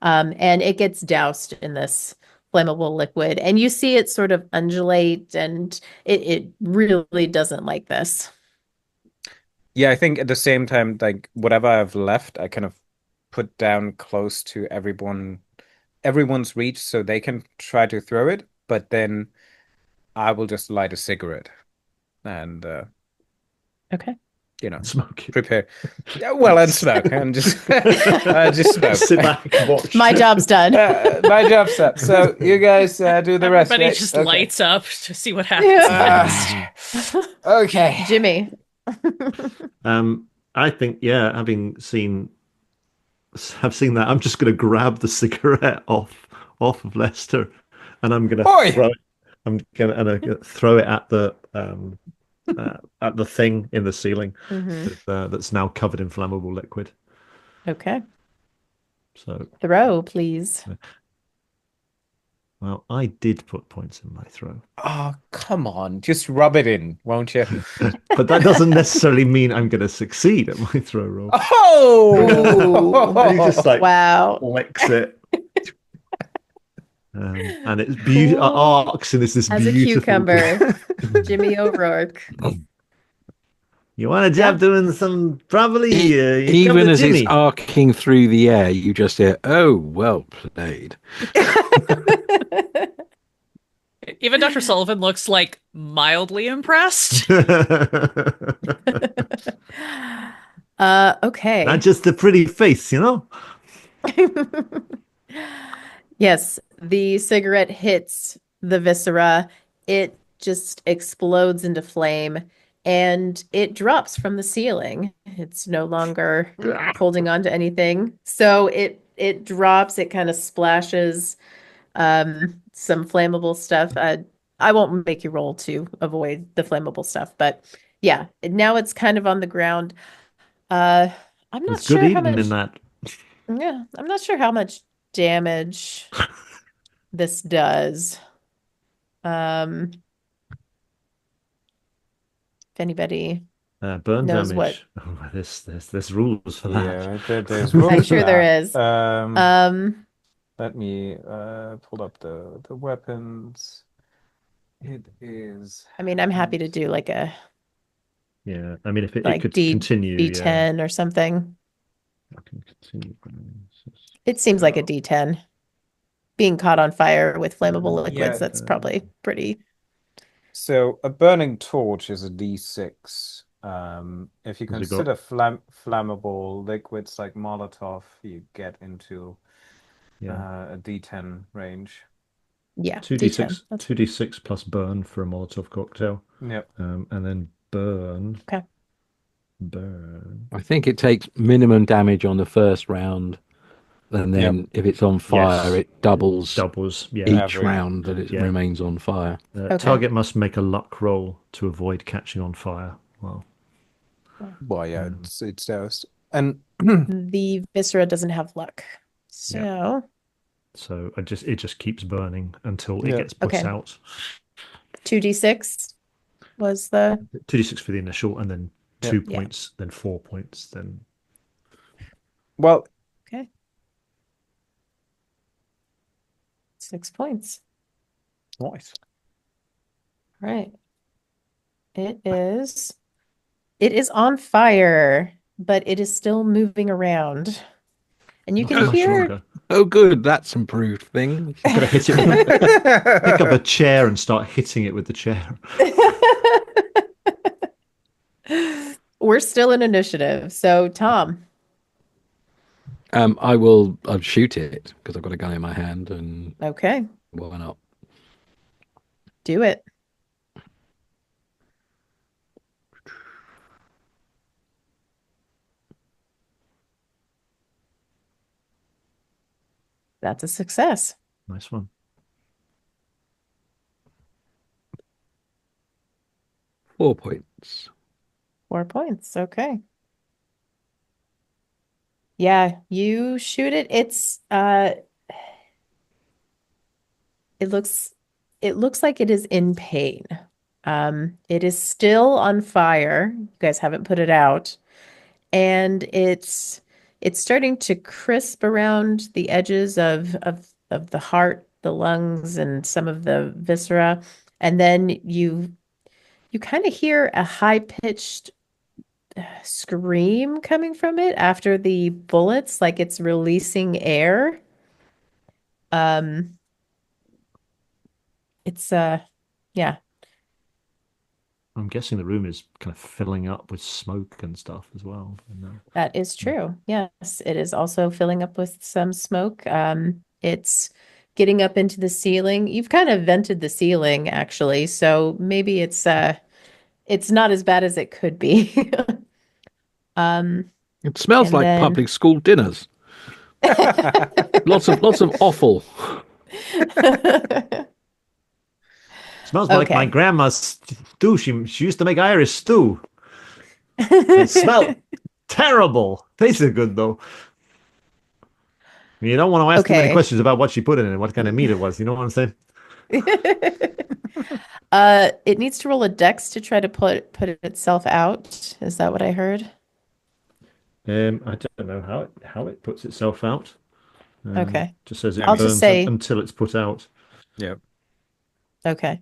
And it gets doused in this flammable liquid, and you see it sort of undulate, and it really doesn't like this. yeah, I think at the same time, like whatever I've left, I kind of put down close to everyone's reach so they can try to throw it, but then I will just light a cigarette and Okay. Smoke it. prepare. Yeah, well, and smoke and just just smoke. Sit back and watch. My job's done. My job's done. So you guys do the rest. Everybody Right? just Okay. lights up to see what happens next. Okay. Jimmy. I think, yeah, have seen that, I'm just going to grab the cigarette off of Lester, and I'm going Oi! to throw it. Throw it at the thing in the ceiling that's now covered in flammable liquid. Okay. So Throw, please. Well, I did put points in my throw. Oh, come on. Just rub it in, won't you? But that doesn't necessarily mean I'm going to succeed at my throw roll. Oh! He just like Wow. flicks it. And it's beautiful. Arcs and it's this As a beautiful cucumber, Jimmy O'Rourke. You want a job doing some probably Even as it's arcing through the air, you just hear, "Oh, well played." Even Dr. Sullivan looks like mildly impressed. Okay. Not just a pretty face, you know? Yes, the cigarette hits the viscera. It just explodes into flame and it drops from the ceiling. It's no longer holding on to anything. So it drops, it kind of splashes some flammable stuff. I won't make you roll to avoid the flammable stuff, but yeah, now it's kind of on the ground. I'm not It's good sure how eating much. in that. Yeah, I'm not sure how much damage this does. If anybody Burn knows damage. what, Oh, there's rules for that. Yeah, there's rules I'm for sure there that. is. Let me pull up the weapons. It is. I mean, I'm happy to do like a Yeah, I mean, if it like could D continue, D10 or something. I can continue. It seems like a D10. Being caught on fire with flammable liquids, Yeah. that's probably pretty. So a burning torch is a D6. If you Has it got- consider flammable liquids like Molotov, you get into a D10 range. Yeah, 2d6, That's 2d6 plus burn for a Molotov cocktail. Yep. And then burn. Okay. Burn. I think it takes minimum damage on the first round, and then if it's on fire, Yes. it doubles Yeah. each Every- round that it yeah. remains on fire. Okay. Target must make a luck roll to avoid catching on fire. Well, Well, yeah, it's doused. And the viscera doesn't have luck. So so it just keeps burning until it Yeah. gets put Okay. out. 2d6 was the 2d6 for the initial, and then Yep. 2 Yeah. points, then 4 points, then well, 6 points. nice. Right. It is on fire, but it is still moving around. And you not can much hear longer. Oh, good, that's improved things. I'm gonna hit it. Pick up a chair and start hitting it with the chair. we're still in initiative. So Tom, I'll shoot it because I've got a gun in my hand, and okay, why not? do it. That's a success. Nice one. 4 points. 4 points. Okay. Yeah, you shoot it. It looks like it is in pain. It is still on fire. You guys haven't put it out. And it's starting to crisp around the edges of the heart, the lungs, and some of the viscera. And then you kind of hear a high-pitched scream coming from it after the bullets, like it's releasing air. It's yeah, I'm guessing the room is kind of filling up with smoke and stuff as well. that is true. Yes, it is also filling up with some smoke. It's getting up into the ceiling. You've kind of vented the ceiling actually, so maybe it's not as bad as it could be. It smells And like then- public school dinners. Lots of offal. Smells like Okay. my grandma's stew. She used to make Irish stew. It smelled terrible. Tasted good though. You don't want to ask too many Okay. questions about what she put in it and what kind of meat it was. You know what I'm saying? It needs to roll a dex to try to put it itself out. Is that what I heard? I don't know how it puts itself out. Okay. Just says it I'll just burns say, until it's put out. Yeah. okay.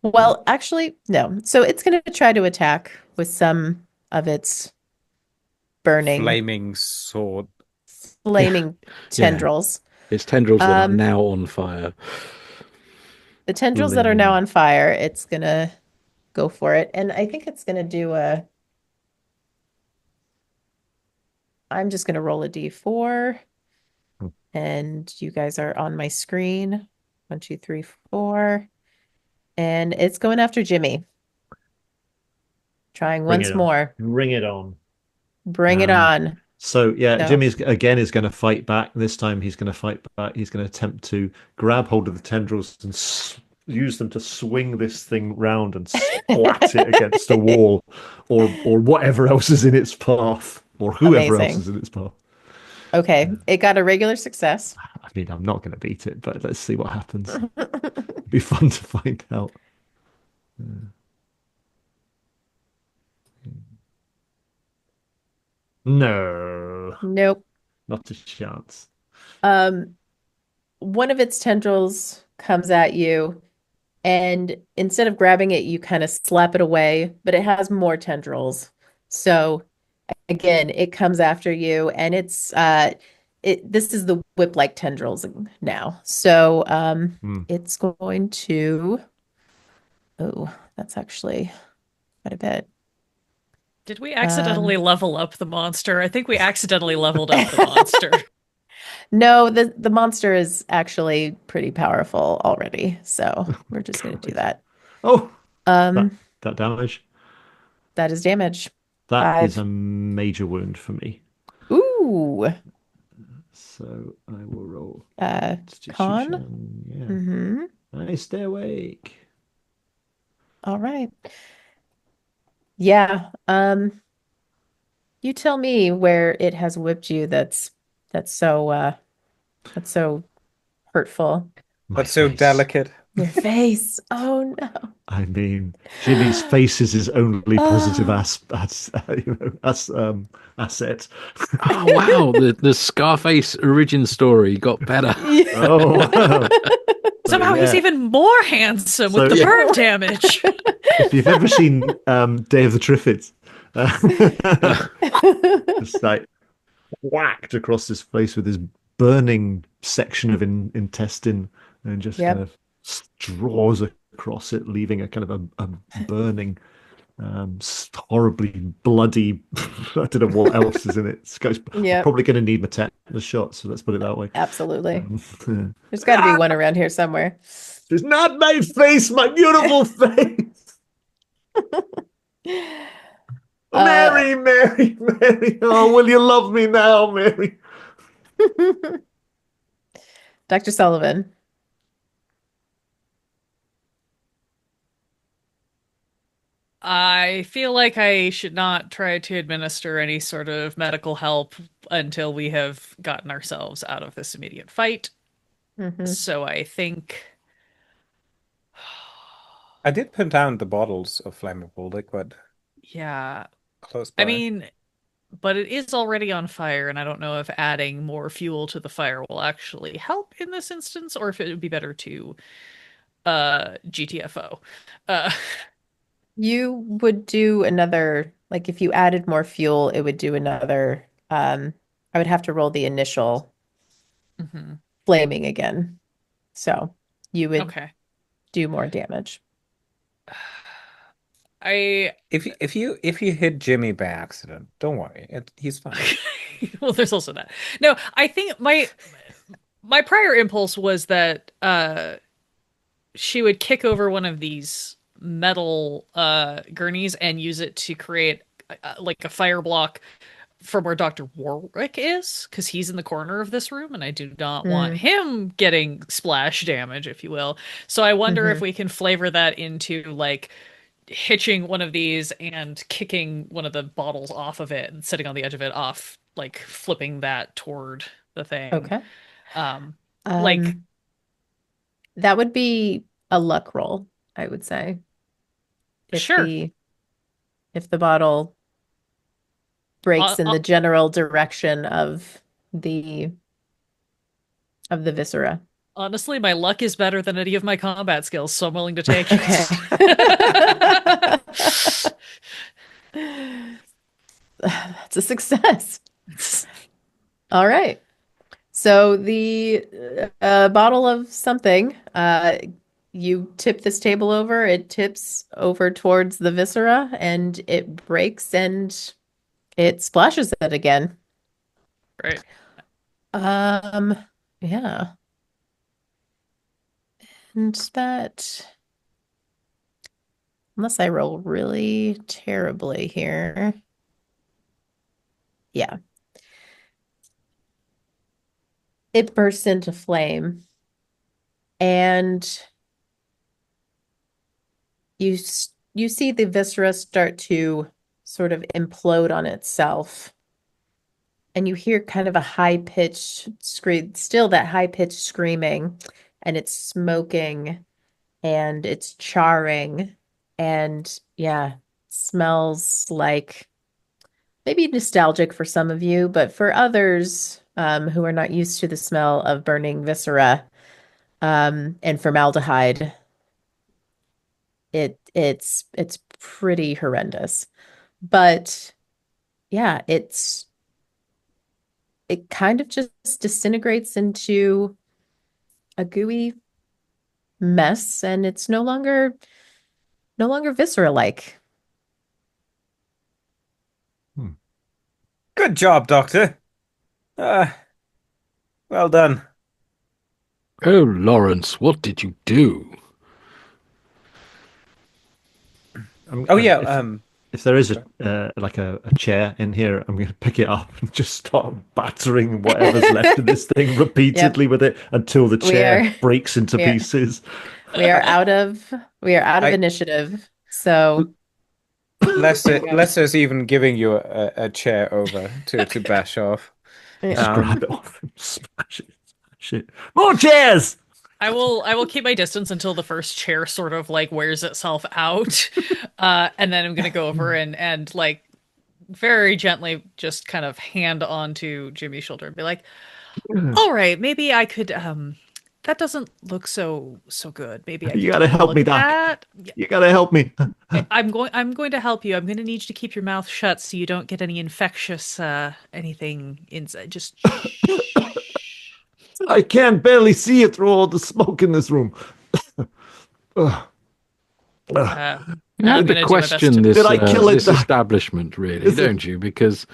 Well, actually, no. So it's going to try to attack with some of its burning, Flaming sword. flaming Yeah. tendrils. It's tendrils that are Um, now on fire. the tendrils that are now on fire, it's going to go for it. And I think it's going to do I'm just going to roll a d4. Hmm. And you guys are on my screen. 1, 2, 3, 4. And it's going after Jimmy. Trying Bring once it on. more. Bring it on. Bring it on. So yeah, No. Jimmy is going to fight back. This time he's going to fight back. He's going to attempt to grab hold of the tendrils and use them to swing this thing round and splat it against a wall, or whatever else is in its path, or whoever else Amazing. is in its path. Okay, it got a regular success. I mean, I'm not going to beat it, but let's see what happens. It'd be fun to find out. No, Nope. not a chance. One of its tendrils comes at you, and instead of grabbing it, you kind of slap it away, but it has more tendrils. So again, it comes after you, and this is the whip-like tendrils now. So it's going to, oh, that's actually quite a bit. Did we accidentally level up the monster? I think we accidentally leveled up the monster. No, the monster is actually pretty powerful already, so we're just going to do that. Oh, that damage. That is damage. That 5. is a major wound for me. Ooh. So I will roll. Con? Yeah. Mm-hmm. I stay awake. All right. Yeah. You tell me where it has whipped you that's so hurtful. That's so delicate. Your face. Oh no. I mean, Jimmy's face is his only positive asset. Oh wow, the Scarface origin story got better. Oh, Somehow he's even more handsome with the burn damage. If you've ever seen Day of the Triffids, just like whacked across his face with his burning section of intestine, and just kind of draws across it, leaving a kind of a burning, horribly bloody. I don't know what else is in it. I'm probably going to need my tetanus shot, so let's put it that way. Absolutely. There's got to be one around here somewhere. It's not my face, my beautiful face. Mary, Mary, Mary. Oh, will you love me now, Mary? Dr. Sullivan. I feel like I should not try to administer any sort of medical help until we have gotten ourselves out of this immediate fight. So I think... I did put down the bottles of flammable liquid. Yeah. Close by. I mean, but it is already on fire, and I don't know if adding more fuel to the fire will actually help in this instance, or if it would be better to GTFO. You would do another, like if you added more fuel, it would do another, I would have to roll the initial flaming again. So you would do more damage. If you hit Jimmy by accident, don't worry, he's fine. Well, there's also that. No, I think my prior impulse was that she would kick over one of these metal gurneys and use it to create like a fire block from where Dr. Warwick is, because he's in the corner of this room and I do not want him getting splash damage, if you will. So I wonder if we can flavor that into like hitching one of these and kicking one of the bottles off of it and sitting on the edge of it off, like flipping that toward the thing. Okay. Like, that would be a luck roll, I would say. If sure. if the bottle breaks in I'll- the general direction of the viscera. Honestly, my luck is better than any of my combat skills, so I'm willing to take Okay. it. That's a success. All right. So the bottle of something, you tip this table over, it tips over towards the viscera, and it breaks and it splashes it again. Right. Yeah. And that, unless I roll really terribly here. Yeah. It bursts into flame, and you see the viscera start to sort of implode on itself. And you hear kind of a high-pitched scream, still that high-pitched screaming, and it's smoking and it's charring, and yeah, smells like maybe nostalgic for some of you, but for others who are not used to the smell of burning viscera and formaldehyde, it's pretty horrendous. But yeah, it kind of just disintegrates into a gooey mess, and it's no longer viscera-like. Good job, Doctor. Well done. Oh, Lawrence, what did you do? Oh yeah. If there is a chair in here, I'm going to pick it up and just start battering whatever's left of this thing repeatedly with it until the chair breaks into pieces. We are out of initiative. So Lester's even giving you a chair over to bash off. Just grab it off and smash it. More chairs! I will keep my distance until the first chair sort of like wears itself out. And then I'm gonna go over and like very gently just kind of hand onto Jimmy's shoulder and be like, all right, maybe I could that doesn't look so good. Maybe I You could gotta take a help look me, at Doc. that. You gotta help me. I'm going to help you. I'm going to need you to keep your mouth shut so you don't get any infectious anything inside. Just I can't barely see it through all the smoke in this room. You I'm have gonna to do my best question to- this, Did I kill it, this Doc? establishment, really, Is it- don't you? Because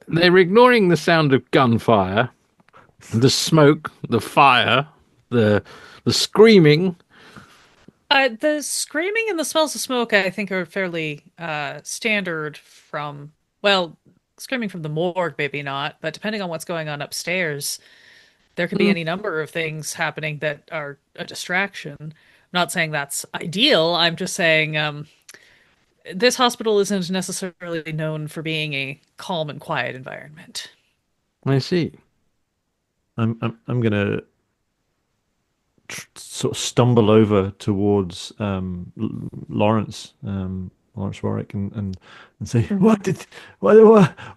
they're ignoring the sound of gunfire, the smoke, the fire, the screaming. The screaming and the smells of smoke, I think, are fairly standard from, well, screaming from the morgue, maybe not, but depending on what's going on upstairs, there could be any number of things happening that are a distraction. I'm not saying that's ideal. I'm just saying this hospital isn't necessarily known for being a calm and quiet environment. I see. I'm gonna sort of stumble over towards Lawrence Warwick and say, what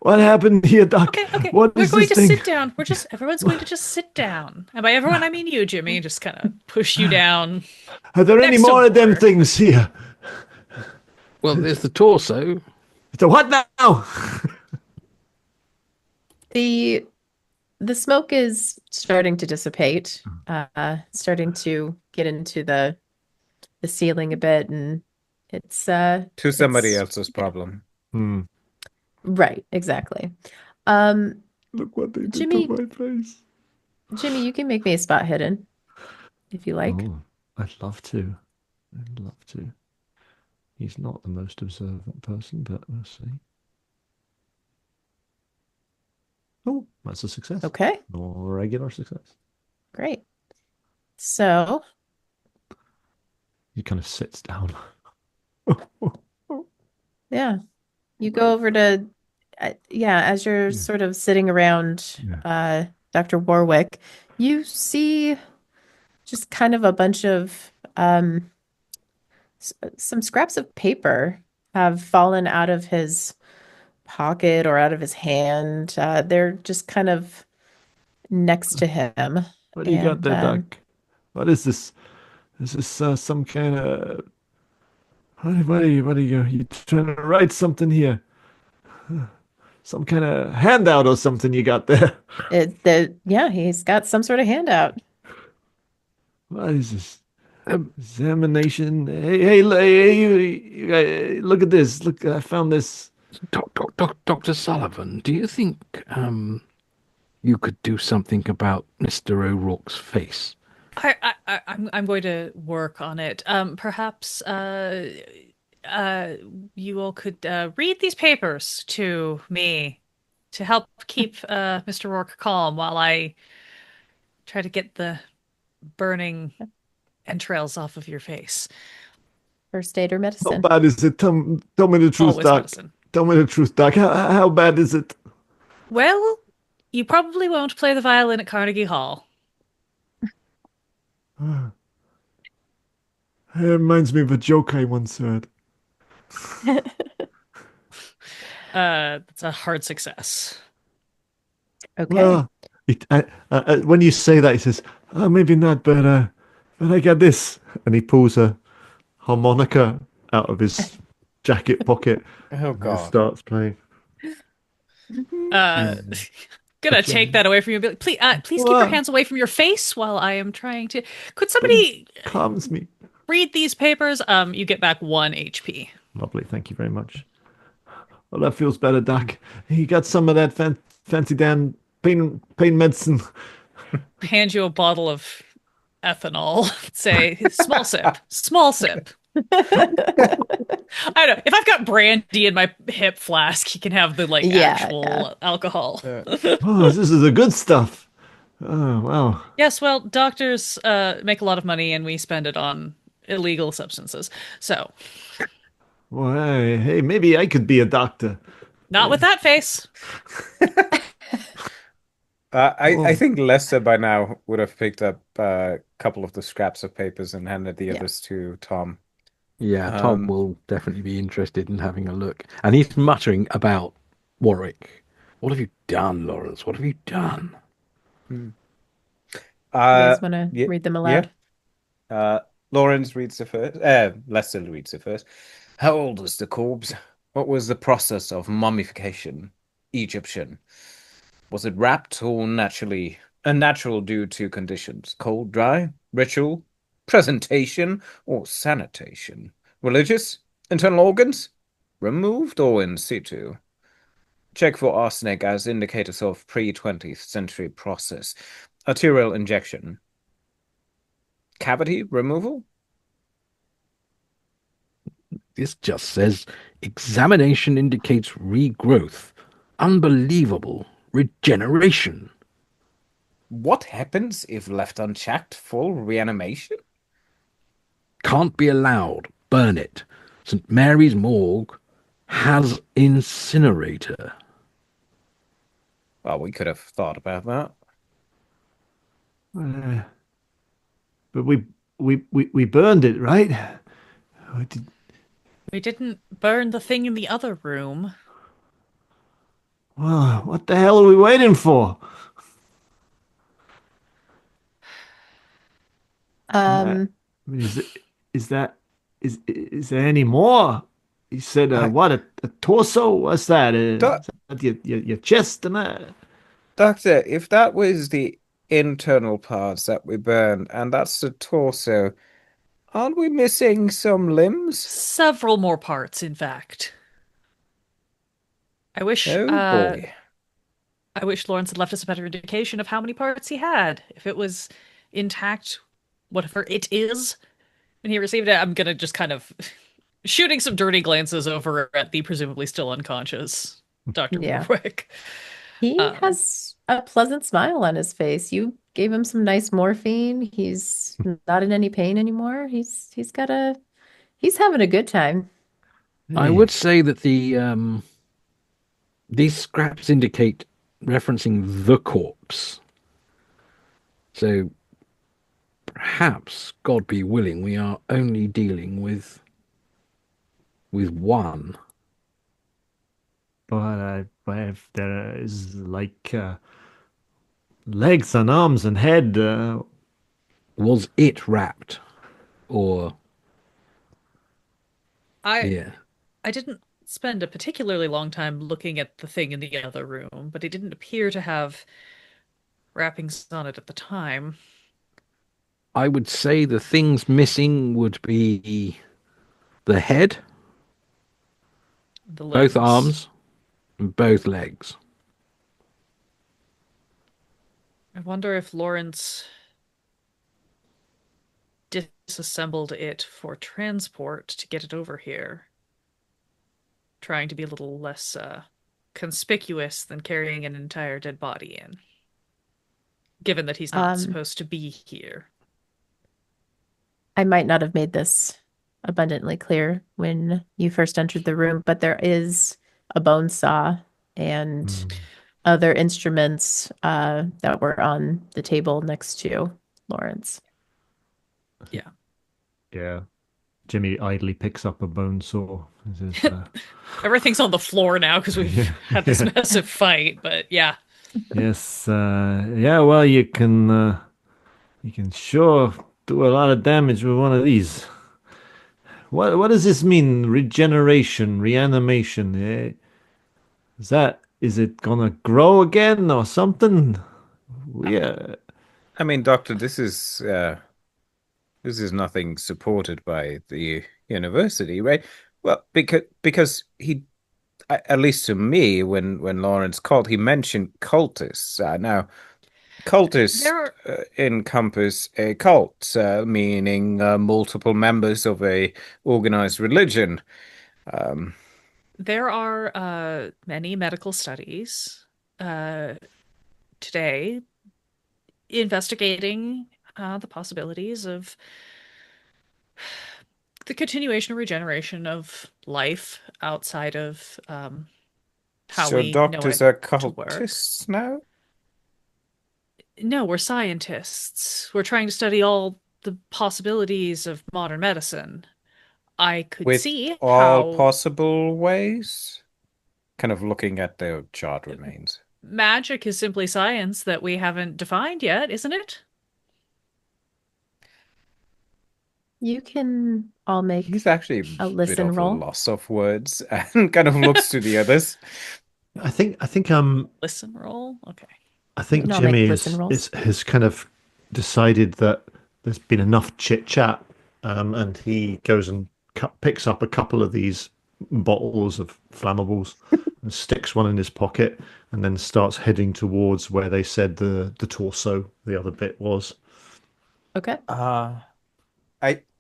happened here, Doc? Okay. What We're is going this to thing? sit down. Everyone's going to just sit down. And by everyone, I mean you, Jimmy. Just kind of push you down. Are there any next to more of them Warwick. things here? Well, there's the torso. So what now? The smoke is starting to dissipate, starting to get into the ceiling a bit, and it's To somebody it's- else's problem. Right, exactly. Look what they did Jimmy- to my face. Jimmy, you can make me a spot hidden if you like. Oh, I'd love to. He's not the most observant person, but we'll see. Oh, that's a success. Okay, Or regular success. great. So, He kind of sits down. yeah, you go over to, as you're Yeah. sort of sitting around, Dr. Warwick, you see just kind of a bunch of some scraps of paper have fallen out of his pocket or out of his hand. They're just kind of next to him. What do you got And there, Doc? What is this? Is this some kind of... You trying to write something here? Some kind of handout or something you got there? yeah, he's got some sort of handout. What is this? Examination. Hey, look at this. Look, I found this. Dr. Sullivan, do you think you could do something about Mr. O'Rourke's face? I'm going to work on it. Perhaps you all could read these papers to me to help keep Mr. Rourke calm while I try to get the burning entrails off of your face. First aid or How medicine? bad is it? Tell me the truth, Always Doc. medicine. Tell me the truth, Doc. How bad is it? Well, you probably won't play the violin at Carnegie Hall. It reminds me of a joke I once heard. That's a hard success. Okay. Well, when you say that, he says, "Oh, maybe not, but I got this," and he pulls a harmonica out of his jacket pocket Oh, and God. starts playing. Gonna take that away from you. And be like, please keep your hands away from your face while I am trying to. Could somebody Calms me. read these papers? You get back 1 HP. Lovely, thank you very much. Well, that feels better, Doc. You got some of that fancy Dan pain medicine. Hand you a bottle of ethanol. Say, small sip, small sip. I don't know. If I've got brandy in my hip flask, he can have the actual alcohol. Oh, this is the good stuff. Oh, wow. Yes, well, doctors make a lot of money and we spend it on illegal substances. So, Well, hey, maybe I could be a doctor. not with that face. I think Lester by now would have picked up a couple of the scraps of papers and handed the others to Tom. Yeah, Tom will definitely be interested in having a look. And he's muttering about Warwick. What have you done, Lawrence? What have you done? You guys want to read them aloud? Lawrence reads the first. Lester reads the first. How old is the corpse? What was the process of mummification? Egyptian. Was it wrapped or natural due to conditions? Cold, dry, ritual, presentation, or sanitation? Religious? Internal organs? Removed or in situ? Check for arsenic as indicators of pre-20th century process. Arterial injection. Cavity removal? This just says examination indicates regrowth. Unbelievable. Regeneration. What happens if left unchecked? Full reanimation? Can't be allowed. Burn it. St. Mary's Morgue has incinerator. Well, we could have thought about that. But we burned it, right? We didn't burn the thing in the other room. Well, what the hell are we waiting for? Is there any more? You said what a torso? What's that? Is that your chest and that? Doctor, if that was the internal parts that we burned, and that's the torso, aren't we missing some limbs? Several more parts, in fact. I wish boy. I wish Lawrence had left us a better indication of how many parts he had. If it was intact, whatever it is, when he received it, I'm gonna just kind of shooting some dirty glances over at the presumably still unconscious Dr. Warwick. He has a pleasant smile on his face. You gave him some nice morphine. He's not in any pain anymore. He's having a good time. I would say that these scraps indicate referencing the corpse. So perhaps, God be willing, we are only dealing with one. But if there is like legs and arms and head, Was it wrapped? Or I yeah. I didn't spend a particularly long time looking at the thing in the other room, but it didn't appear to have wrappings on it at the time. I would say the things missing would be the head, The both limbs. arms, and both legs. I wonder if Lawrence disassembled it for transport to get it over here, trying to be a little less conspicuous than carrying an entire dead body in, given that he's not Um, supposed to be here. I might not have made this abundantly clear when you first entered the room, but there is a bone saw and hmm, other instruments that were on the table next to Lawrence. Yeah. yeah. Jimmy idly picks up a bone saw. He says, Everything's on the floor now because we've yeah, had this yeah, massive fight, but yeah. yes, yeah. Well, you can sure do a lot of damage with one of these. What does this mean? Regeneration, reanimation? Is it gonna grow again or something? Yeah. I mean, Doctor, this is nothing supported by the university, right? Well, because he, at least to me, when Lawrence called, he mentioned cultists. Now, cultists There are encompass a cult, meaning multiple members of a organized religion. Um, there are many medical studies uh, today investigating the possibilities of the continuation or regeneration of life outside of how so we know doctors it are to work. cultists now? No, we're scientists. We're trying to study all the possibilities of modern medicine. I could With see all how possible ways? Kind of looking at the charred remains. magic is simply science that we haven't defined yet, isn't it? You can all He's make actually a a bit listen of a roll. loss of words and kind of looks to the others. Listen, roll. Okay. I You think can all make Jimmy listen rolls. is has kind of decided that there's been enough chit chat, and he goes and picks up a couple of these bottles of flammables and sticks one in his pocket, and then starts heading towards where they said the torso, the other bit was. Okay. Uh,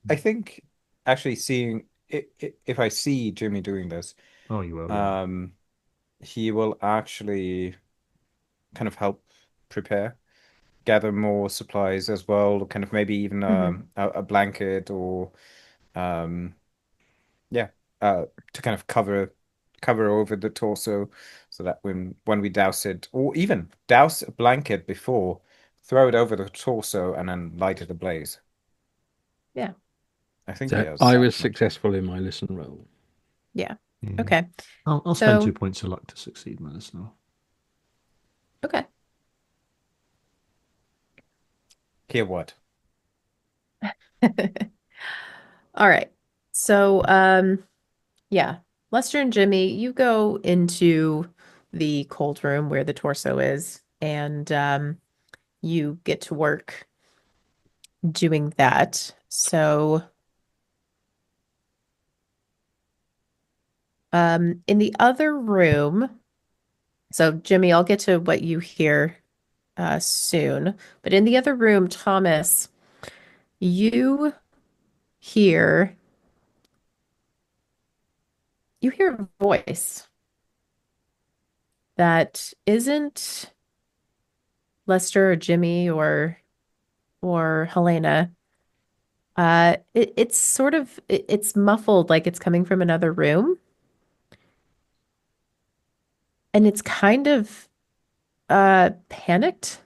I think actually seeing if I see Jimmy doing this, Oh, you will, yeah. um, he will actually kind of help prepare, gather more supplies as well, kind of maybe even Hmm. a blanket or um yeah, to kind of cover over the torso so that when we douse it, or even douse a blanket before, throw it over the torso and then light it ablaze. Yeah. I think he So has I that was much. successful in my listen roll. Yeah. Mm. Okay. I'll spend So, 2 points of luck to succeed, Menace now. okay. Hear what? All right. So, yeah. Lester and Jimmy, you go into the cold room where the torso is, and you get to work doing that. So, in the other room, so Jimmy, I'll get to what you hear soon. But in the other room, Thomas, you hear you hear a voice that isn't Lester or Jimmy or Helena. It's sort of it's muffled like it's coming from another room, and it's kind of panicked.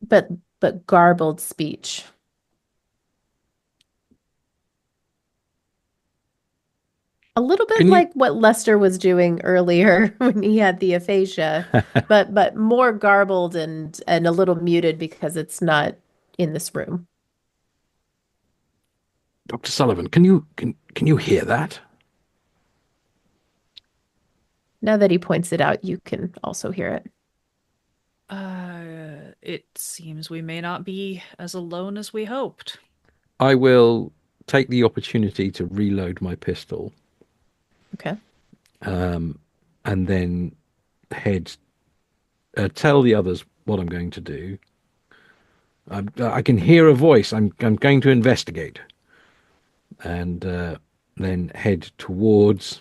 but garbled speech. A little bit Can you- like what Lester was doing earlier when he had the aphasia, but more garbled and a little muted because it's not in this room. Dr. Sullivan, can you hear that? Now that he points it out, you can also hear it. It seems we may not be as alone as we hoped. I will take the opportunity to reload my pistol, Okay. and then tell the others what I'm going to do. I can hear a voice. I'm going to investigate, and then head towards,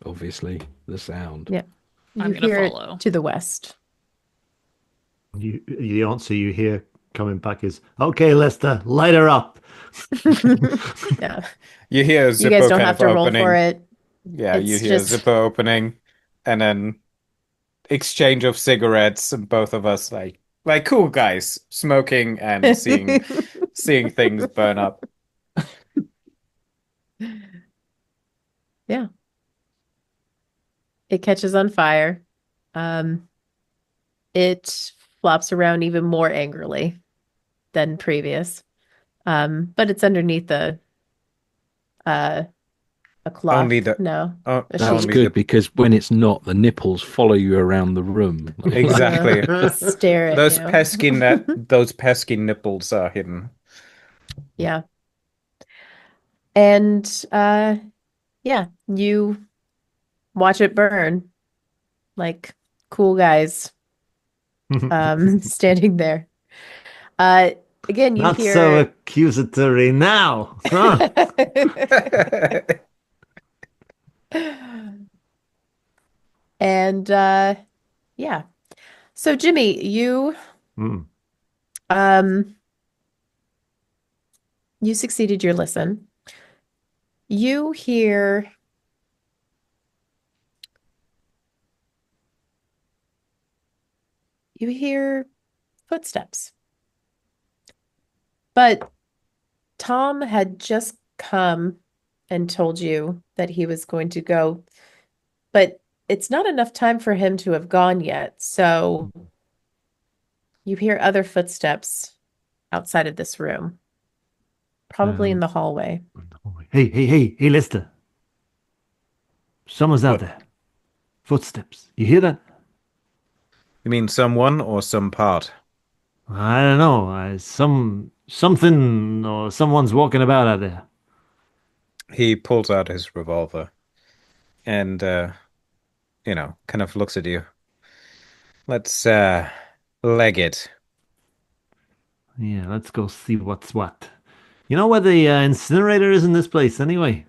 obviously, the sound. Yeah. I'm You gonna hear follow. it to the west. The answer you hear coming back is, "Okay, Lester, light her up." Yeah. You hear a You zipper guys don't kind have of to roll opening. for it. Yeah, you It's hear a just zipper opening, and then exchange of cigarettes, and both of us like cool guys smoking and seeing things burn up. Yeah. It catches on fire. It flops around even more angrily than previous. But it's underneath a cloth. Only the No, oh, a That's only sheet. good the because when it's not, the nipples follow you around the room. exactly Just stare at those you. those pesky nipples are hidden. Yeah. And yeah, you watch it burn like cool guys standing there. Again, you Not so hear accusatory now, huh? and yeah. So Jimmy, Mm. um you succeeded your listen. You hear footsteps. But Tom had just come and told you that he was going to go, but it's not enough time for him to have gone yet. So you hear other footsteps outside of this room, probably in the hallway. Hey, Lester. Someone's out What? there. Footsteps. You hear that? You mean someone or some part? I don't know. Something or someone's walking about out there. He pulls out his revolver and kind of looks at you. Let's leg it. Yeah, let's go see what's what. You know where the incinerator is in this place, anyway?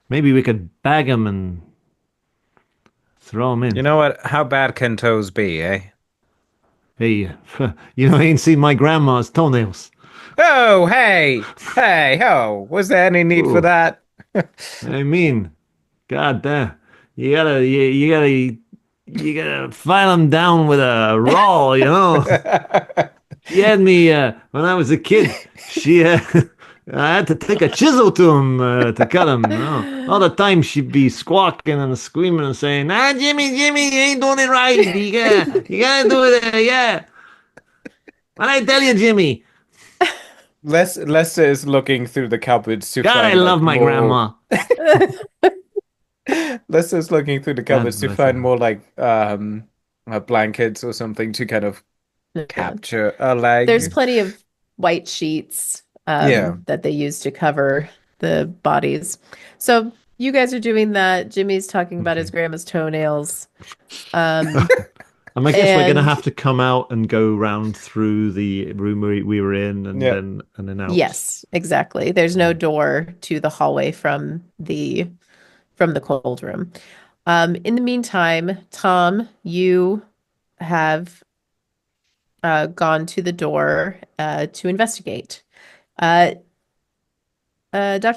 Maybe we could bag him and throw him You in. know what? How bad can toes be, eh? Hey, I ain't seen my grandma's toenails. Oh, hey, ho! Was there any need for Ooh, that? I mean, god damn, you gotta file him down with a rawl, you know. She had me when I was a kid. She I had to take a chisel to him to cut him. You know? All the time she'd be squawking and screaming and saying, "Ah, Jimmy, you ain't doing it right. You gotta do it. Yeah, what I tell you, Jimmy." Lester is looking through the cupboards to God, I find love like my more. grandma. Lester's looking through the God cupboards to bless find her. more like blankets or something to kind of Yeah. capture a There's leg. plenty of white sheets Yeah. that they use to cover the bodies. So you guys are doing that. Jimmy's talking about his grandma's toenails. I guess we're gonna And have to come out and go round through the room we were in, and Yeah. then out. yes, exactly. There's no door to the hallway from the cold room. In the meantime, Tom, you have gone to the door to investigate. Dr.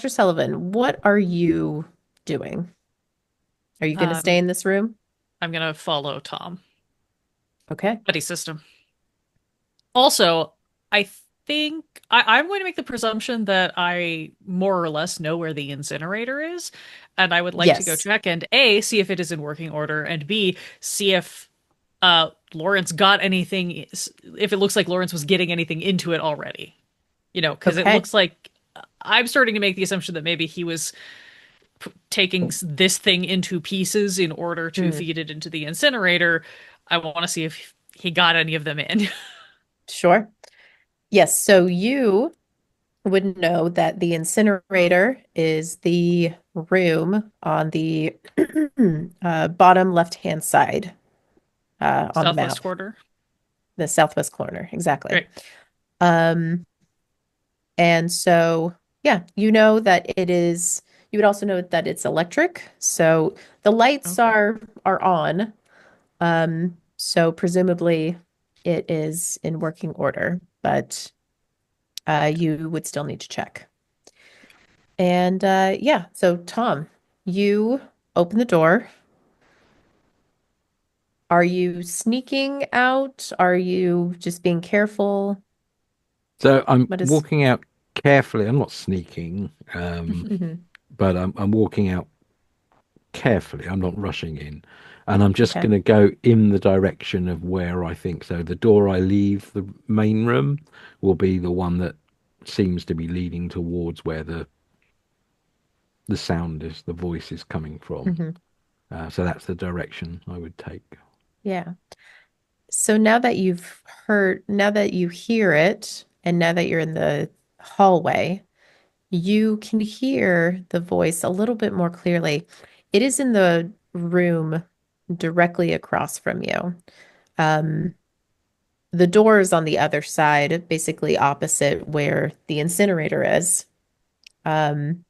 Sullivan, what are you doing? Are you going to stay in this room? I'm gonna follow Tom. Okay. Buddy system. Also, I think I'm going to make the presumption that I more or less know where the incinerator is, and I would like to go Yes. check and A, see if it is in working order, and B, see if Lawrence got anything, if it looks like Lawrence was getting anything into it already. Because it Okay. looks like I'm starting to make the assumption that maybe he was taking this thing into pieces in order to Hmm. feed it into the incinerator. I want to see if he got any of them in. Sure. Yes. So you would know that the incinerator is the room on the bottom left-hand side on the Southwest map, quarter. the southwest corner. Exactly. Great. Um, and so, yeah, you know that it is, you would also know that it's electric. So the lights Okay. are on. So presumably it is in working order, but you would still need to check. And yeah, so Tom, you open the door. Are you sneaking out? Are you just being careful? So I'm What is walking out carefully. I'm not sneaking, Mhm. but I'm walking out carefully. I'm not rushing in. And I'm just Okay. going to go in the direction of where I think. So the door I leave the main room will be the one that seems to be leading towards where the sound is, the voice is coming from. Mhm. So that's the direction I would take. Yeah. So now that you hear it, and now that you're in the hallway, you can hear the voice a little bit more clearly. It is in the room directly across from you. Um, the door is on the other side, basically opposite where the incinerator is. Um,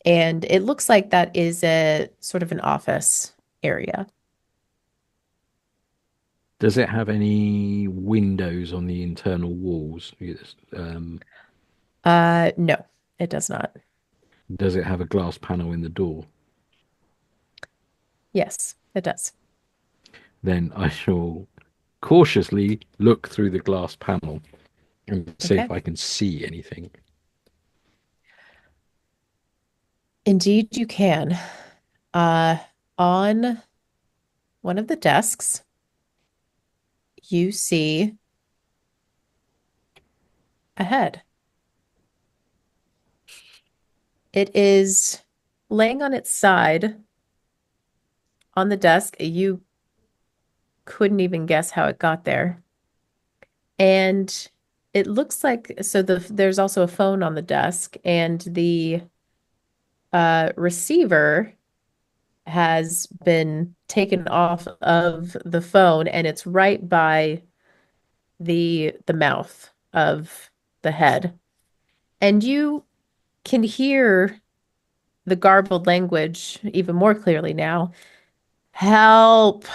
and it looks like that is a sort of an office area. Does it have any windows on the internal walls? Yes. No, it does not. Does it have a glass panel in the door? Yes, it does. Then I shall cautiously look through the glass panel and see Okay. if I can see anything. Indeed, you can. Uh, on one of the desks, you see a head. It is laying on its side on the desk. You couldn't even guess how it got there. And it looks like there's also a phone on the desk, and the receiver has been taken off of the phone, and it's right by the mouth of the head. And you can hear the garbled language even more clearly now. Help,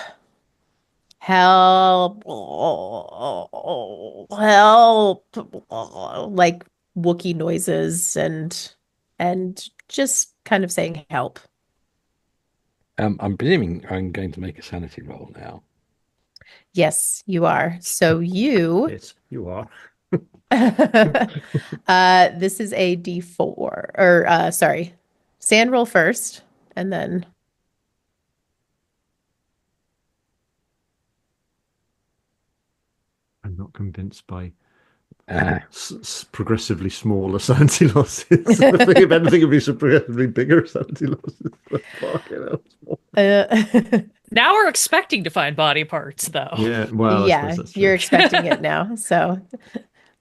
help, help, like Wookiee noises and just kind of saying help. I'm presuming I'm going to make a sanity roll now. Yes, you are. So you Yes, you are. this is a D4 or sorry. Sand roll first and then I'm not convinced by Uh, progressively smaller sanity losses. I think if anything, it'd be some progressively bigger sanity losses. Fucking hell. uh Now we're expecting to find body parts, though. Yeah, well, I suppose yeah, that's true. you're expecting it now. So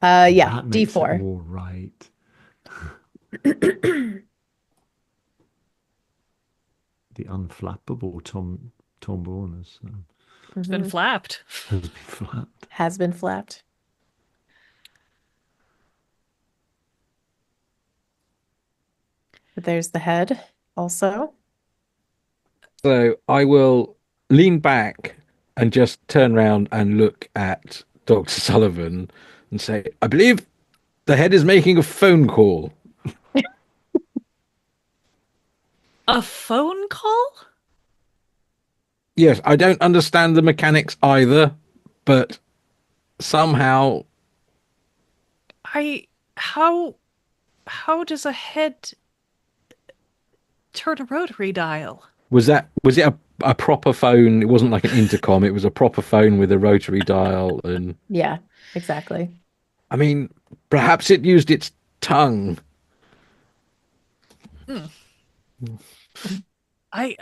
yeah, That makes it D4. all right. The unflappable Tom Bourne It's been Mhm. flapped. has been flapped. Has been flapped. But there's the head also. so I will lean back and just turn around and look at Dr. Sullivan and say, I believe the head is making a phone call. A phone call? Yes, I don't understand the mechanics either, but somehow. I how does a head turn a rotary dial? Was it a proper phone? It wasn't like an intercom. It was a proper phone with a rotary dial, and Yeah, exactly. I mean, perhaps it used its tongue. Hmm. I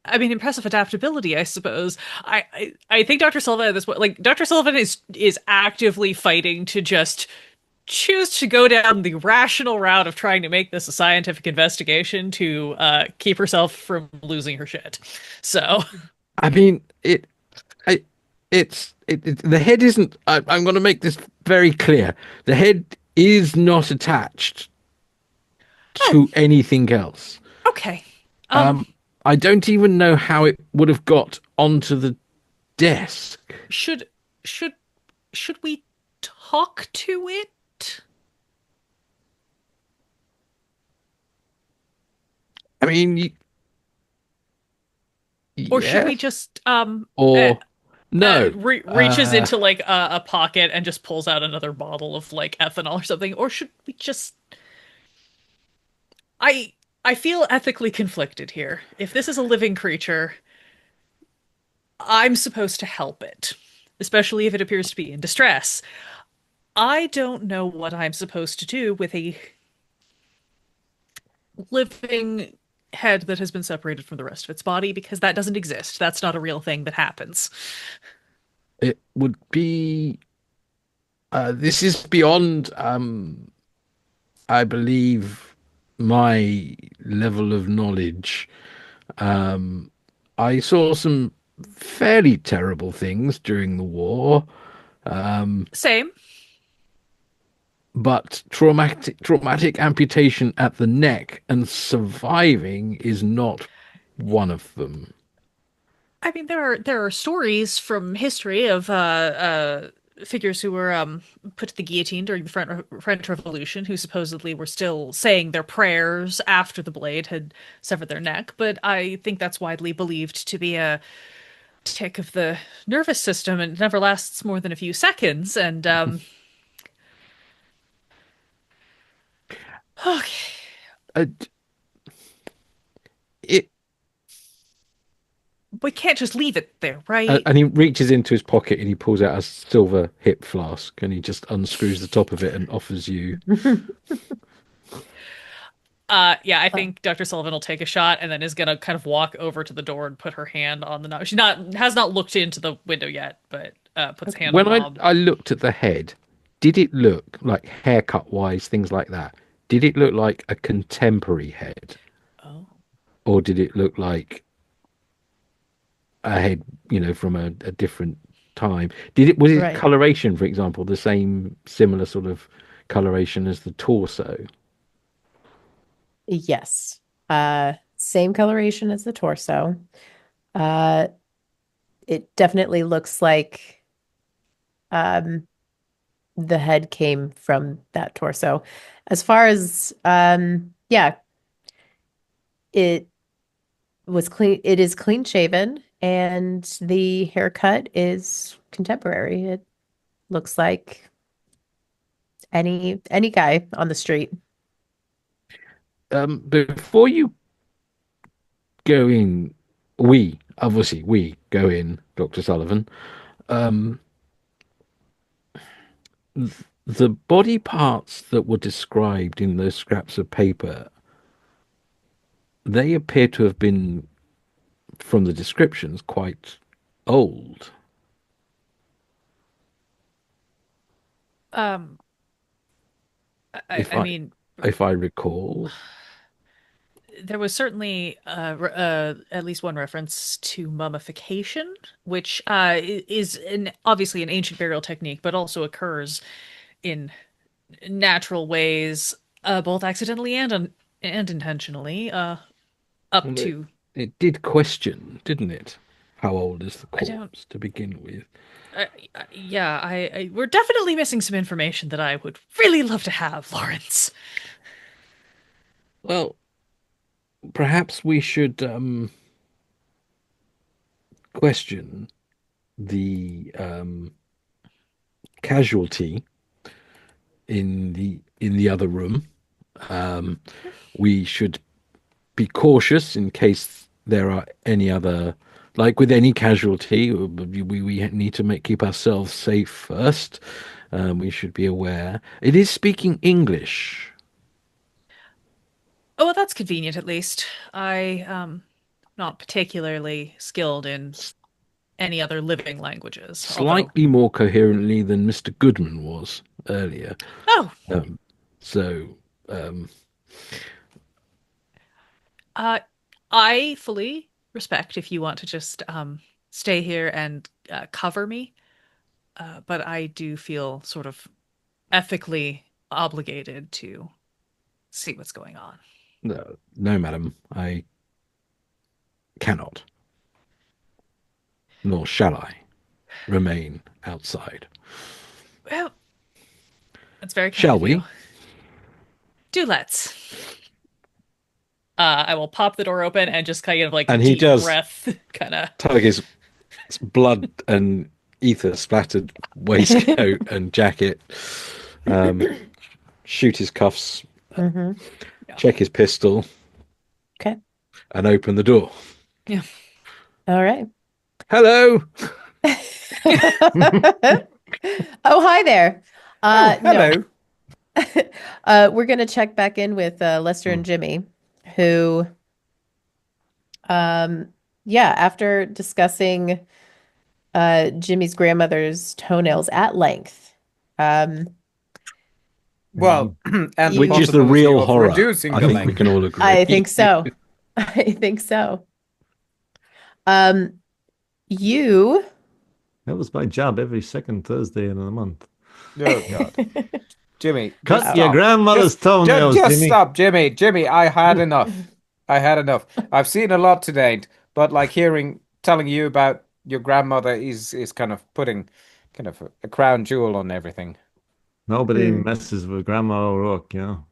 I mean, impressive adaptability, I suppose. I think Dr. Sullivan at this point, like Dr. Sullivan is actively fighting to just choose to go down the rational route of trying to make this a scientific investigation to keep herself from losing her shit. So, I mean, I, the head isn't. I'm going to make this very clear. The head is not attached oh, to anything else. okay. Um, I don't even know how it would have got onto the desk. Should should should we talk to it? I mean, Or should we yes just or no. reaches into like a pocket and just pulls out another bottle of like ethanol or something? Or should we just I I feel ethically conflicted here. If this is a living creature, I'm supposed to help it, especially if it appears to be in distress. I don't know what I'm supposed to do with a living head that has been separated from the rest of its body because that doesn't exist. That's not a real thing that happens. It would be. This is beyond. I believe my level of knowledge. I saw some fairly terrible things during the war, Same. but traumatic amputation at the neck and surviving is not one of them. I mean, there are stories from history of figures who were put to the guillotine during the French Revolution, who supposedly were still saying their prayers after the blade had severed their neck. But I think that's widely believed to be a tick of the nervous system, and it never lasts more than a few seconds. And okay, Uh, it we can't just leave it there, right? And he reaches into his pocket and he pulls out a silver hip flask and he just unscrews the top of it and offers you. Yeah, I think Dr. Sullivan will take a shot and then is gonna kind of walk over to the door and put her hand on the knob. She not has not looked into the window yet, but puts a hand on When the knob. I looked at the head, did it look like haircut wise, things like that? Did it look like a contemporary head? Oh. Or did it look like a head, from a different time? Was it Right. coloration, for example, the same similar sort of coloration as the torso? Yes. Same coloration as the torso. Uh, it definitely looks like the head came from that torso. As far as yeah, it was clean. It is clean shaven, and the haircut is contemporary. It looks like any guy on the street. Before you go in, we go in, Dr. Sullivan. Um, the body parts that were described in those scraps of paper, they appear to have been, from the descriptions, quite old. Um, If I mean, if I recall. there was certainly at least one reference to mummification, which is obviously an ancient burial technique, but also occurs in natural ways, both accidentally and intentionally, up Well, to. it did question, didn't it? How old is the I don't. corpse to begin with? Yeah, we're definitely missing some information that I would really love to have, Lawrence. Well, perhaps we should question the casualty in the other room. We should be cautious in case there are any other, like with any casualty, we need to keep ourselves safe first. We should be aware. It is speaking English. Oh, well, that's convenient at least. I not particularly skilled in any other living languages. Although, Slightly more coherently than Mr. Goodman was earlier. oh, So, I fully respect if you want to just stay here and cover me, but I do feel sort of ethically obligated to see what's going on. no, madam, I cannot, nor shall I, remain outside. Well, that's very kind Shall of we? you. Do let's. I will pop the door open and just kind of like And he deep does. breath, kind of. Tug his blood and ether splattered waistcoat and jacket, shoot his cuffs, Mm-hmm. check his pistol, Okay. and open the door. Yeah. All right. Hello. Oh, hi there. Hello. No. We're going to check back in with Lester and Jimmy, who, after discussing Jimmy's grandmother's toenails at length, Well, and the Which is the possibility real of horror. reducing I the think we length. can all agree. I think so. I think so. You That was my job every second Thursday in the month. Oh God, Jimmy, Cut just your stop. grandmother's toenails, Just Jimmy. stop, Jimmy. Jimmy, I had enough. I've seen a lot today, but like telling you about your grandmother is kind of putting kind of a crown jewel on everything. Nobody messes with Grandma O'Rourke, you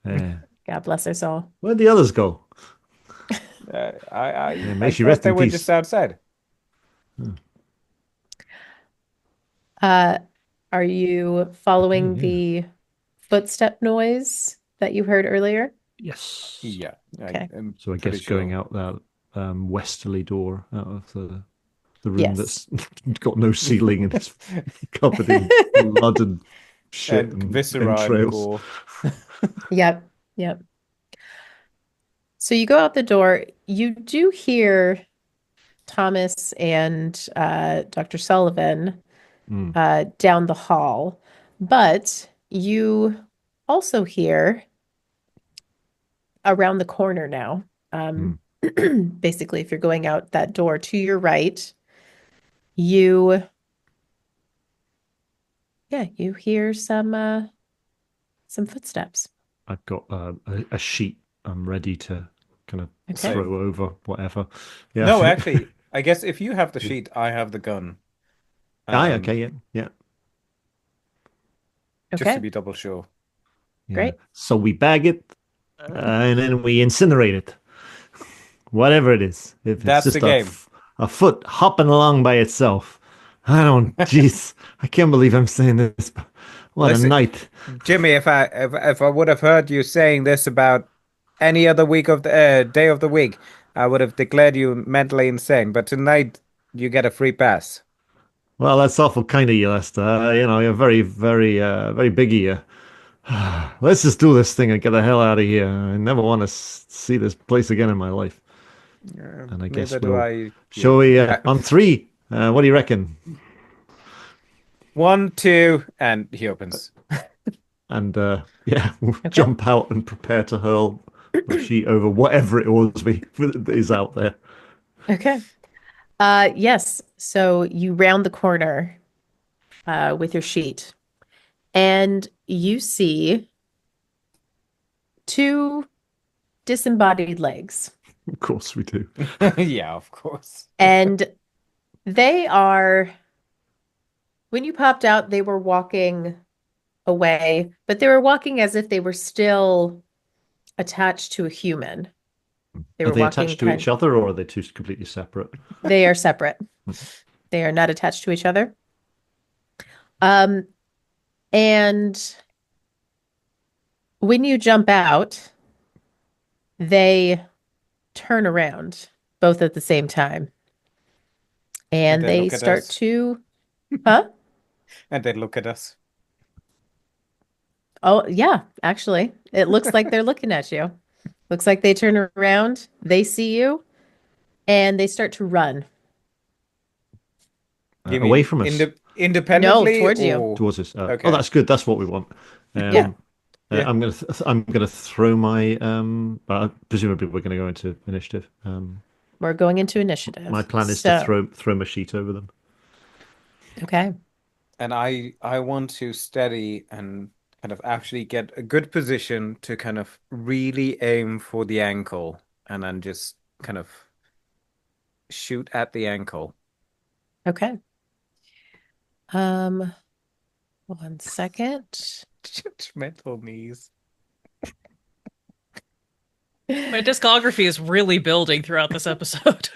know. God bless her soul. Where'd the others go? I may she thought rest they in were peace. just outside. Are you following the footstep noise that you heard earlier? Yes. Yeah. Okay. I'm So I pretty guess going sure. out that westerly door out of the room Yes. that's got no ceiling and it's covered in blood and shit And and viscera and entrails. gore. Yep. So you go out the door. You do hear Thomas and Dr. Sullivan down the hall, but you also hear around the corner now. Basically, if you're going out that door to your right, you hear some footsteps. I've got a sheet I'm ready to kind of Okay. throw over whatever. Yeah. No, actually, I guess if you have the sheet, I have the gun. Okay, yeah. Just Okay. to be double sure. Yeah. Great. So we bag it and then we incinerate it. Whatever it is. If it's That's just the game. a foot hopping along by itself. Jeez, I can't believe I'm saying this. But what Listen, a night. Jimmy, if I would have heard you saying this about any other week of the day of the week, I would have declared you mentally insane. But tonight, you get a free pass. Well, that's awful kind of you, Lester. You're very, very, very big of you. Let's just do this thing and get the hell out of here. I never want to see this place again in my life. And I guess Neither do I. shall we, on three, what do you reckon? 1, 2, and he opens. And we'll jump out and prepare to hurl the sheet over whatever it was that is out there. Okay. Yes. So you round the corner with your sheet, and you see two disembodied legs. Of course we do. Yeah, of course. And they are, when you popped out, they were walking away, but they were walking as if they were still attached to a human. They Are were they walking attached to each other, or are they two completely separate? They are separate. They are not attached to each other. And when you jump out, they turn around both at the same time. And And they they look at start us. to, huh? And they look at us. Oh, yeah, actually, it looks like they're looking at you. Looks like they turn around, they see you, and they start to run. You Away mean from us, No, independently towards you. or towards us. Oh, okay. that's good. That's what we want. Yeah. Yeah. I'm gonna throw my presumably we're gonna go into initiative. We're going into initiative. My plan is to throw my sheet over them. Okay. And I want to steady and kind of actually get a good position to kind of really aim for the ankle and then just kind of shoot at the ankle. Okay. 1 second. Judgmental knees. My discography is really building throughout this episode.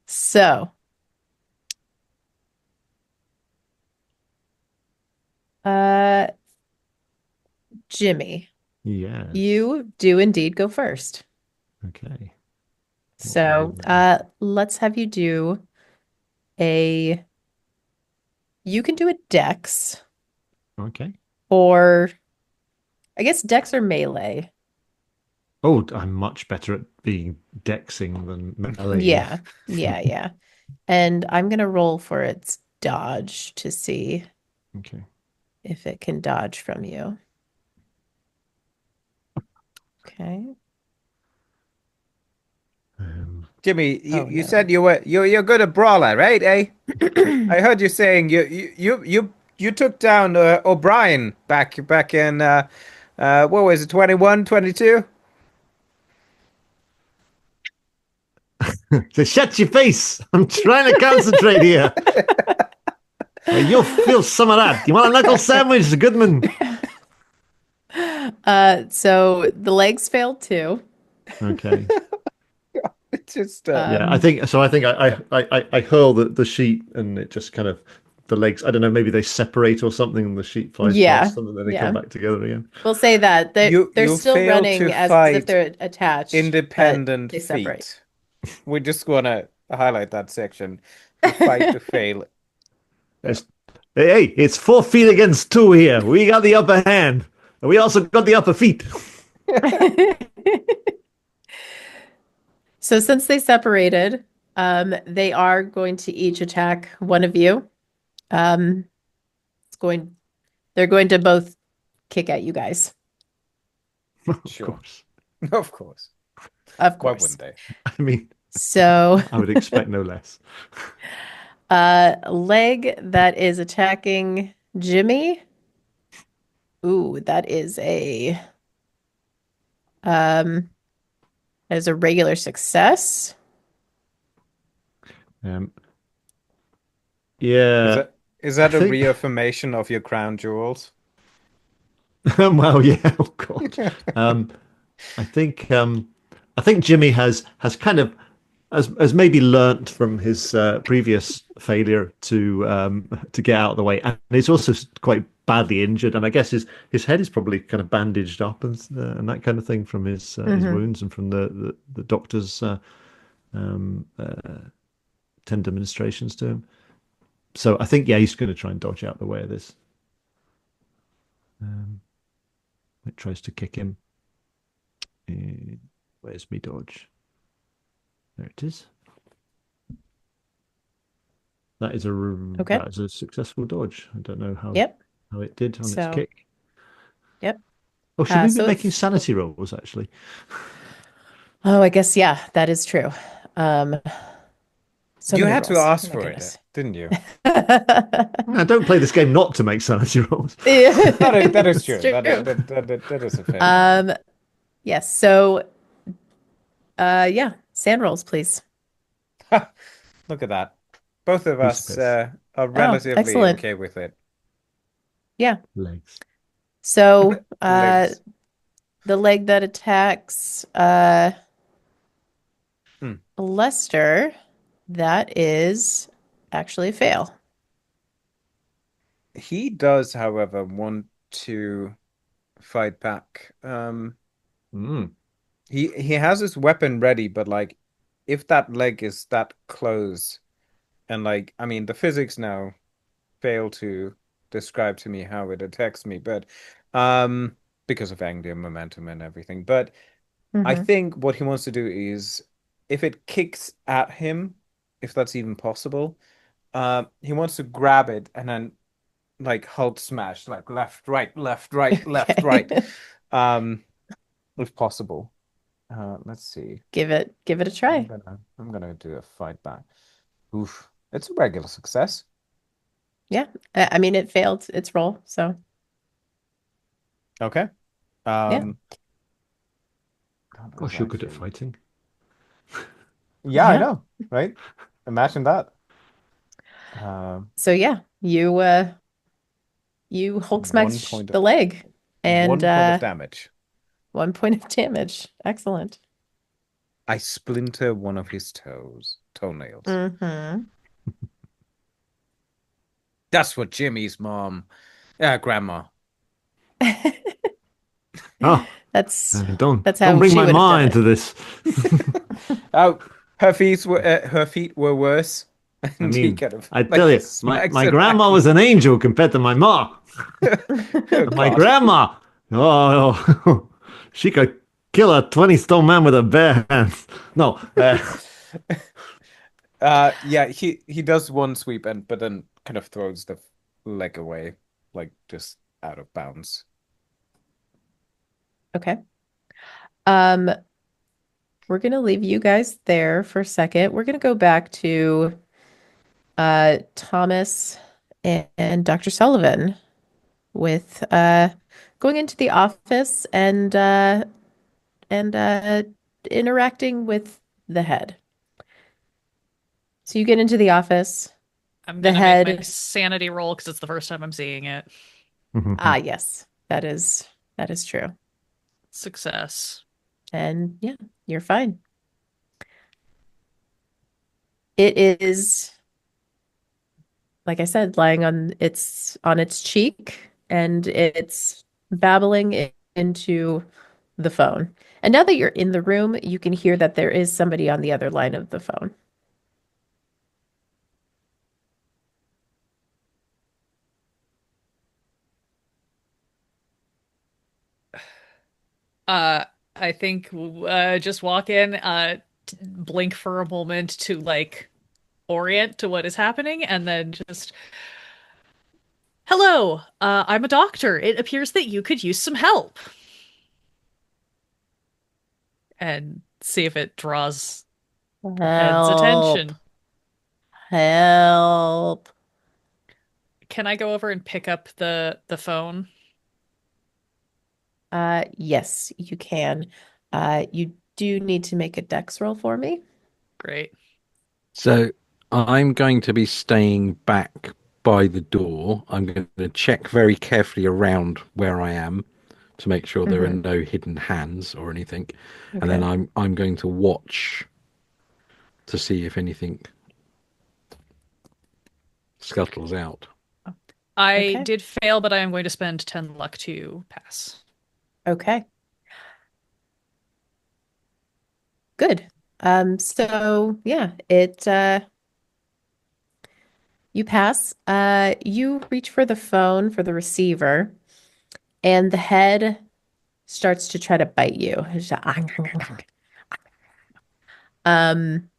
So, Jimmy, Yes. you do indeed go first. Okay. So, let's have you do you can do a dex, Okay. or I guess dex or melee. Oh, I'm much better at being dexing than melee. Yeah. And I'm gonna roll for its dodge to see Okay. if it can dodge from you. Okay. Jimmy, Oh, you no. said you're good at brawler, right? Eh? I heard you saying you took down O'Brien back in what was it, 21, 22? So shut your face. I'm trying to concentrate here. You'll feel some of that. You want a knuckle sandwich, Goodman? So the legs failed too. Okay. It's just Yeah, I think so. I think I hurl the sheet and it just kind of the legs. I don't know. Maybe they separate or something, and the sheet flies past them, and then they come back together again. We'll say that they're you still fail running to as fight if they're attached, but independent they separate. feat. We just want to highlight that section. You fight to fail. Hey, it's 4 feet against 2 here. We got the upper hand. And we also got the upper feet. So since they separated, they are going to each attack one of you. They're going to both kick at you guys. Sure. Of course. Of Why course. wouldn't they? I mean, So I would expect no less. leg that is attacking Jimmy. Ooh, that is a regular success. Yeah. Is that I a think- reaffirmation of your crown jewels? Well, yeah, oh God. I think Jimmy has kind of has maybe learnt from his previous failure to get out of the way, and he's also quite badly injured. And I guess his head is probably kind of bandaged up and that kind of thing from his wounds and from the doctor's tender ministrations to him. So I think he's going to try and dodge out the way of this. It tries to kick him. Where's me dodge? There it is. That is a successful dodge. I don't know how it did on its kick. Yep. Oh, should we be making sanity rolls actually? Oh, I guess that is true. So you many had to rolls. ask Oh my for goodness. it, didn't you? I don't play this game not to make sanity rolls. That is true. True. That is a fair. Yes. So, sand rolls, please. Look at that. Both of us Precipice. are relatively excellent. okay with it. Yeah. Legs. So, Legs. the leg that attacks Lester, That is actually a fail. He does, however, want to fight back. Mm. He has his weapon ready, but like, if that leg is that close, and like, I mean, the physics now fail to describe to me how it attacks me, but because of angular momentum and everything. But I Mm-hmm. think what he wants to do is, if it kicks at him, if that's even possible, he wants to grab it and then like Hulk smash, like left, right, left, right, left, right, Okay. um, if possible. Let's see. Give it a try. I'm gonna do a fight back. Oof, it's a regular success. Yeah. I mean, it failed its roll, so Okay. yeah. That was Gosh, you're good at actually, fighting. yeah, I Yeah. know, right? Imagine that. Um, So yeah, you Hulk one smash point of the leg and 1 point of damage. 1 point of damage. Excellent. I splinter one of his toenails. Mm-hmm. That's what Jimmy's mom, grandma. Oh, That's don't that's don't how bring she my would have ma done into it. this. Oh, her feet were worse, I and he mean, kind of I like tell you, smacks my her back. grandma was an angel compared to my ma. Oh My God. grandma, oh, she could kill a 20-stone man with her bare hands. No, Yeah, he does one sweep and but then kind of throws the leg away, like just out of bounds. Okay. Um, we're gonna leave you guys there for a second. We're gonna go back to Thomas and Dr. Sullivan with going into the office and interacting with the head. So you get into the office, I'm the gonna make my head, sanity roll because it's the first time I'm seeing it. yes, that is true. Success. And yeah, you're fine. It is, like I said, lying on its cheek and it's babbling into the phone. And now that you're in the room, you can hear that there is somebody on the other line of the phone. Uh, I think just walk in, blink for a moment to like orient to what is happening, and then just, hello, I'm a doctor. It appears that you could use some help. And see if it draws the head's Help. attention. Help. Can I go over and pick up the phone? Yes, you can. You do need to make a dex roll for me. Great. So I'm going to be staying back by the door. I'm going to check very carefully around where I am to make sure there are Hmm. no hidden hands or anything. And then Okay. I'm going to watch to see if anything scuttles out. I Okay. did fail, but I am going to spend 10 luck to pass. Okay. Good. So yeah, it you pass. You reach for the phone for the receiver, and the head starts to try to bite you. Um,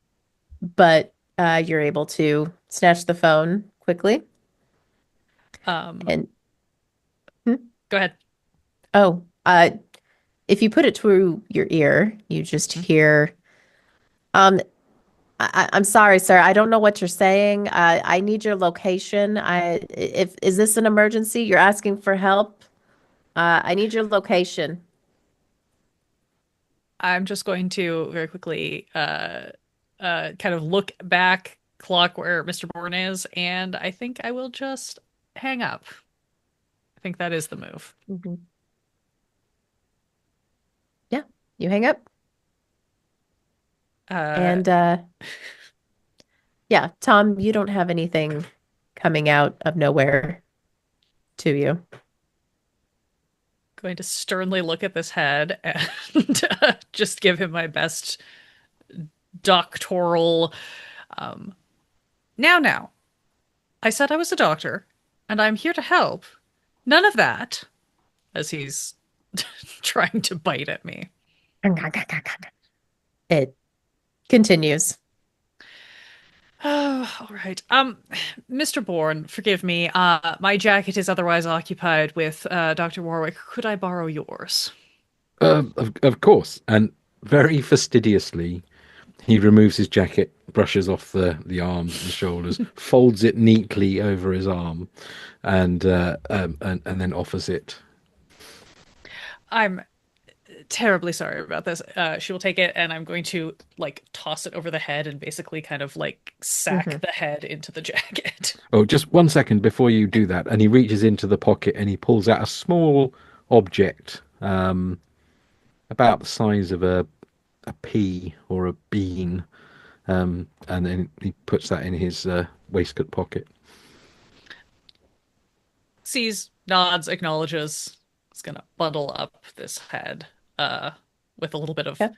but you're able to snatch the phone quickly. Um, And hmm? Go ahead. Oh, if you put it to your ear, you just Hmm? hear, um, I'm sorry, sir. I don't know what you're saying. I need your location. If is this an emergency? You're asking for help? I need your location. I'm just going to very quickly kind of look back, clock where Mr. Bourne is, and I think I will just hang up. I think that is the move. Mhm. Yeah, you hang up, Uh, and Yeah, Tom, you don't have anything coming out of nowhere to you. Going to sternly look at this head and just give him my best doctoral. Um, now, I said I was a doctor, and I'm here to help. None of that, as he's trying to bite at me. It continues. Oh, all right. Mr. Bourne, forgive me. My jacket is otherwise occupied with Dr. Warwick. Could I borrow yours? Of course. And very fastidiously, he removes his jacket, brushes off the arms and shoulders, folds it neatly over his arm, and then offers it. I'm terribly sorry about this. She will take it, and I'm going to like toss it over the head and basically kind of like sack Mhm. the head into the jacket. Oh, just 1 second before you do that. And he reaches into the pocket and he pulls out a small object, about the size of a pea or a bean. And then he puts that in his waistcoat pocket. Sees, nods, acknowledges. Is gonna bundle up this head with a little bit of Okay.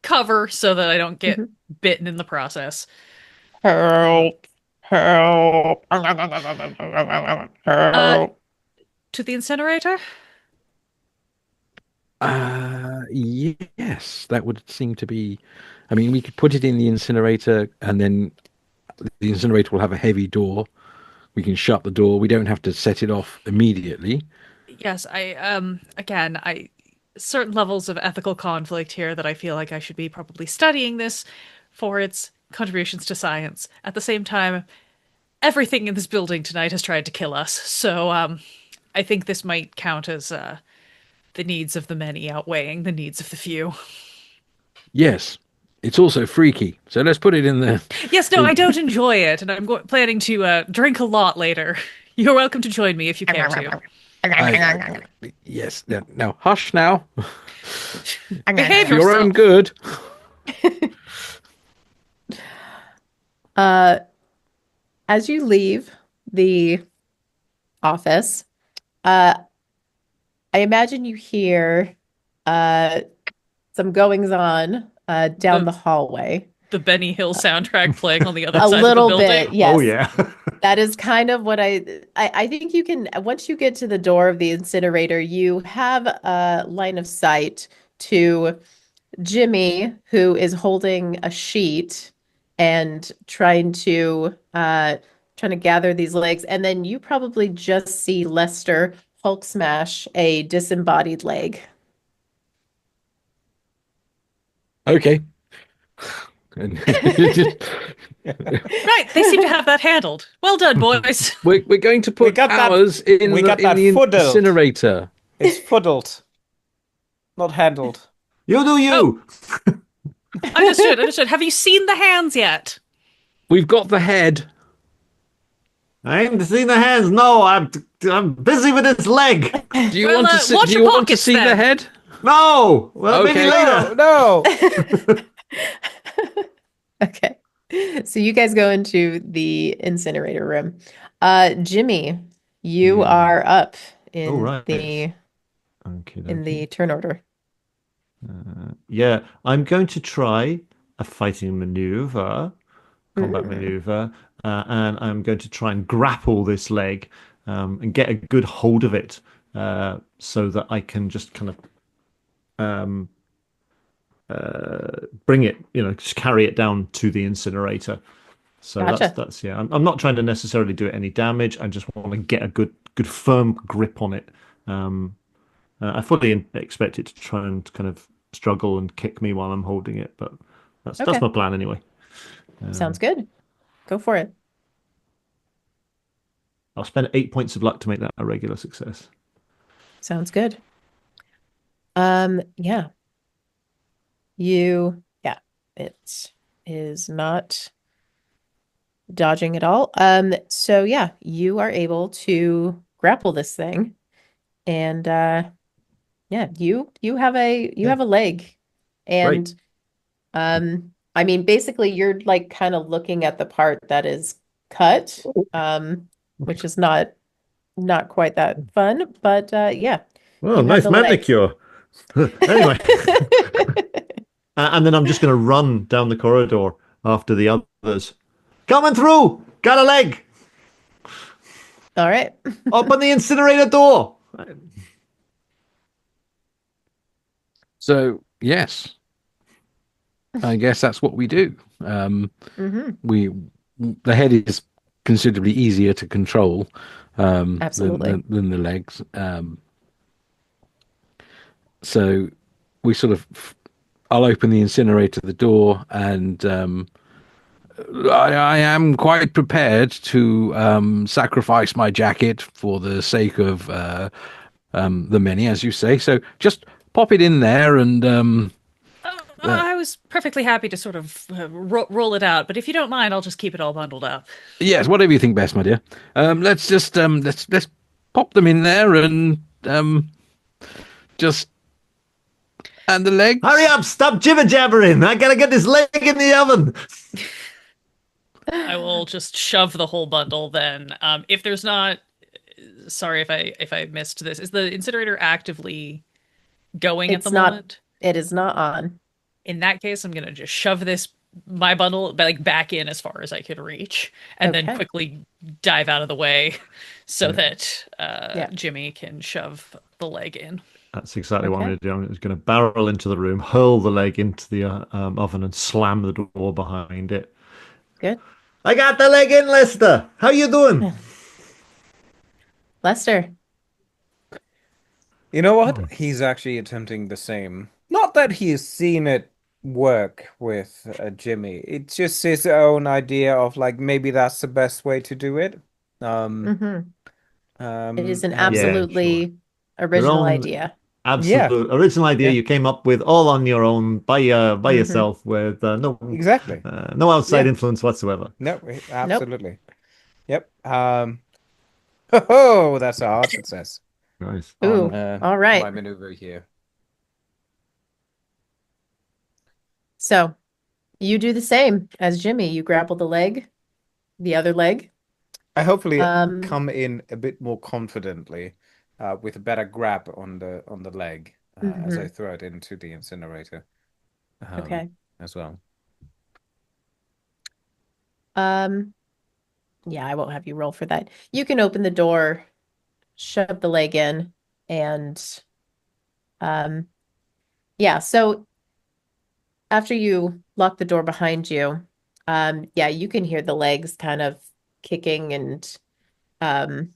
cover so that I don't get Mhm. bitten in the process. Help. Help. Uh, Help. to the incinerator? Yes, that would seem to be. I mean, we could put it in the incinerator, and then the incinerator will have a heavy door. We can shut the door. We don't have to set it off immediately. Yes, I certain levels of ethical conflict here that I feel like I should be probably studying this for its contributions to science. At the same time, everything in this building tonight has tried to kill us, so I think this might count as the needs of the many outweighing the needs of the few. Yes, it's also freaky. So let's put it in the. Yes, no, I don't enjoy it, and I'm planning to drink a lot later. You're welcome to join me if you care to. Yes. Now, hush now. Behave For your own yourself. good. Uh, as you leave the office, I imagine you hear some goings on down the hallway. The Benny Hill soundtrack playing on the other A side of the little building. bit, yes. Oh yeah. That is kind of what I think you can, once you get to the door of the incinerator, you have a line of sight to Jimmy, who is holding a sheet and trying to gather these legs. And then you probably just see Lester Hulk smash a disembodied leg. Okay. And Right, they seem to have that handled. Well done, boys. we're going to put got that- ours in we got the that fuddled. incinerator. It's fuddled, not handled. You do you. Understood. Have you seen the hands yet? We've got the head. I ain't seen the hands. No, I'm busy with this leg. Do you Well, want to see, watch do your you want to pockets see the then. head? No. Well, maybe Okay. later. No. Okay. So you guys go into the incinerator room. Jimmy, you are up in Oh, right. the Okay. turn order. Yeah, I'm going to try a fighting maneuver, combat maneuver, and I'm going to try and grapple this leg and get a good hold of it so that I can just kind of bring it, just carry it down to the incinerator. So Gotcha. that's yeah. I'm not trying to necessarily do it any damage. I just want to get a good firm grip on it. I fully expect it to try and kind of struggle and kick me while I'm holding it, but that's Okay. my plan anyway. Sounds good. Go for it. I'll spend 8 points of luck to make that a regular success. Sounds good. Yeah. It is not dodging at all. So yeah, you are able to grapple this thing, and yeah, you have a leg, and I mean, basically, you're like kind of looking at the part that is cut, which is not quite that fun, but yeah, Well, you have nice the legs. manicure. Anyway, and then I'm just going to run down the corridor after the others. Coming through! Got a leg! All right. Open the incinerator door! So, yes, I guess that's what we do. hmm We The head is considerably easier to control Absolutely. than the legs. So we sort of, I'll open the incinerator, the door, and I am quite prepared to sacrifice my jacket for the sake of the many, as you say. So just pop it in there, and I was perfectly happy to sort of roll it out, but if you don't mind, I'll just keep it all bundled up. yes, whatever you think best, my dear. Let's just let's pop them in there, and just and the legs. Hurry up! Stop jibber jabbering! I gotta get this leg in the oven! I will just shove the whole bundle then. If there's not, sorry if I missed this. Is the incinerator actively going at It's the not, moment? it is not on. In that case, I'm gonna just shove my bundle like back in as far as I could reach, and then Okay. quickly dive out of the way so that Yeah. Jimmy can shove the leg in. That's exactly what I'm Okay. going to do. I'm just going to barrel into the room, hurl the leg into the oven, and slam the door behind it. Good. I got the leg in, Lester. How you doing? Lester. You know what? He's actually attempting the same. Not that he's seen it work with Jimmy. It's just his own idea of like maybe that's the best way to do it. Um, hmm It is an and Yeah, sure. absolutely Your original own idea. yeah, absolute original idea yeah, you came up with all on your own by hmm yourself with exactly. no outside Yeah, influence whatsoever. no, Nope. absolutely. Yep. Oh, that's a hard success Nice. on Ooh, all my right. maneuver here. So you do the same as Jimmy. You grapple the leg, the other leg. I hopefully Um, come in a bit more confidently, with a better grab on the leg, as I mhm. throw it into the incinerator, Okay. as well. Um, yeah, I won't have you roll for that. You can open the door, shove the leg in, and um, yeah, so after you lock the door behind you, yeah, you can hear the legs kind of kicking and um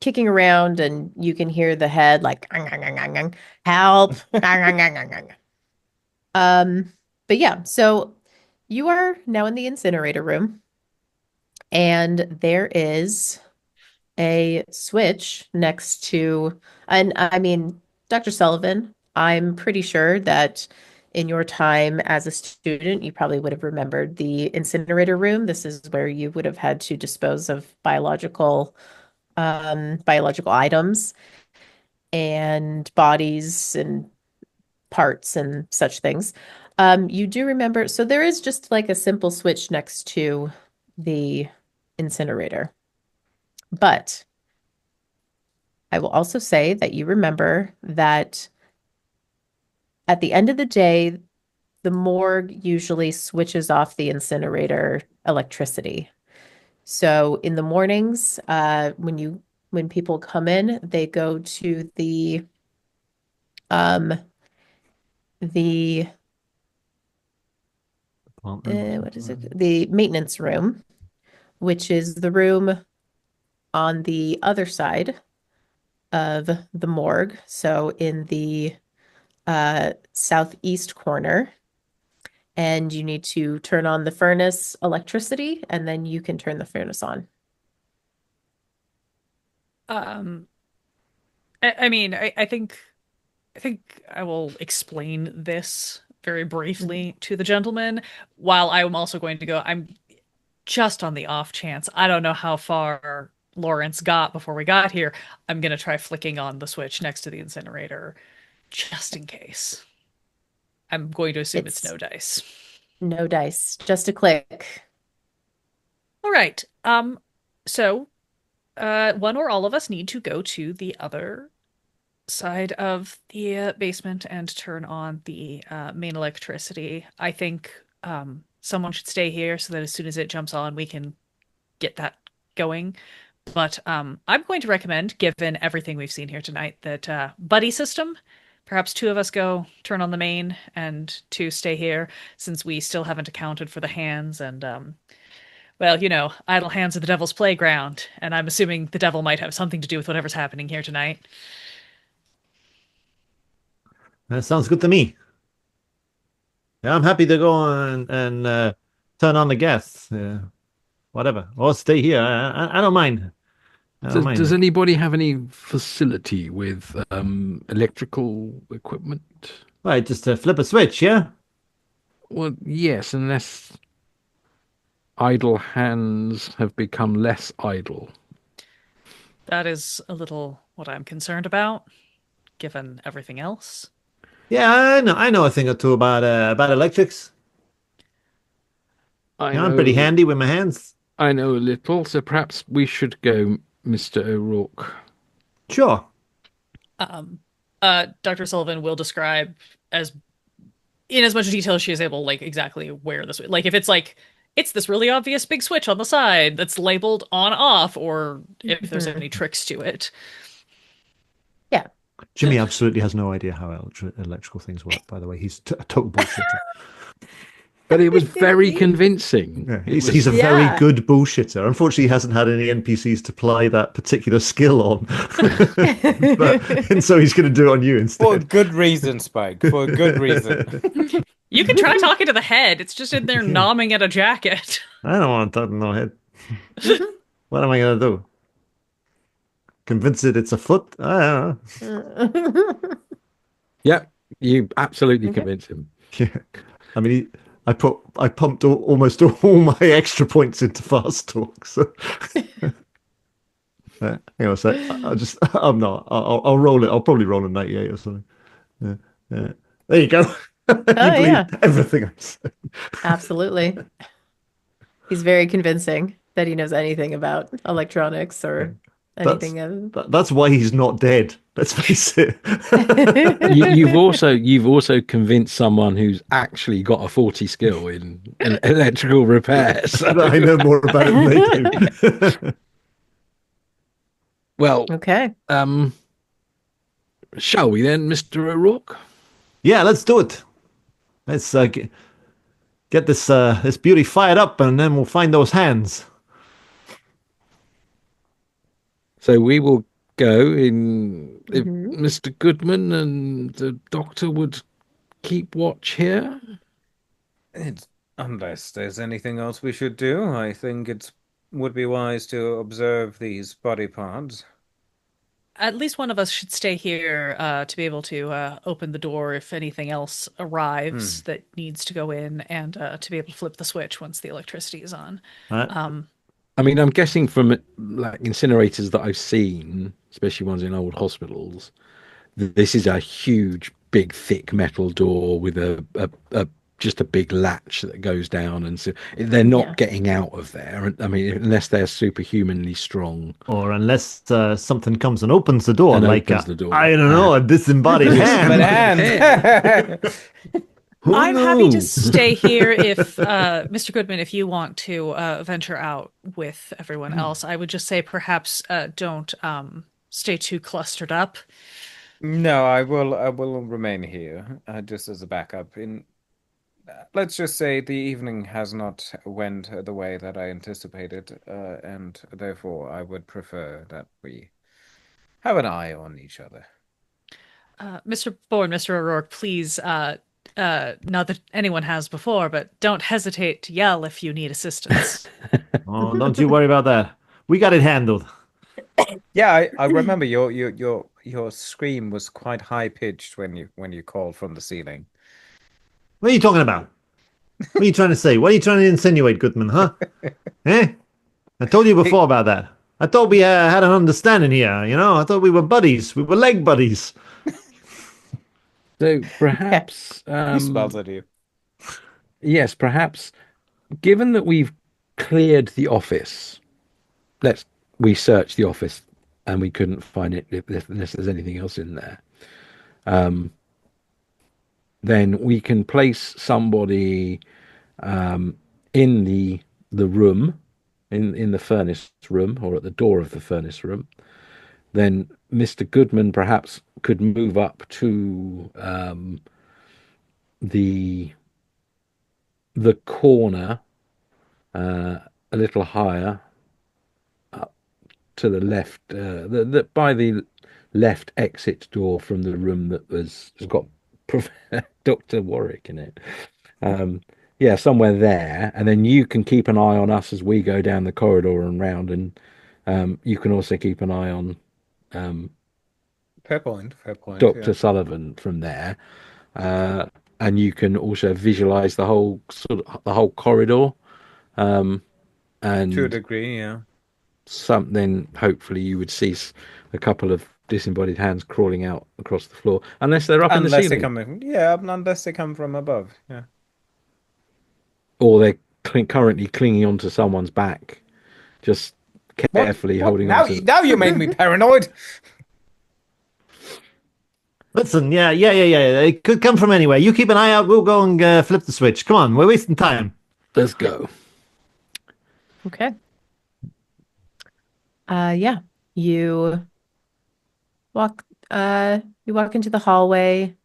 kicking around, and you can hear the head like help. Um, but yeah, so you are now in the incinerator room, and there is a switch next to, and I mean, Dr. Sullivan, I'm pretty sure that in your time as a student, you probably would have remembered the incinerator room. This is where you would have had to dispose of biological items and bodies and parts and such things. You do remember, so there is just like a simple switch next to the incinerator. But I will also say that you remember that at the end of the day, the morgue usually switches off the incinerator electricity. So in the mornings, when people come in, they go to um the Plant room or what is something. it? The maintenance room, which is the room on the other side of the morgue. So in the southeast corner, and you need to turn on the furnace electricity, and then you can turn the furnace on. Um, I mean, I think I will explain this very Mhm. briefly to the gentleman, while I'm also going to go, I'm just on the off chance. I don't know how far Lawrence got before we got here. I'm gonna try flicking on the switch next to the incinerator just in case. I'm going to assume it's It's no dice. No dice, just a click. All right. So one or all of us need to go to the other side of the basement and turn on the main electricity. I think someone should stay here so that as soon as it jumps on, we can get that going. But I'm going to recommend, given everything we've seen here tonight, that buddy system. Perhaps two of us go turn on the main and two stay here, since we still haven't accounted for the hands and well, idle hands are the devil's playground, and I'm assuming the devil might have something to do with whatever's happening here tonight. That sounds good to me. Yeah, I'm happy to go and turn on the gas. Whatever. Or stay here. I don't mind. I don't mind. Does anybody have any facility with electrical equipment? Right, just flip a switch, yeah? Well, yes, unless idle hands have become less idle. That is a little what I'm concerned about, given everything else. Yeah, I know a thing or two about electrics. I'm pretty handy with my hands. I know a little, so perhaps we should go, Mr. O'Rourke. Sure. Dr. Sullivan will describe in as much detail as she is able, like exactly where this, like if it's like it's this really obvious big switch on the side that's labeled on off, or if there's any tricks to it. Yeah. Jimmy absolutely has no idea how electrical things work, by the way. He's a total bullshitter. But it was very convincing. Yeah, he's a very good bullshitter. Unfortunately, he hasn't had any NPCs to apply that particular skill on. And so he's going to do it on you instead. For good reason, Spike. For a good reason. You can try talking to the head. It's just in there nomming at a jacket. I don't want to talk to no head. What am I going to do? Convince it it's a foot? I don't know. Yep, you absolutely convinced him. Yeah. I mean, I pumped almost all my extra points into fast talk. So hang on a sec. I'm not. I'll roll it. I'll probably roll a 98 or something. Yeah. There you go. Everything I'm saying. Absolutely. He's very convincing that he knows anything about electronics or anything. That's why he's not dead. Let's face it. You've also convinced someone who's actually got a 40 skill in electrical repair. So. I know more about it than they do. Well, okay. Shall we then, Mr. O'Rourke? Yeah, let's do it. Let's get this beauty fired up, and then we'll find those hands. So we will go in. If Mr. Goodman and the doctor would keep watch here. Unless there's anything else we should do, I think it would be wise to observe these body parts. At least one of us should stay here to be able to open the door if anything else arrives that needs to go in, and to be able to flip the switch once the electricity is on. I mean, I'm guessing from like incinerators that I've seen, especially ones in old hospitals, this is a huge, big, thick metal door with just a big latch that goes down, and so they're not getting out of there. I mean, unless they're superhumanly strong, or unless something comes and opens the door, and like the door. I don't know, a disembodied hand. I'm happy to stay here if Mr. Goodman, if you want to venture out with everyone else. I would just say perhaps don't stay too clustered up. No, I will remain here just as a backup. Let's just say the evening has not went the way that I anticipated, and therefore I would prefer that we have an eye on each other. Mr. Bourne, Mr. O'Rourke, please, not that anyone has before, but don't hesitate to yell if you need assistance. Oh, don't you worry about that. We got it handled. Yeah, I remember your scream was quite high pitched when you called from the ceiling. What are you talking about? What are you trying to say? What are you trying to insinuate, Goodman, huh? Eh? I told you before about that. I thought we had an understanding here, you know? I thought we were buddies. We were leg buddies. So perhaps... He smiles at you. Yes, perhaps. Given that we've cleared the office, let's we searched the office and we couldn't find it unless there's anything else in there. Then we can place somebody in the room, in the furnace room, or at the door of the furnace room. Then Mr. Goodman perhaps could move up to the corner, a little higher, to the left, by the left exit door from the room has got Dr. Warwick in it. Yeah, somewhere there, and then you can keep an eye on us as we go down the corridor and round, and you can also keep an eye on Fair point. Fair point. Dr. Yeah. Sullivan from there, and you can also visualize the whole corridor, To a and degree, yeah. something. Hopefully, you would see a couple of disembodied hands crawling out across the floor, unless they're up in the Unless they ceiling, unless they come from above. Yeah. or they're currently clinging onto someone's back, just carefully What? holding on to. Now you made me paranoid. Listen, yeah. It could come from anywhere. You keep an eye out. We'll go and flip the switch. Come on, we're wasting time. Let's go. Okay. Yeah. Walk you walk into the hallway.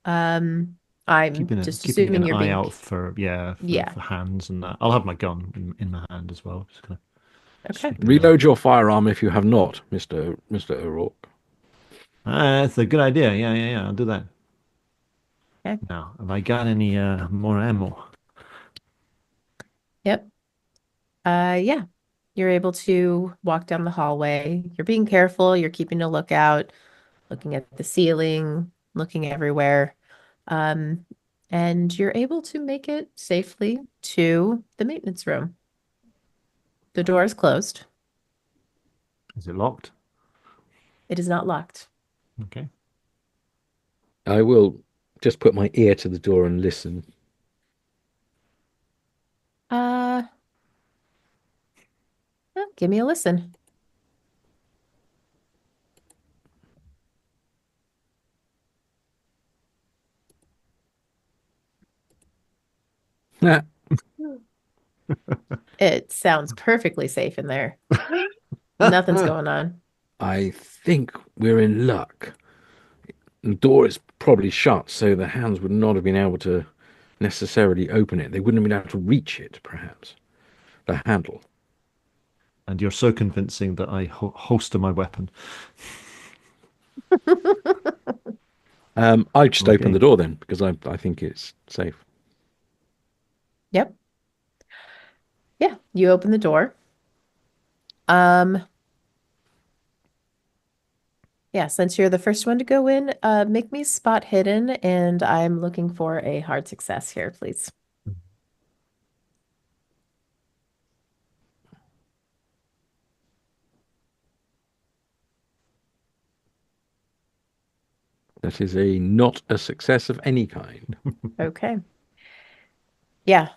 I'm just Keeping assuming an you're eye being out for Yeah. hands and that. I'll have my gun in my hand as well. Just kind of Okay. Reload your firearm if you have not, Mr. O'Rourke. That's a good idea. Yeah. I'll do that. Okay. Now, have I got any more ammo? Yep. Yeah. You're able to walk down the hallway. You're being careful, you're keeping a lookout, looking at the ceiling, looking everywhere. Um, and you're able to make it safely to the maintenance room. The door is closed. Is it locked? It is not locked. Okay. I will just put my ear to the door and listen. Uh, Give me a listen. It sounds perfectly safe in there. Nothing's going on. I think we're in luck. The door is probably shut, so the hands would not have been able to necessarily open it. They wouldn't have been able to reach it, perhaps. The handle. And you're so convincing that I holster my weapon. I just open Okay. the door then, because I think it's safe. Yep. Yeah, you open the door. Yeah, since you're the first one to go in, make me spot hidden, and I'm looking for a hard success here, please. That is not a success of any kind. Okay. Yeah.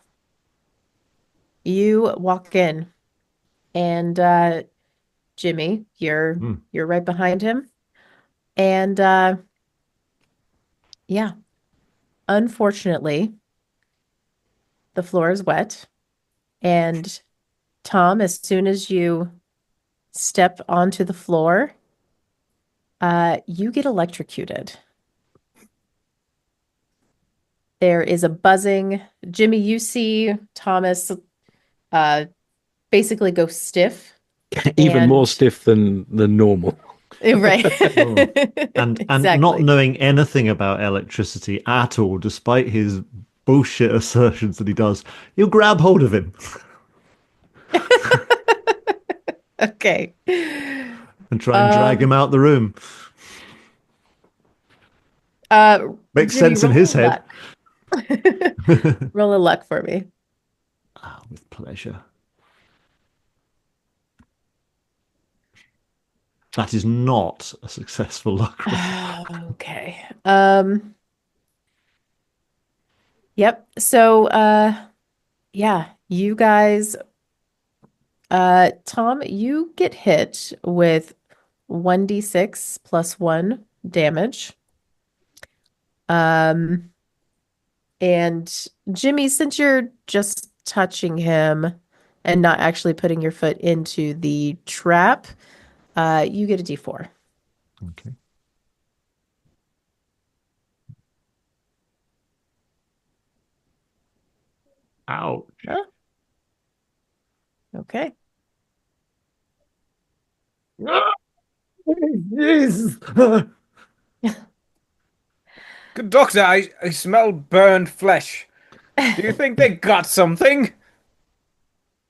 You walk in, and Jimmy, you're right behind him. And yeah, unfortunately, the floor is wet. And Tom, as soon as you step onto the floor, you get electrocuted. There is a buzzing. Jimmy, you see Thomas basically go stiff. Even more And- stiff than normal. Right. And not Exactly. knowing anything about electricity at all, despite his bullshit assertions that he does, you grab hold of him Okay. and try and drag him out the room. Makes Jimmy, sense in roll his a head. luck. Roll a luck for me. With pleasure. That is not a successful luck roll. Okay. Yep. So, yeah, you guys, Tom, you get hit with 1d6 plus 1 damage. Um, and Jimmy, since you're just touching him and not actually putting your foot into the trap, you get a d4. Okay. Ouch. Huh? Okay. Yes. Good doctor, I smell burned flesh. Do you think they got something?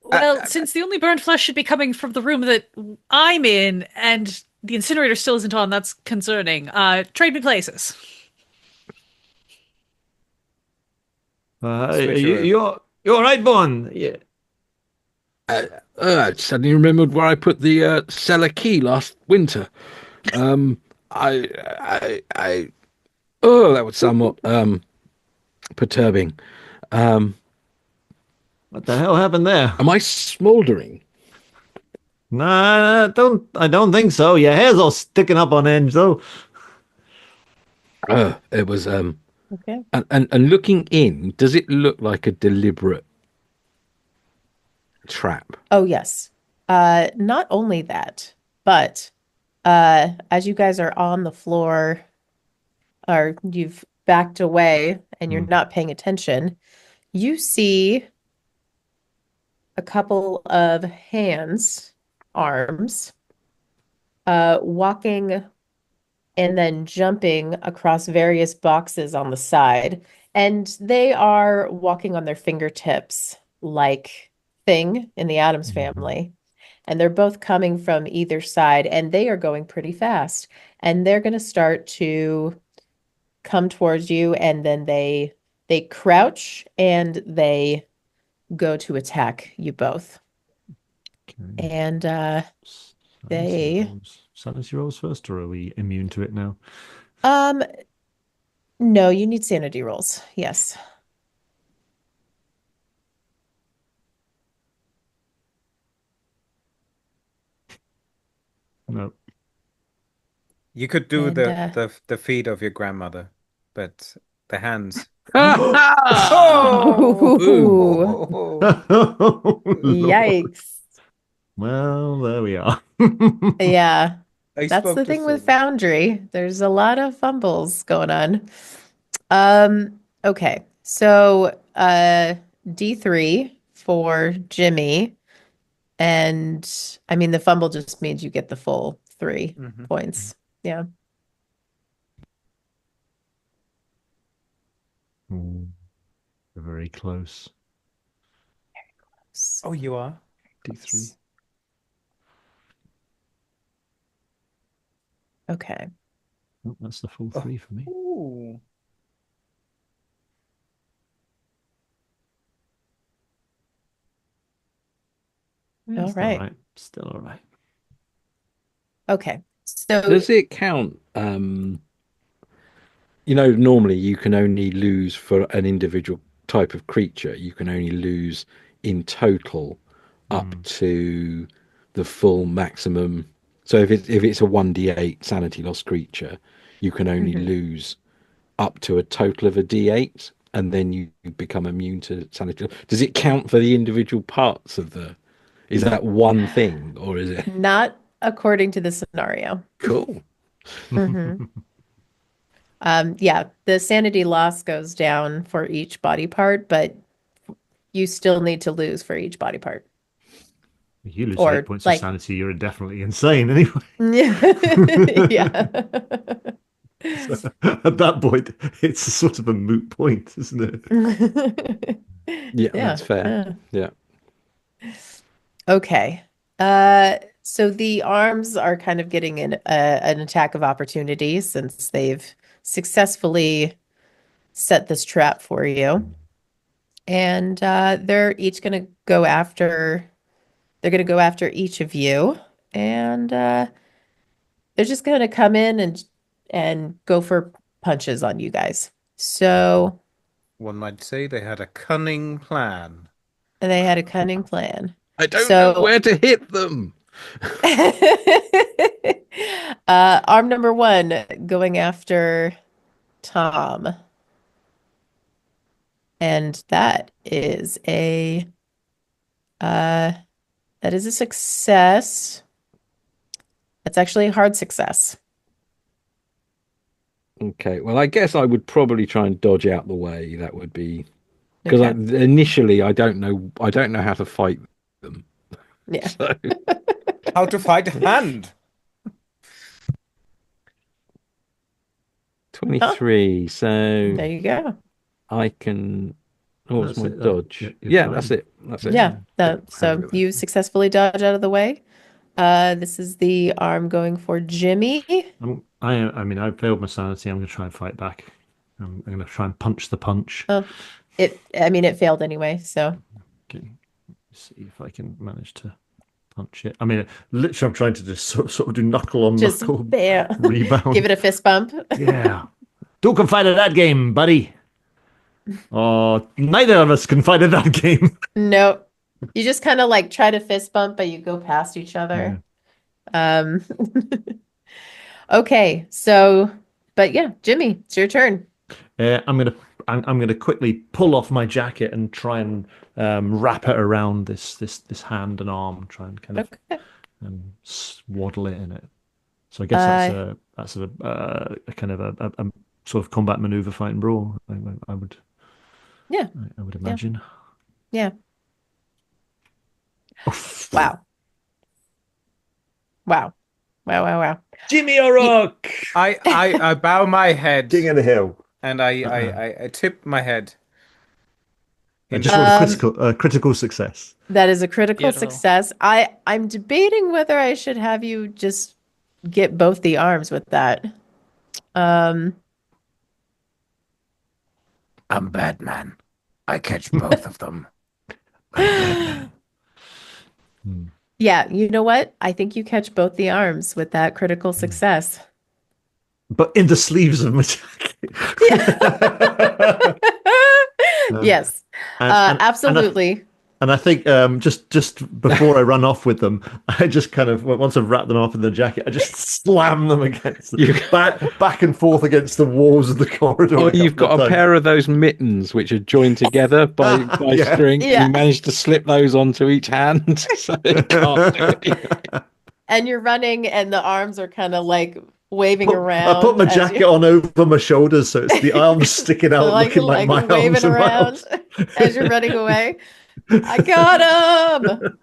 Well, since the only burned flesh should be coming from the room that I'm in, and the incinerator still isn't on, that's concerning. Trade me places. Switcheroo. You're right, Bourne. Yeah. I suddenly remembered where I put the cellar key last winter. Um, oh, that was somewhat perturbing. Um, What the hell happened there? am I smouldering? Nah, I don't think so. Your hair's all sticking up on end, though. It was Okay. and looking in, does it look like a deliberate trap? Oh, yes. Not only that, but as you guys are on the floor or you've backed away and you're not paying attention, you see a couple of hands, arms, walking and then jumping across various boxes on the side. And they are walking on their fingertips like Thing in the Addams Family. And they're both coming from either side, and they are going pretty fast. And they're going to start to come towards you, and then they crouch and they go to attack you both. Okay. And Sanity rolls first, or are we immune to it now? no, you need sanity rolls. Yes. No. You could do And the feet of your grandmother, but the hands. Boom. Oh! Lord. yikes. Well, there we are. Yeah. I That's spoke the to thing with Sullivan. Foundry. There's a lot of fumbles going on. Okay. So, D3 for Jimmy. And I mean, the fumble just means you get the full 3 Mhm. points. Yeah. Ooh, very close. Oh, you are? D3. Okay. Oh, that's the full Oh. 3 for me. Ooh. All Still right. all right. Still all right. Okay. So, Does it count? Normally you can only lose for an individual type of creature. You can only lose in total up to the full maximum. So if it's a 1d8 sanity loss creature, you can only Mhm. lose up to a total of a d8, and then you become immune to sanity. Does it count for the individual parts of the? Is that one thing, or is it Not according to the scenario. cool? hmm Yeah, the sanity loss goes down for each body part, but you still need to lose for each body part. If you lose 8 Or points of like, sanity, you're definitely insane anyway. yeah. So, at that point, it's sort of a moot point, isn't it? Yeah, Yeah. that's fair. Yeah. Okay. So the arms are kind of getting an attack of opportunity since they've successfully set this trap for you. And they're gonna go after each of you. And they're just gonna come in and go for punches on you guys. So one might say they had a cunning plan. And they had a cunning plan. I don't know So where to hit them. arm number one going after Tom. And that is a success. That's actually a hard success. Okay, well, I guess I would probably try and dodge out the way. That would be because Okay. initially I don't know how to fight them. Yeah. So How to fight hand? 23. So There you go. I can. Oh, what's That's my it, dodge? you're Yeah, fine. that's it. That's it. Yeah. Happy So with that. you successfully dodge out of the way. This is the arm going for Jimmy. I mean, I failed my sanity. I'm going to try and fight back. I'm going to try and punch the punch. Oh, it failed anyway, so Okay. See if I can manage to punch it. I mean, literally, I'm trying to just sort of do knuckle on just knuckle bam. rebound. Give it a fist bump. Yeah. Who can fight at that game, buddy? Oh, neither of us can fight at that game. Nope. You just kind of like try to fist bump, but you go past each other. Okay, so but yeah, Jimmy, it's your turn. I'm gonna quickly pull off my jacket and try and wrap it around this hand and arm, try and kind of Okay. swaddle it in it. So I guess that's a kind of a sort of combat maneuver, fight and brawl. I would Yeah. I would imagine. Yeah. Wow. Wow. Wow, wow, wow. Jimmy O'Rourke, I bow my head King of the Hill. and I tip my head. I just rolled a critical success. That is a critical Beautiful. success. I'm debating whether I should have you just get both the arms with that. I'm Batman. I catch both of them. Yeah, you know what? I think you catch both the arms with that critical success. But in the sleeves of my jacket. Yes, absolutely. And I think just before I run off with them, I just kind of once I've wrapped them up in the jacket, I just slam them against back and forth against the walls of the corridor. Or you've got a pair of those mittens which are joined together by Yeah. string, Yeah. and you manage to slip those onto each hand, so they can't do it. And you're running, and the arms are kind of like waving around. I put my as jacket you- on over my shoulders, so it's the arms sticking out, looking like my waving arms and around as you're running away. I got him.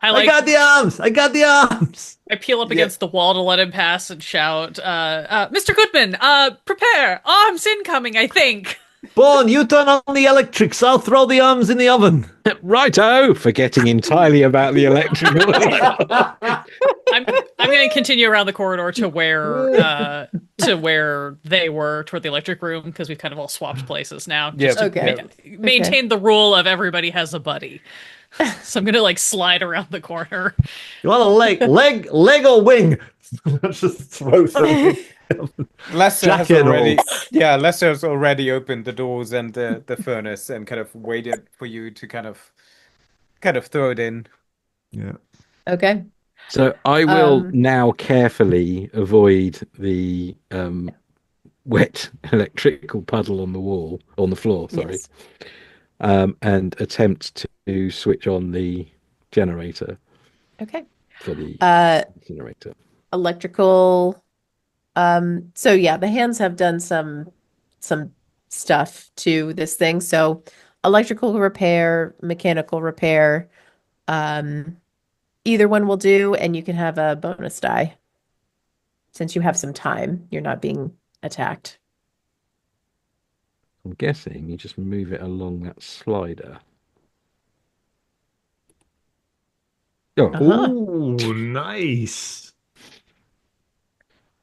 I got the arms! I got the arms! I peel up against the wall to let him pass and shout, Mr. Goodman, prepare! Arms incoming, I think! Bourne, you turn on the electrics. I'll throw the arms in the oven. Righto, forgetting entirely about the electrical. I'm going to continue around the corridor to where they were toward the electric room, because we've kind of all swapped places now. Yeah. Just to Okay. maintain the rule of everybody has a buddy. So I'm going to like slide around the corner. You want a leg or wing? Just throw something. Lester has Jacket already, all. Lester has already opened the doors and the furnace and kind of waited for you to kind of throw it in. Yeah. Okay. So I will now carefully avoid the wet electrical puddle on the floor, sorry, Yes. and attempt to switch on the generator Okay. for the generator. Electrical. So yeah, the hands have done some stuff to this thing. So electrical repair, mechanical repair, either one will do, and you can have a bonus die. Since you have some time, you're not being attacked. I'm guessing you just move it along that slider. Oh, Uh-huh. Ooh, nice.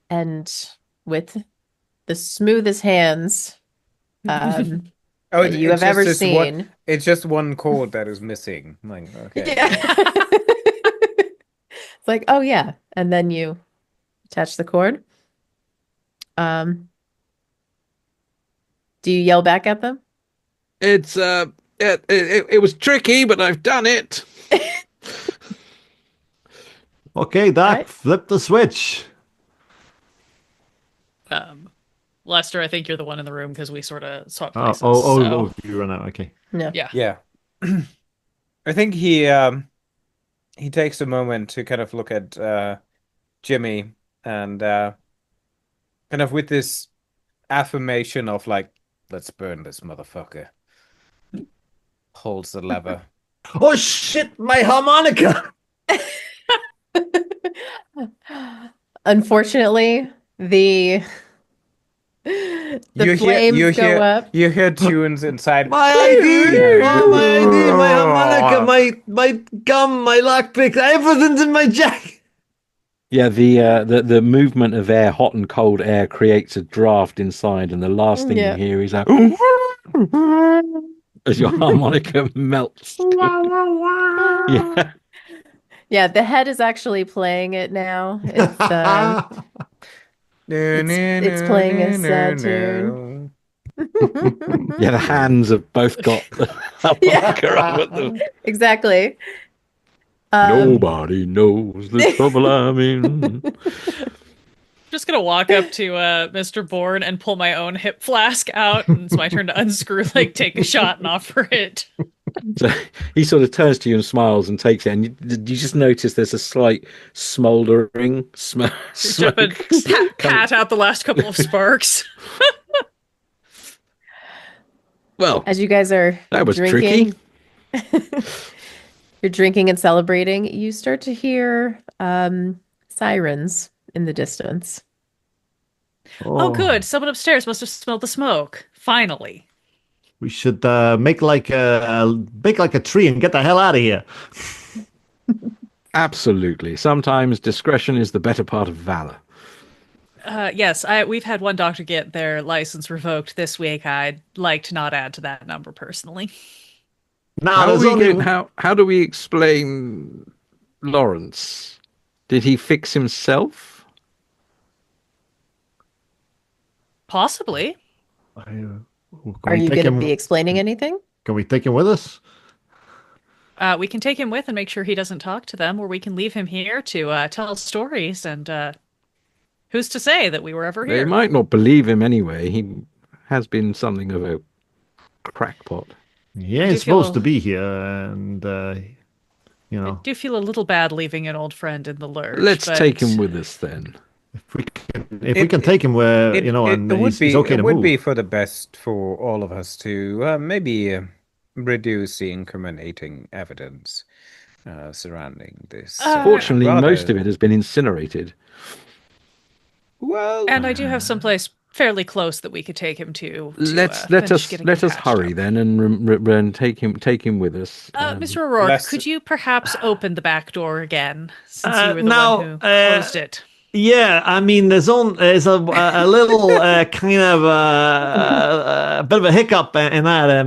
And with the smoothest hands Oh, that you have ever seen. It's just one chord that is missing. Like, okay. Yeah. It's like, oh yeah. And then you attach the cord. Do you yell back at them? It was tricky, but I've done it. Okay, Doc, Right. flip the switch. Lester, I think you're the one in the room because we sort of swapped Oh, places. you run out. Okay. Yeah. Yeah. I think he takes a moment to kind of look at Jimmy and kind of with this affirmation of like, let's burn this motherfucker. Holds the lever. Oh shit, my harmonica! Unfortunately, the flames go up. You hear tunes inside. My ID! Oh, my ID, my harmonica, my gum, my lockpick, everything's in my jacket. Yeah, the movement of air, hot and cold air, creates a draft inside, and the last thing Yeah. you hear is that as your harmonica melts. Yeah. Yeah, the head is actually playing it now. It's playing a sad tune. Yeah, the hands have both got the harmonica up at them. Exactly. Nobody knows the trouble I'm in. Just gonna walk up to Mr. Bourne and pull my own hip flask out, and it's my turn to unscrew, like take a shot and offer it. So he sort of turns to you and smiles and takes it, and you just notice there's a slight smouldering smoke. Jump and pat out the last couple of sparks. Well, As you guys are that was drinking, tricky. you're drinking and celebrating, you start to hear sirens in the distance. Oh, good. Someone upstairs must have smelled the smoke. Finally. We should make like a tree and get the hell out of here. Absolutely. Sometimes discretion is the better part of valor. Yes, we've had one doctor get their license revoked this week. I'd like to not add to that number personally. Now there's only How do we explain Lawrence? Did he fix himself? Possibly. Are you going to be explaining anything? Can we take him with us? We can take him with and make sure he doesn't talk to them, or we can leave him here to tell stories. And who's to say that we were ever They here? might not believe him anyway. He has been something of a crackpot. Yeah, he's supposed to be here, and you know. I do feel a little bad leaving an old friend in the lurch. Let's but... take him with us then. If we can take him where and he's okay to it would move. be for the best for all of us to maybe reduce the incriminating evidence surrounding this. Fortunately, most of it has been incinerated. Well, and I do have someplace fairly close that we could take him to. Let us hurry then and take him with us. Mr. O'Rourke, could you perhaps open the back door again, since you were the one who closed it? Yeah, I mean, there's a little kind of a bit of a hiccup in that.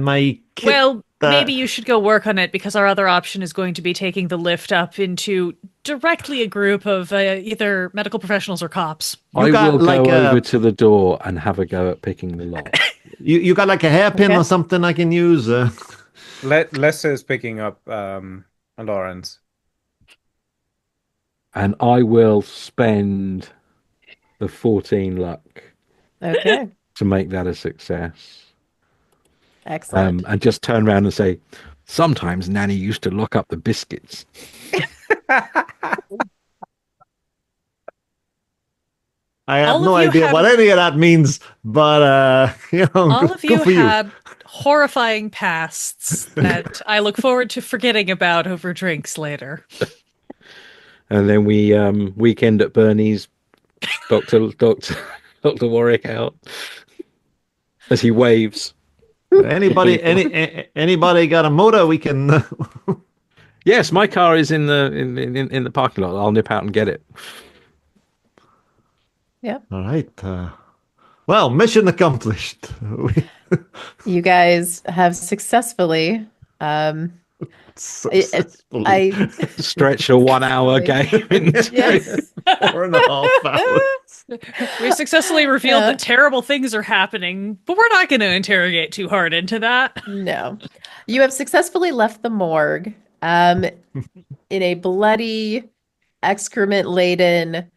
Maybe you should go work on it, because our other option is going to be taking the lift up into directly a group of either medical professionals or cops. I will go over to the door and have a go at picking the lock. You got like a hairpin or something I can use? Lester's picking up Lawrence. And I will spend the 14 luck. Okay. To make that a success. Excellent. And just turn around and say, sometimes Nanny used to lock up the biscuits. I have no idea what any of that means, but all of you good for had horrifying pasts that I look forward to forgetting about over drinks later. And then we weekend at Bernie's, Dr. Warwick out as he waves. Anybody got a motor we can? Yes, my car is in the parking lot. I'll nip out and get it. Yeah. All right. Well, mission accomplished. You guys have successfely. Stretch a 1 hour game into 4.5 hours. We successfully revealed Yeah. that terrible things are happening, but we're not going to interrogate too hard into that. No. You have successfully left the morgue in a bloody, excrement-laden,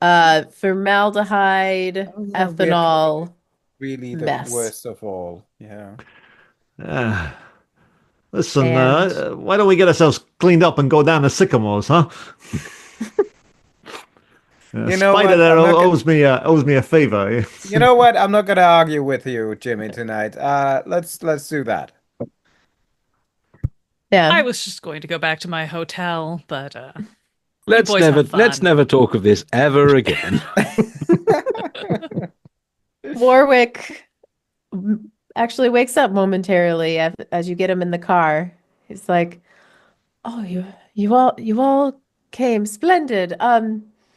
formaldehyde, Oh, yeah, we're ethanol really the mess. worst of all. Yeah. Ah, listen, And why don't we get ourselves cleaned up and go down to Sycamores, huh? You know Spider what? there I'm not gonna. owes me a favor. You know what? I'm not gonna argue with you, Jimmy, tonight. Let's do that. yeah. I was just going to go back to my hotel, but you Let's boys have fun. never talk of this ever again. Warwick actually wakes up momentarily as you get him in the car. He's like, "Oh, you all came splendid.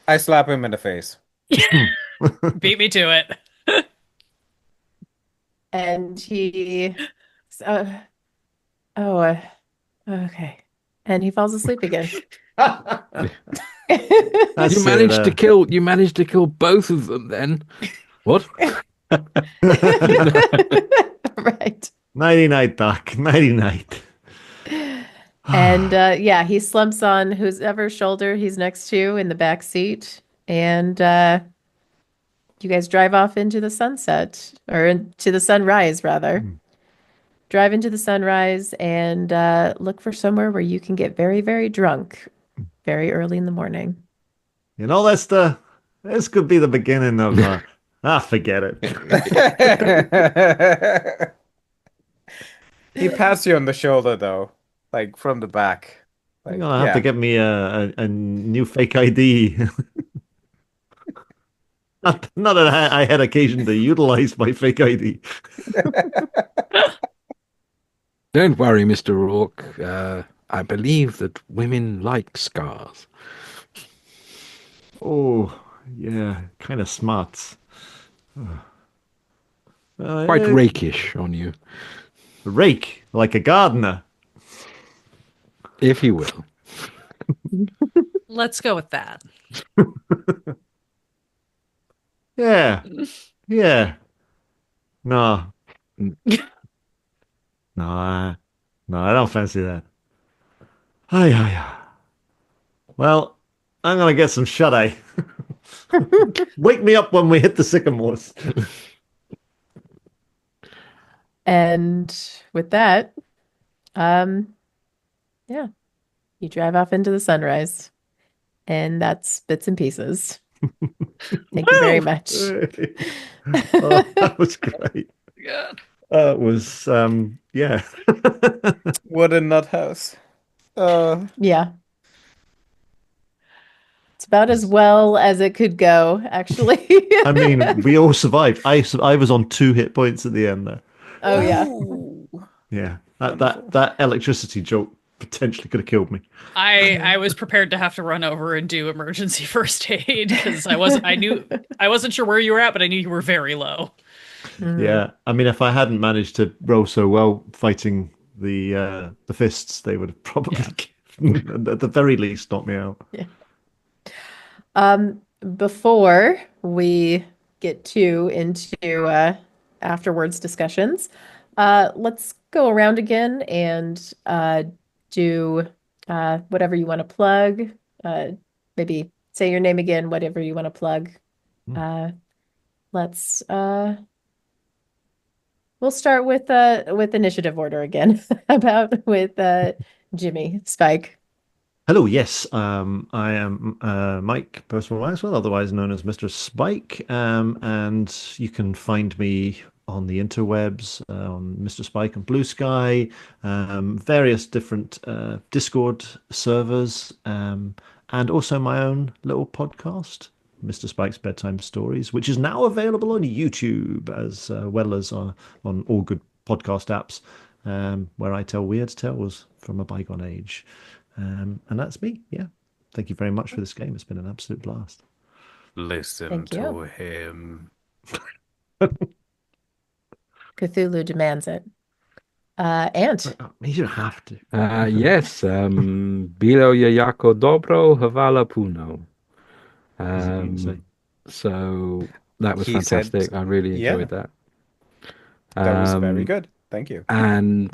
I slap him in the face. Beat me to it. And he, uh, oh, okay." And he falls asleep again. That's You managed to kill both of them then. What? Right. Nighty night, Doc. Nighty night. And yeah, he slumps on whoever shoulder he's next to in the back seat, and you guys drive off into the sunset, or into the sunrise rather. Drive into the sunrise and look for somewhere where you can get very, very drunk very early in the morning. You know, this could be the beginning of forget it. He pats you on the shoulder though, like from the back. You're Like, gonna have yeah. to get me a new fake ID. Not that I had occasion to utilize my fake ID. Don't worry, Mr. Rourke. I believe that women like scars. Oh, yeah, kind of smart. Quite rakish on you, Rake, like a gardener. if you will. Let's go with that. Yeah, yeah. No, no, I don't fancy that. Ay. Well, I'm gonna get some shut eye. Wake me up when we hit the sycamores. And with that, yeah, you drive off into the sunrise. And that's bits and pieces. Thank you very much. Oh, that was great. God. It was, yeah. What a nut house. Yeah. It's about as well as it could go, actually. I mean, we all survived. I was on 2 hit points at the end there. Oh, yeah. Ooh. Yeah, that electricity joke potentially could have killed me. I was prepared to have to run over and do emergency first aid because I wasn't sure where you were at, but I knew you were very low. Yeah, I mean, if I hadn't managed to roll so well fighting the fists, they would have probably, at the very least, knocked me out. Before we get into afterwards discussions, let's go around again and do whatever you want to plug. Maybe say your name again, whatever you want to plug. Let's we'll start with initiative order again. About with Jimmy Spike. Hello, yes, I am Mike Perceval-Maxwell, otherwise known as Mr. Spike, and you can find me on the interwebs, on Mr. Spike and Blue Sky, various different Discord servers, and also my own little podcast, Mr. Spike's Bedtime Stories, which is now available on YouTube as well as on all good podcast apps, where I tell weird tales from a bygone age. And that's me. Yeah. Thank you very much for this game. It's been an absolute blast. Listen Thank to you. him. Cthulhu demands it. Ant. You don't have to. Yes, bilo je jako dobro, hvala puno. Easy to say. So that was He said, fantastic. I really yeah, enjoyed that. that was very Um, good. Thank you. and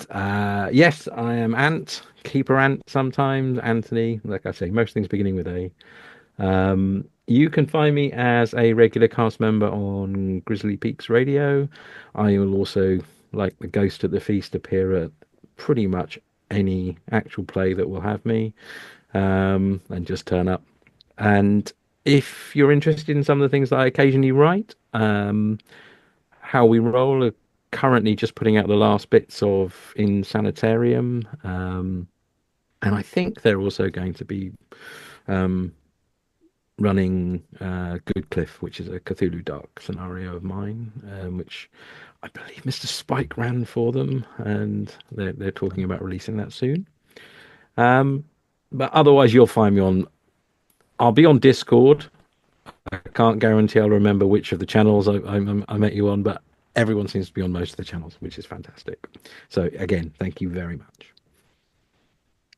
yes, I am Ant, Keeper Ant sometimes, Anthony. Like I say, most things beginning with A. You can find me as a regular cast member on Grizzly Peaks Radio. I will also, like the ghost at the feast, appear at pretty much any actual play that will have me, and just turn up. And if you're interested in some of the things that I occasionally write, how we roll are currently just putting out the last bits of Insanitarium, and I think they're also going to be um, running Good Cliff, which is a Cthulhu Dark scenario of mine, which I believe Mr. Spike ran for them, and they're talking about releasing that soon. Um, but otherwise, you'll find me on. I'll be on Discord. I can't guarantee I'll remember which of the channels I met you on, but everyone seems to be on most of the channels, which is fantastic. So again, thank you very much.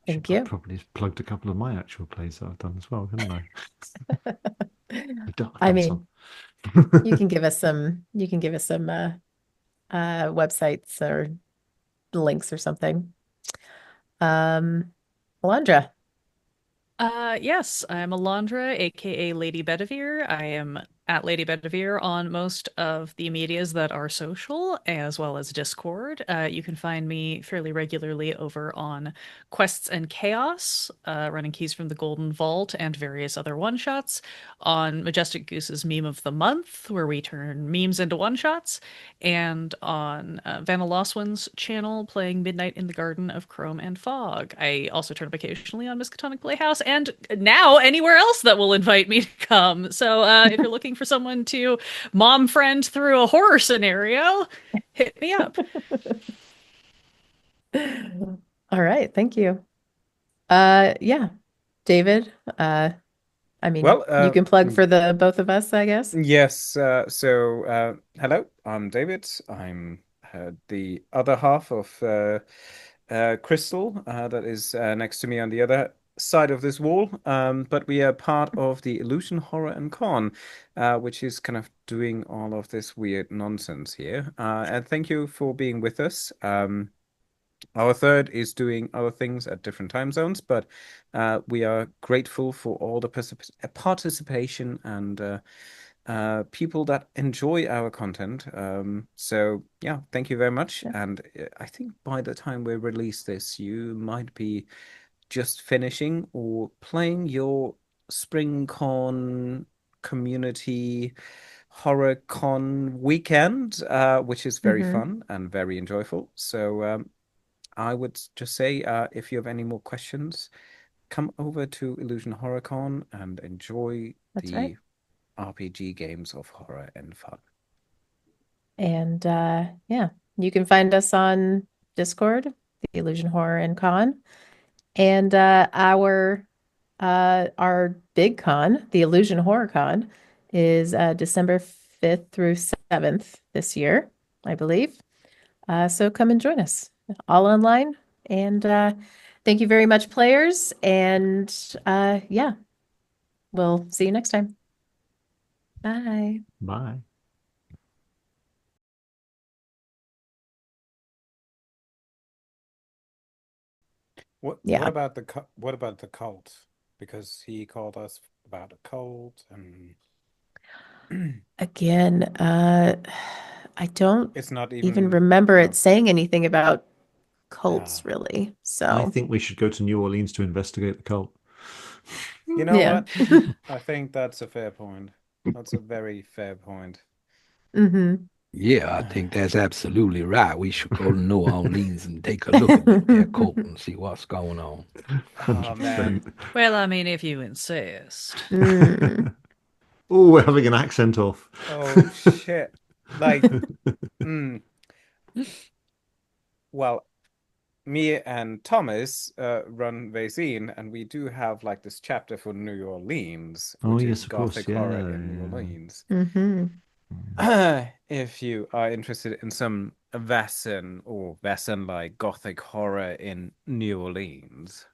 Thank I've you. probably plugged a couple of my actual plays that I've done as well, haven't I? I mean, you can give us some websites or links or something. Alandra. Yes, I'm Alandra, aka Lady Bedivere. I am at Lady Bedivere on most of the medias that are social, as well as Discord. You can find me fairly regularly over on Quests and Chaos, running keys from the Golden Vault and various other one-shots, on Majestic Goose's Meme of the Month, where we turn memes into one-shots, and on Vanna Loswin's channel playing Midnight in the Garden of Chrome and Fog. I also turn up occasionally on Miskatonic Playhouse and now anywhere else that will invite me to come. So if you're looking for someone to mom friend through a horror scenario, hit me up. All right, thank you. Yeah, David. I mean, Well, you can plug for the both of us, I guess. yes. Hello, I'm David. I'm the other half of Crystal, that is next to me on the other side of this wall. But we are part of the Illusion Horror and Con, which is kind of doing all of this weird nonsense here. And thank you for being with us. Our third is doing other things at different time zones, but we are grateful for all the participation and people that enjoy our content. So yeah, thank you very much. Yeah. And I think by the time we release this, you might be just finishing or playing your Spring Con community horror con weekend, which is very Hmm. fun and very enjoyable. So I would just say, if you have any more questions, come over to Illusion HorrorCon and enjoy That's right. the RPG games of horror and fun. And yeah, you can find us on Discord, the Illusion Horror and Con, and our big con, the Illusion Horror Con, is December 5th through 7th this year, I believe. So come and join us, all online. And thank you very much, players. And yeah, we'll see you next time. Bye. Bye. What Yeah. about what about the cult? Because he called us about a cult and Again, I don't it's not even even remember it no. saying anything about cults, Ah, really. I So, think we should go to New Orleans to investigate the cult. you know yeah. what? I think that's a fair point. That's a very fair point. Hmm. Yeah, I think that's absolutely right. We should go to New Orleans and take a look at that cult and see what's going on. Oh man. 100%. Well, I mean, if you insist. Mm. Oh, we're having an accent off. Oh shit. Like, mm, well, me and Thomas run Vezine, and we do have like this chapter for New Orleans, Oh, which yes, is of course. Gothic horror Yeah, in New yeah. Orleans. Hmm. If you are interested in some Western or Western-like Gothic horror in New Orleans,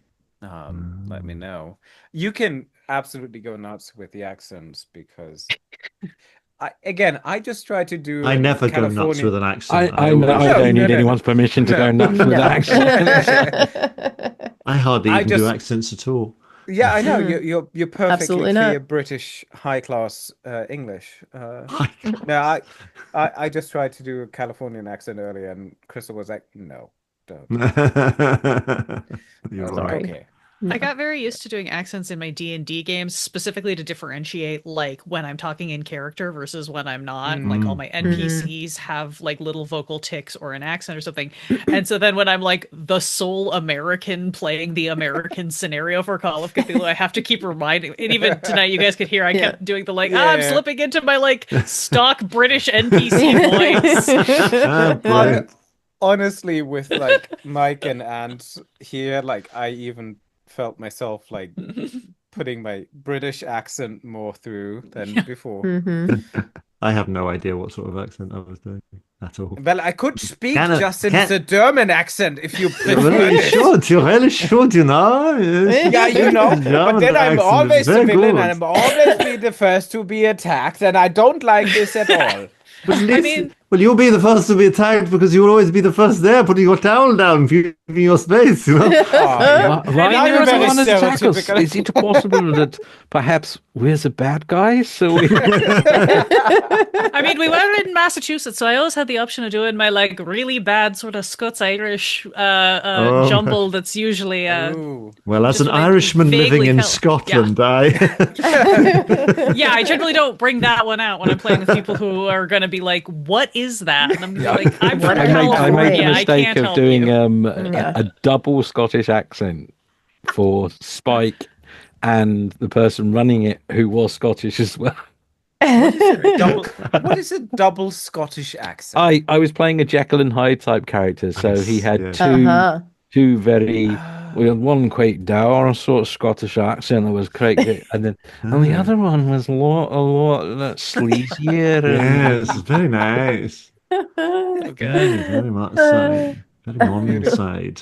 let me Mm. know. You can absolutely go nuts with the accents because I just try to do I never go nuts California. with an accent. I don't need anyone's permission to go nuts with accents. I hardly I even do just- accents at all. Yeah, I know you're perfectly Absolutely clear not. British high class English. No, I just tried to do a Californian accent earlier, and Crystal was like, "No, don't." You're I was right. like, Sorry. okay. I got very used to doing accents in my D&D games, specifically to differentiate like when I'm talking in character versus when I'm not. Like all my NPCs have like little vocal tics or an accent or something. And so then when I'm like the sole American playing the American scenario for Call of Cthulhu, I have to keep reminding. And even tonight, you guys could hear I kept doing the like, I'm Yeah. slipping into my like stock British NPC voice. Brilliant. Honestly, with like Mike and Ant here, like I even felt myself like putting my British accent more through than before. I have no idea what sort of accent I was doing at all. Well, I could speak Can- just in can- the German accent if you You prefer really it. should. You really should, you know. Yes. Yeah, you know, but German then I'm accent is always the very villain good. and I'm always be the first to be attacked, and I don't like this at all. But at I least, mean- well, you'll be the first to be attacked because you'll always be the first there, putting your towel down, giving your space, you know. Oh, Right now now, you're very everyone attack us. stereotypical. Is it possible that perhaps we're the bad guys? So we... I mean, we were in Massachusetts, so I always had the option of doing my like really bad sort of Scots-Irish jumble that's usually Ooh. Well, as Just an like Irishman living vaguely in felt- Scotland, yeah, I generally don't bring that one out when I'm playing with people who are going to be like, "What is that?" And I'm gonna be like, "I'm from I made the California. I mistake can't of help doing you." a double Scottish accent for Spike and the person running it who was Scottish as well. What is a double Scottish accent? I was playing a Jekyll and Hyde type character, so he had Yeah. two very one quite dour sort of Scottish accent that was quite good, and the other one was a lot sleazier. Yes, very nice. Okay. Very much so. Very on the inside.